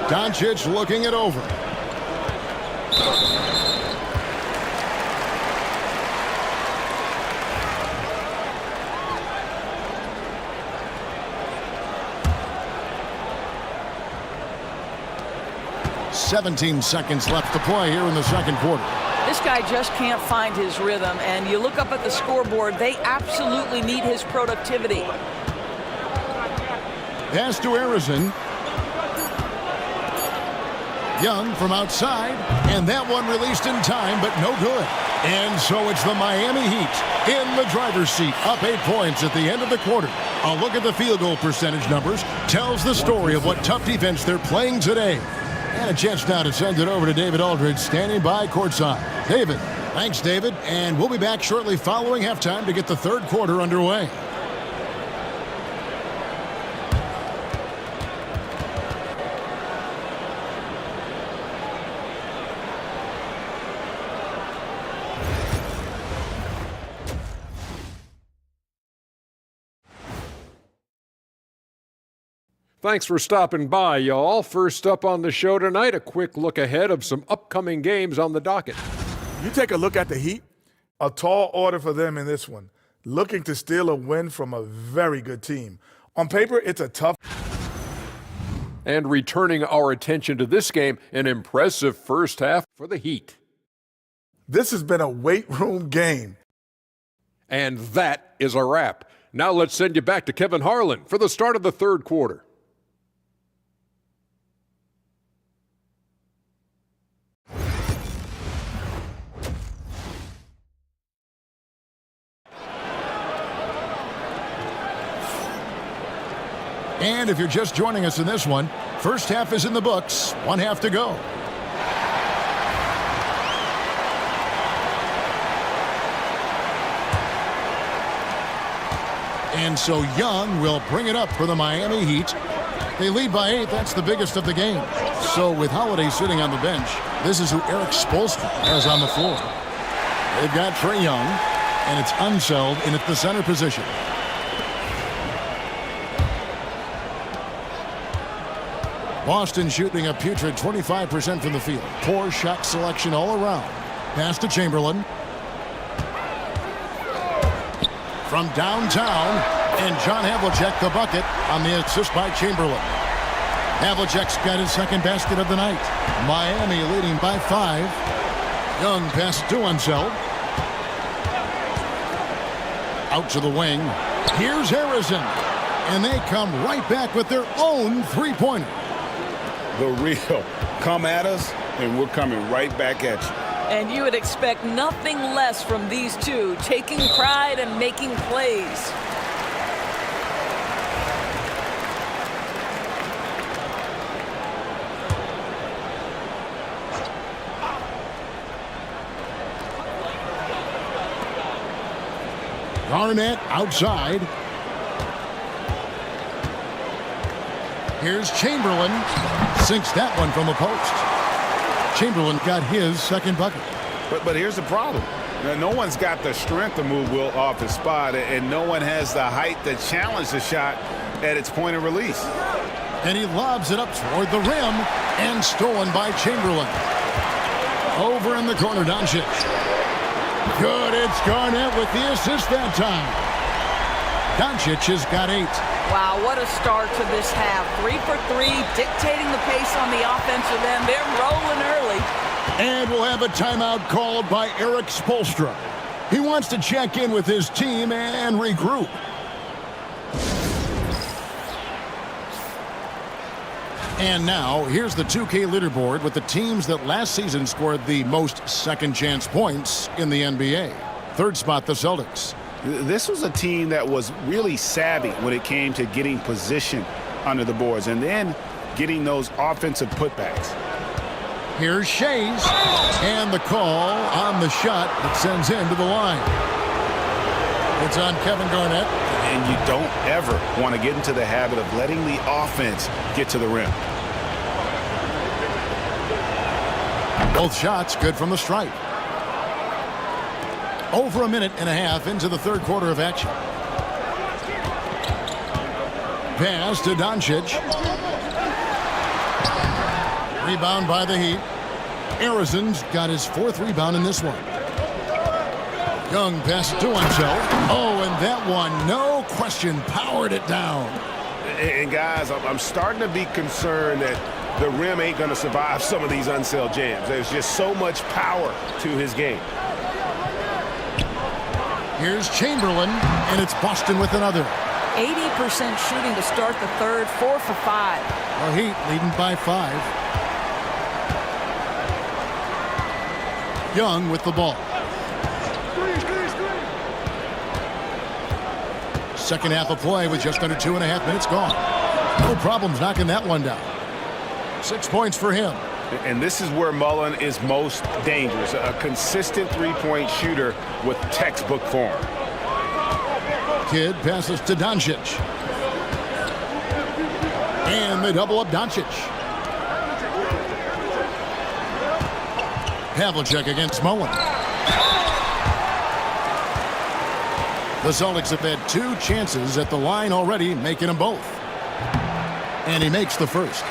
Doncic looking it over. "17 seconds left to play here in the second quarter." This guy just can't find his rhythm, and you look up at the scoreboard, they absolutely need his productivity. Pass to Arizon. Young from outside, and that one released in time, but no good. And so it's the Miami Heat in the driver's seat, up 8 points at the end of the quarter. A look at the field goal percentage numbers tells the story of what tough defense they're playing today. And a chance now to send it over to David Aldridge, standing by courtside. David. Thanks, David. And we'll be back shortly following halftime to get the third quarter underway. Thanks for stopping by, y'all. First up on the show tonight, a quick look ahead of some upcoming games on the docket. You take a look at the Heat, a tall order for them in this one, looking to steal a win from a very good team. On paper, it's a tough. And returning our attention to this game, an impressive first half for the Heat. This has been a weight room game. And that is a wrap. Now let's send you back to Kevin Harlan for the start of the third quarter. And if you're just joining us in this one, first half is in the books, one half to go. And so Young will bring it up for the Miami Heat. They lead by 8. That's the biggest of the game. So with Holiday sitting on the bench, this is who Eric Spoelstra has on the floor. They've got Trae Young, and it's Unseld in at the center position. Boston shooting a putrid 25% from the field. Poor shot selection all around. Pass to Chamberlain. From downtown, and John Havlicek the bucket on the assist by Chamberlain. Havlicek's got his second basket of the night. Miami leading by 5. Young pass to Unseld. Out to the wing. Here's Harrison. And they come right back with their own three-pointer. The real come at us, and we're coming right back at you. And you would expect nothing less from these two, taking pride and making plays. Garnett outside. Here's Chamberlain. Sinks that one from the post. Chamberlain got his second bucket. But here's the problem. No one's got the strength to move Will off his spot, and no one has the height to challenge the shot at its point of release. And he lobs it up toward the rim, and stolen by Chamberlain. Over in the corner, Doncic. Good, it's Garnett with the assist that time. Doncic has got 8. Wow, what a start to this half. 3 for 3, dictating the pace on the offensive end. They're rolling early. And we'll have a timeout called by Eric Spoelstra. He wants to check in with his team and regroup. And now, here's the 2K leaderboard with the teams that last season scored the most second-chance points in the NBA. Third spot, the Celtics. This was a team that was really savvy when it came to getting position under the boards and then getting those offensive putbacks. Here's Shays, and the call on the shot that sends him to the line. It's on Kevin Garnett. And you don't ever want to get into the habit of letting the offense get to the rim. Both shots good from the stripe. Over a minute and a half into the third quarter of action. Pass to Doncic. Rebound by the Heat. Arizon's got his fourth rebound in this one. Young passes to himself. Oh, and that one, no question, powered it down. And guys, I'm starting to be concerned that the rim ain't going to survive some of these unselled jams. There's just so much power to his game. Here's Chamberlain, and it's Boston with another. 80% shooting to start the third, 4 for 5. The Heat leading by 5. Young with the ball. Second half of play with just under 2.5 minutes gone. No problems knocking that one down. 6 points for him. And this is where Mullen is most dangerous. A consistent three-point shooter with textbook form. Kidd passes to Doncic. And they double up Doncic. Havlicek against Mullen. The Celtics have had 2 chances at the line already, making them both. And he makes the first.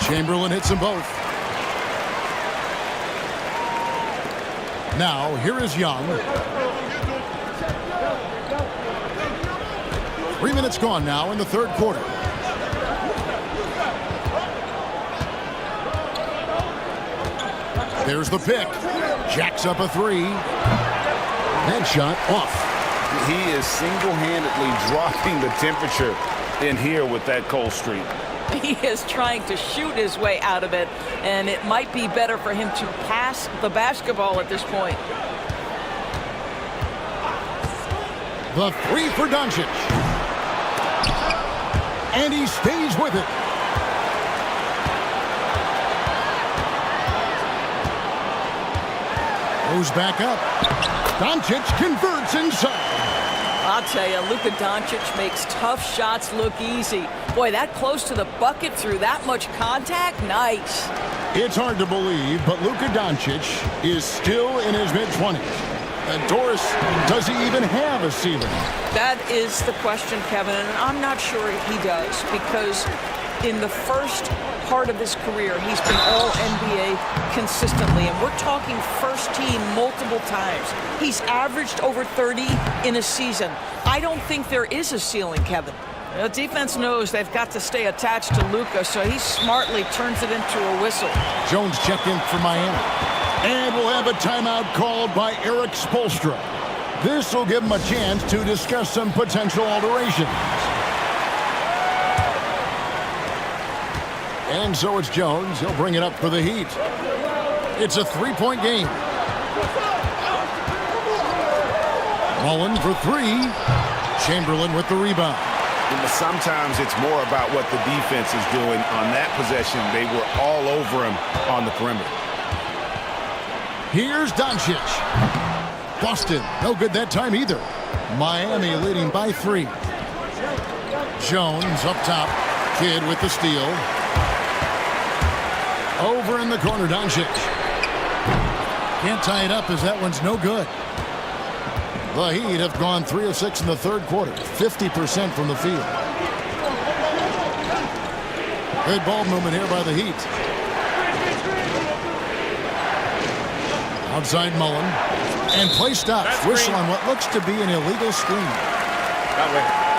Chamberlain hits them both. Now, here is Young. 3 minutes gone now in the third quarter. There's the pick. Jacks up a 3. That shot off. He is single-handedly dropping the temperature in here with that cold streak. He is trying to shoot his way out of it, and it might be better for him to pass the basketball at this point. The 3 for Doncic. And he stays with it. Goes back up. Doncic converts inside. I'll tell you, Luka Doncic makes tough shots look easy. Boy, that close to the bucket through that much contact, nice. It's hard to believe, but Luka Doncic is still in his mid-20s. And Doris, does he even have a ceiling? That is the question, Kevin, and I'm not sure he does, because in the first part of his career, he's been all-NBA consistently, and we're talking first team multiple times. He's averaged over 30 in a season. I don't think there is a ceiling, Kevin. The defense knows they've got to stay attached to Luka, so he smartly turns it into a whistle. Jones checked in for Miami. And we'll have a timeout called by Eric Spoelstra. This will give him a chance to discuss some potential alterations. And so it's Jones. He'll bring it up for the Heat. It's a 3-point game. Mullen for 3. Chamberlain with the rebound. Sometimes it's more about what the defense is doing on that possession. They were all over him on the perimeter. Here's Doncic. Boston, no good that time either. Miami leading by 3. Jones up top. Kidd with the steal. Over in the corner, Doncic. Can't tie it up as that one's no good. The Heat have gone 3 of 6 in the third quarter, 50% from the field. Good ball movement here by the Heat. Outside Mullen. And play stops. Whistle on what looks to be an illegal screen.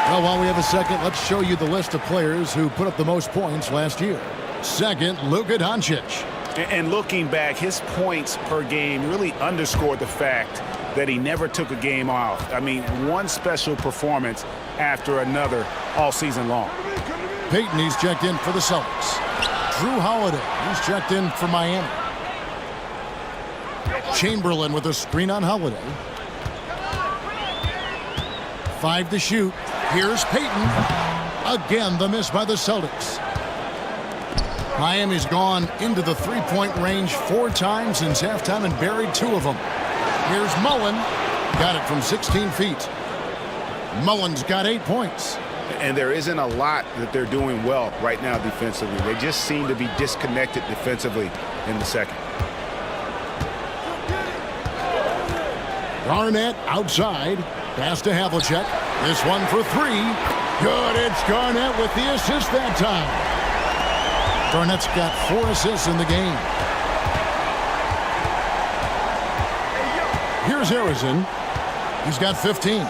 Well, while we have a second, let's show you the list of players who put up the most points last year. Second, Luka Doncic. And looking back, his points per game really underscored the fact that he never took a game off. I mean, one special performance after another all season long. Payton, he's checked in for the Celtics. Drew Holiday, he's checked in for Miami. Chamberlain with a screen on Holiday. 5 to shoot. Here's Payton. Again, the miss by the Celtics. Miami's gone into the 3-point range 4 times since halftime and buried 2 of them. Here's Mullen. Got it from 16 feet. Mullen's got 8 points. And there isn't a lot that they're doing well right now defensively. They just seem to be disconnected defensively in the second. Garnett outside. Pass to Havlicek. This one for three. Good. It's Garnett with the assist that time. Garnett's got 4 assists in the game. Here's Harrison. He's got 15.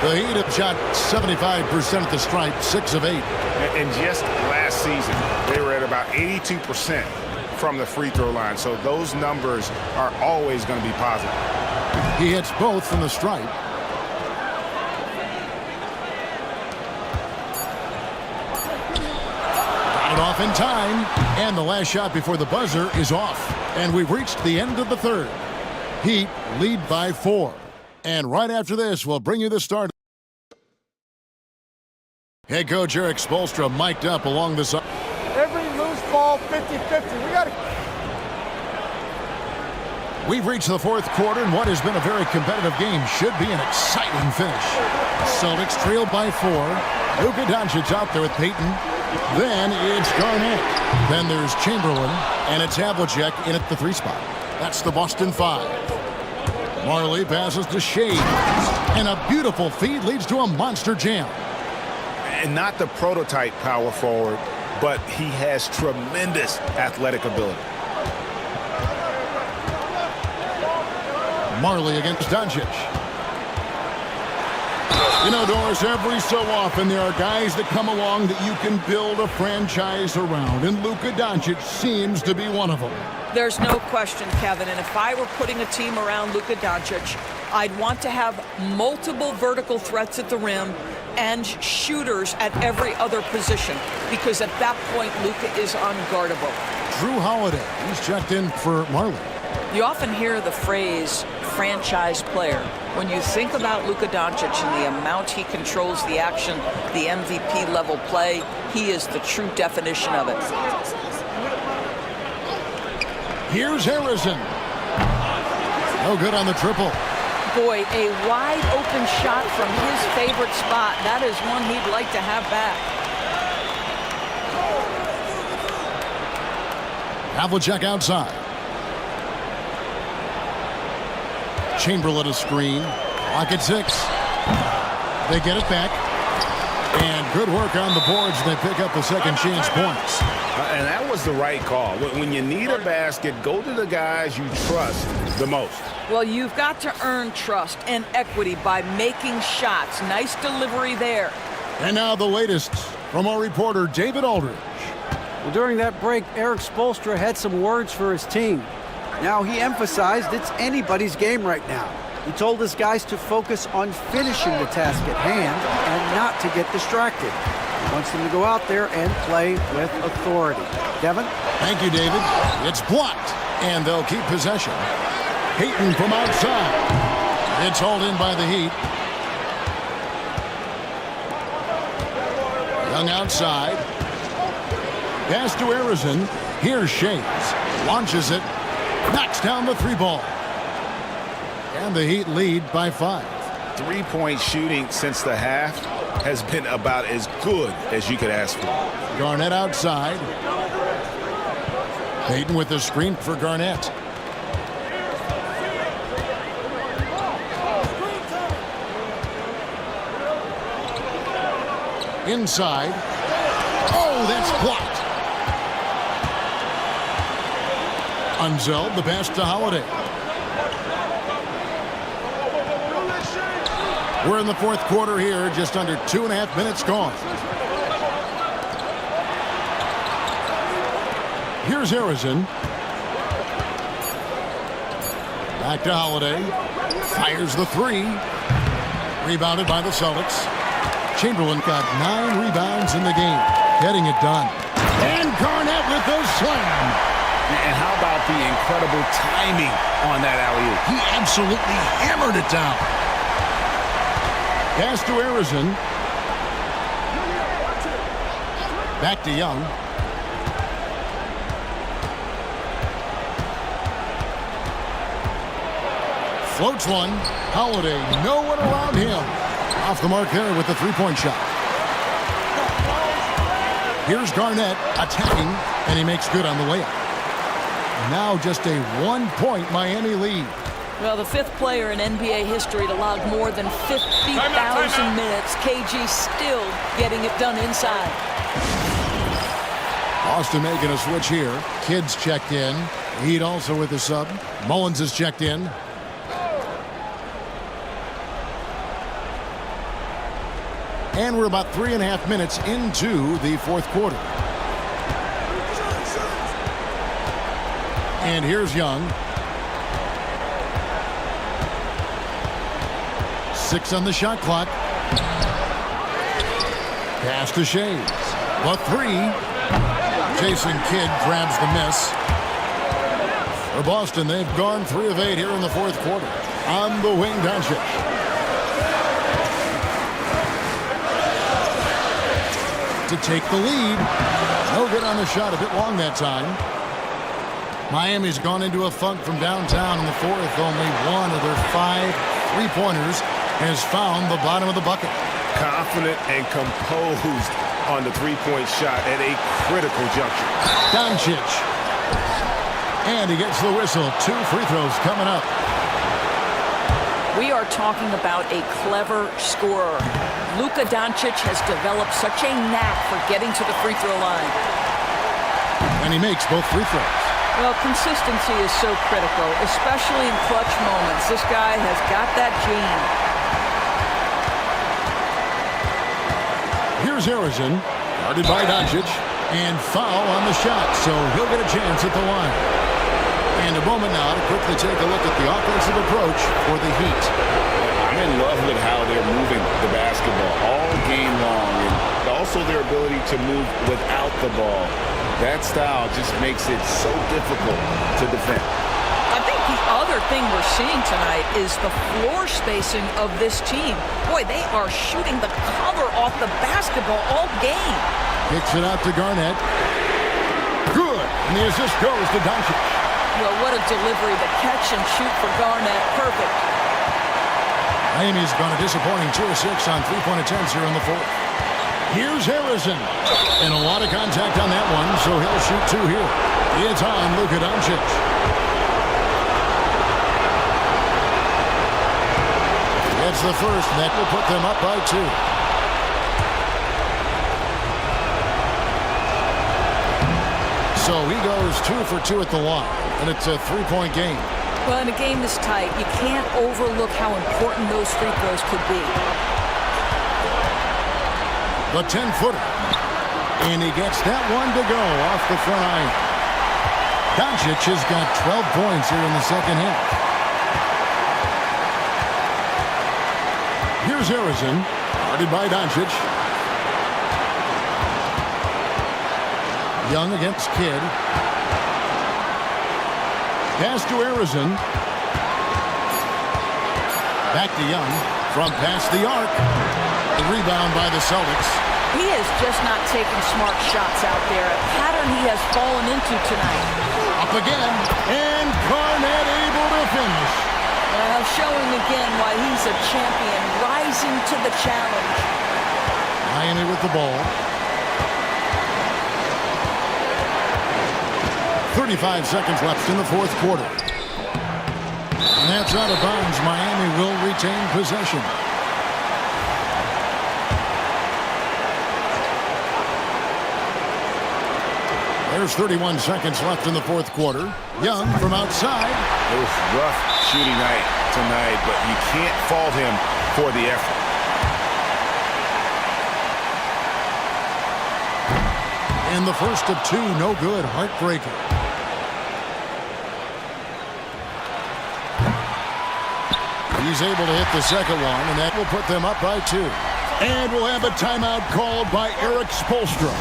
The Heat have shot 75% at the stripe, 6 of 8. And just last season, they were at about 82% from the free throw line. So those numbers are always going to be positive. He hits both from the stripe. Got it off in time. And the last shot before the buzzer is off. And we've reached the end of the third. Heat lead by 4. And right after this, we'll bring you the start. Head coach Eric Spoelstra mic'd up along the side. Every loose ball, 50-50. We've reached the fourth quarter, and what has been a very competitive game should be an exciting finish. Celtics trailed by 4. Luka Doncic out there with Payton. Then it's Garnett. Then there's Chamberlain, and it's Havlicek in at the 3 spot. That's the Boston 5. Marley passes to Shea, and a beautiful feed leads to a monster jam. And not the prototype power forward, but he has tremendous athletic ability. Marley against Doncic. You know, Doris, every so often there are guys that come along that you can build a franchise around, and Luka Doncic seems to be one of them. There's no question, Kevin, and if I were putting a team around Luka Doncic, I'd want to have multiple vertical threats at the rim and shooters at every other position, because at that point, Luka is unguardable. Drew Holiday, he's checked in for Marley. You often hear the phrase franchise player. When you think about Luka Doncic and the amount he controls the action, the MVP level play, he is the true definition of it. Here's Harrison. No good on the triple. Boy, a wide open shot from his favorite spot. That is one he'd like to have back. Havlicek outside. Chamberlain a screen. Clock at 6. They get it back. And good work on the boards. They pick up the second chance points. And that was the right call. When you need a basket, go to the guys you trust the most. Well, you've got to earn trust and equity by making shots. Nice delivery there. And now the latest from our reporter, David Aldridge. Well, during that break, Eric Spoelstra had some words for his team. Now, he emphasized it's anybody's game right now. He told his guys to focus on finishing the task at hand and not to get distracted. He wants them to go out there and play with authority. Devin? Thank you, David. It's blocked, and they'll keep possession. Payton from outside. It's hauled in by the Heat. Young outside. Pass to Harrison. Here's Shades. Launches it. Knocks down the 3 ball. And the Heat lead by 5. 3-point shooting since the half has been about as good as you could ask for. Garnett outside. Payton with the screen for Garnett. Inside. Oh, that's blocked. Unzeld, the pass to Holiday. We're in the fourth quarter here, just under 2.5 minutes gone. Here's Harrison. Back to Holiday. Fires the 3. Rebounded by the Celtics. Chamberlain got 9 rebounds in the game, getting it done. And Garnett with the slam. And how about the incredible timing on that alley-oop? He absolutely hammered it down. Pass to Harrison. Back to Young. Floats one. Holiday, no one around him. Off the mark there with the three-point shot. Here's Garnett attacking, and he makes good on the layup. Now just a 1-point Miami lead. Well, the fifth player in NBA history to log more than 50,000 minutes. KG still getting it done inside. Austin making a switch here. Kidd's checked in. Heat also with the sub. Mullins is checked in. And we're about 3.5 minutes into the fourth quarter. And here's Young. 6 on the shot clock. Pass to Shades. The three. Jason Kidd grabs the miss. For Boston, they've gone 3 of 8 here in the fourth quarter. On the wing, Doncic. To take the lead. No good on the shot, a bit long that time. Miami's gone into a funk from downtown in the fourth. Only one of their 5 three-pointers has found the bottom of the bucket. Confident and composed on the three-point shot at a critical juncture. Doncic. And he gets the whistle. 2 free throws coming up. We are talking about a clever scorer. Luka Doncic has developed such a knack for getting to the free throw line. And he makes both free throws. Well, consistency is so critical, especially in clutch moments. This guy has got that gene. Here's Harrison, guarded by Doncic, and foul on the shot, so he'll get a chance at the line. And a moment now to quickly take a look at the offensive approach for the Heat. I'm in love with how they're moving the basketball all game long, and also their ability to move without the ball. That style just makes it so difficult to defend. I think the other thing we're seeing tonight is the floor spacing of this team. Boy, they are shooting the cover off the basketball all game. Kicks it out to Garnett. Good. And the assist goes to Doncic. Well, what a delivery. The catch and shoot for Garnett. Perfect. Miami's gone a disappointing 2 of 6 on three-point attempts here in the fourth. Here's Harrison. And a lot of contact on that one, so he'll shoot 2 here. It's on Luka Doncic. That's the first, and that will put them up by 2. So he goes 2 for 2 at the line, and it's a 3-point game. Well, in a game this tight, you can't overlook how important those free throws could be. The 10-footer. And he gets that one to go off the front iron. Doncic has got 12 points here in the second half. Here's Harrison, guarded by Doncic. Young against Kidd. Pass to Harrison. Back to Young. From past the arc. The rebound by the Celtics. He is just not taking smart shots out there. A pattern he has fallen into tonight. Up again. And Garnett able to finish. Well, showing again why he's a champion. Rising to the challenge. Miami with the ball. 35 seconds left in the fourth quarter. And that's out of bounds. Miami will retain possession. There's 31 seconds left in the fourth quarter. Young from outside. It was rough shooting night tonight, but you can't fault him for the effort. And the first of 2, no good. Heartbreaker. He's able to hit the second one, and that will put them up by 2. And we'll have a timeout called by Eric Spoelstra.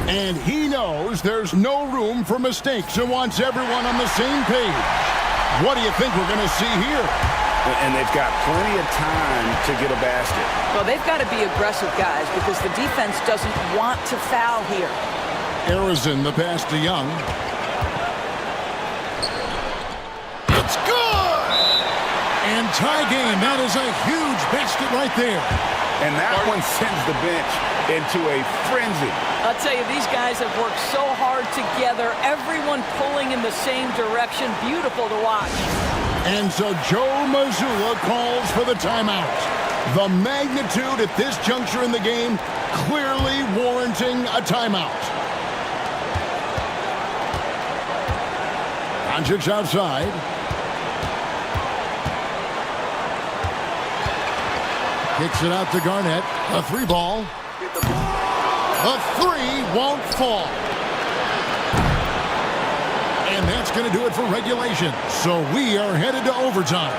And he knows there's no room for mistakes and wants everyone on the same page. What do you think we're going to see here? And they've got plenty of time to get a basket. Well, they've got to be aggressive, guys, because the defense doesn't want to foul here. Harrison, the pass to Young. It's good! And tie game. That is a huge basket right there. And that one sends the bench into a frenzy. I'll tell you, these guys have worked so hard together, everyone pulling in the same direction. Beautiful to watch. And so Joe Mazzulla calls for the timeout. The magnitude at this juncture in the game clearly warranting a timeout. Doncic outside. Kicks it out to Garnett. A three ball. The three won't fall. And that's going to do it for regulation. So we are headed to overtime.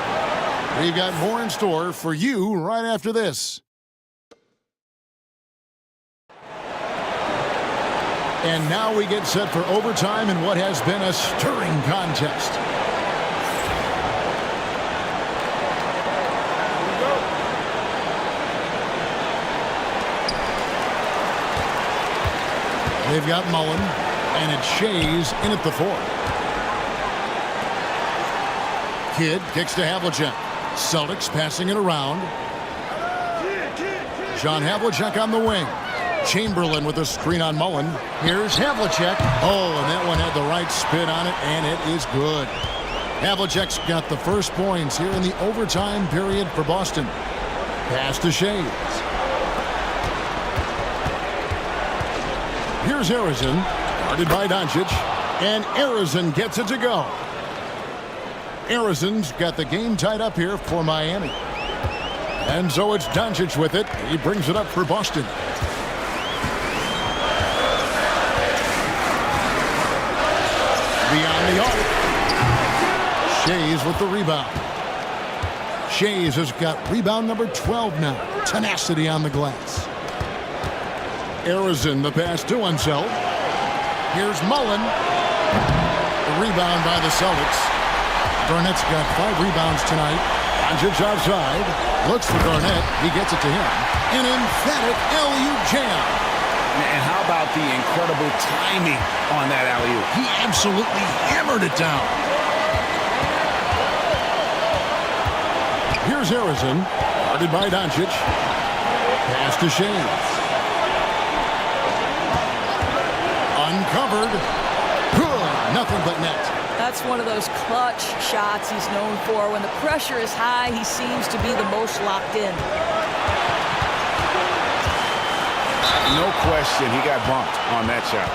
We've got more in store for you right after this. And now we get set for overtime in what has been a stirring contest. They've got Mullen, and it's Shays in at the 4. Kidd kicks to Havlicek. Celtics passing it around. John Havlicek on the wing. Chamberlain with a screen on Mullen. Here's Havlicek. Oh, and that one had the right spin on it, and it is good. Havlicek's got the first points here in the overtime period for Boston. Pass to Shays. Here's Harrison, guarded by Doncic, and Harrison gets it to go. Harrison's got the game tied up here for Miami. And so it's Doncic with it. He brings it up for Boston. Beyond the arc. Shays with the rebound. Shays has got rebound number 12 now. Tenacity on the glass. Harrison, the pass to himself. Here's Mullen. The rebound by the Celtics. Garnett's got 5 rebounds tonight. Doncic outside. Looks for Garnett. He gets it to him. An emphatic alley-oop jam. And how about the incredible timing on that alley-oop? He absolutely hammered it down. Here's Harrison. Guarded by Doncic. Pass to Shays. Uncovered. Good. Nothing but net. That's one of those clutch shots he's known for. When the pressure is high, he seems to be the most locked in. No question, he got bumped on that shot.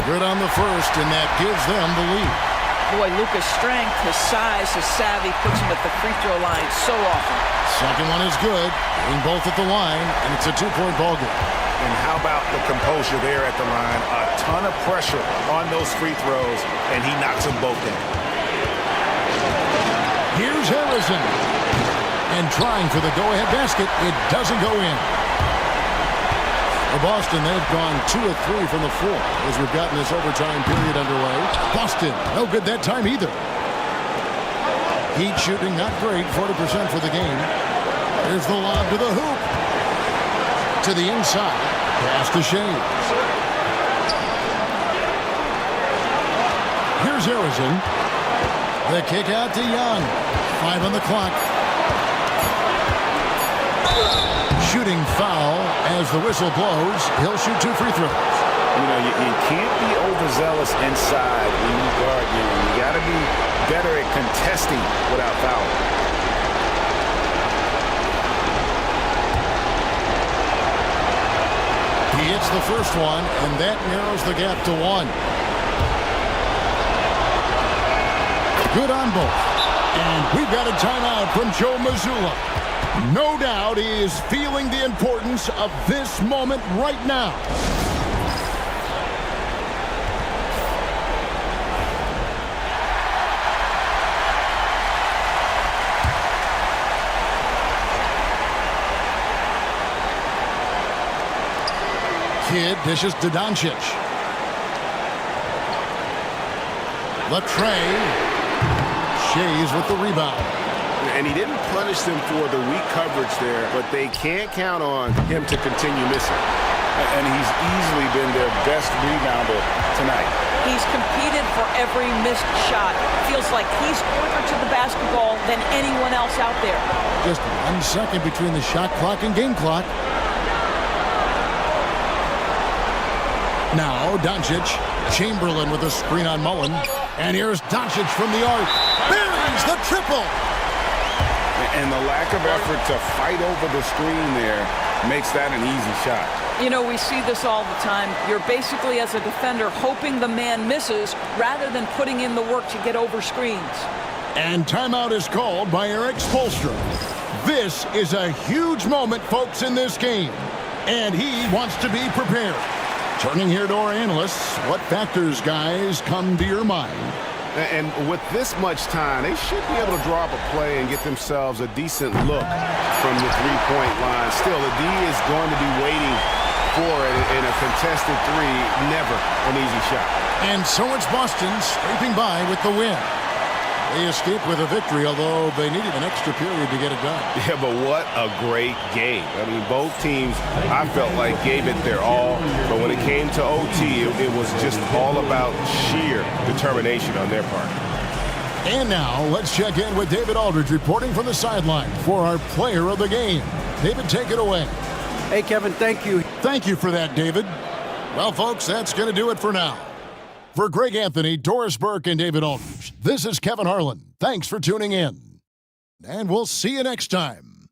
Good on the first, and that gives them the lead. Boy, Luka's strength, his size, his savvy puts him at the free throw line so often. Second one is good. Getting both at the line, and it's a 2-point ball game. And how about the composure there at the line? A ton of pressure on those free throws, and he knocks them both in. Here's Harrison. And trying for the go-ahead basket. It doesn't go in. For Boston, they've gone 2 of 3 from the floor as we've gotten this overtime period underway. Boston, no good that time either. Heat shooting, not great, 40% for the game. Here's the lob to the hoop. To the inside. Pass to Shays. Here's Harrison. The kick out to Young. 5 on the clock. Shooting foul as the whistle blows. He'll shoot 2 free throws. You know, you can't be overzealous inside when you guard Young. You got to be better at contesting without fouling. He hits the first one, and that narrows the gap to 1. Good on both. And we've got a timeout from Joe Mazzulla. No doubt he is feeling the importance of this moment right now. Kidd dishes to Doncic. Latrey. Shays with the rebound. And he didn't punish them for the weak coverage there, but they can't count on him to continue missing. And he's easily been their best rebounder tonight. He's competed for every missed shot. Feels like he's closer to the basketball than anyone else out there. Just 1 second between the shot clock and game clock. Now, Doncic. Chamberlain with a screen on Mullen. And here's Doncic from the arc. Buries the triple. And the lack of effort to fight over the screen there makes that an easy shot. You know, we see this all the time. You're basically, as a defender, hoping the man misses rather than putting in the work to get over screens. And timeout is called by Eric Spoelstra. This is a huge moment, folks, in this game. And he wants to be prepared. Turning here to our analysts, what factors, guys, come to your mind? And with this much time, they should be able to draw up a play and get themselves a decent look from the three-point line. Still, the D is going to be waiting for it in a contested three. Never an easy shot. And so it's Boston scraping by with the win. They escaped with a victory, although they needed an extra period to get it done. Yeah, but what a great game. I mean, both teams, I felt like, gave it their all. But when it came to OT, it was just all about sheer determination on their part. And now, let's check in with David Aldridge reporting from the sideline for our player of the game. David, take it away. Hey, Kevin, thank you. Thank you for that, David. Well, folks, that's going to do it for now. For Greg Anthony, Doris Burke, and David Aldridge, this is Kevin Harlan. Thanks for tuning in. And we'll see you next time.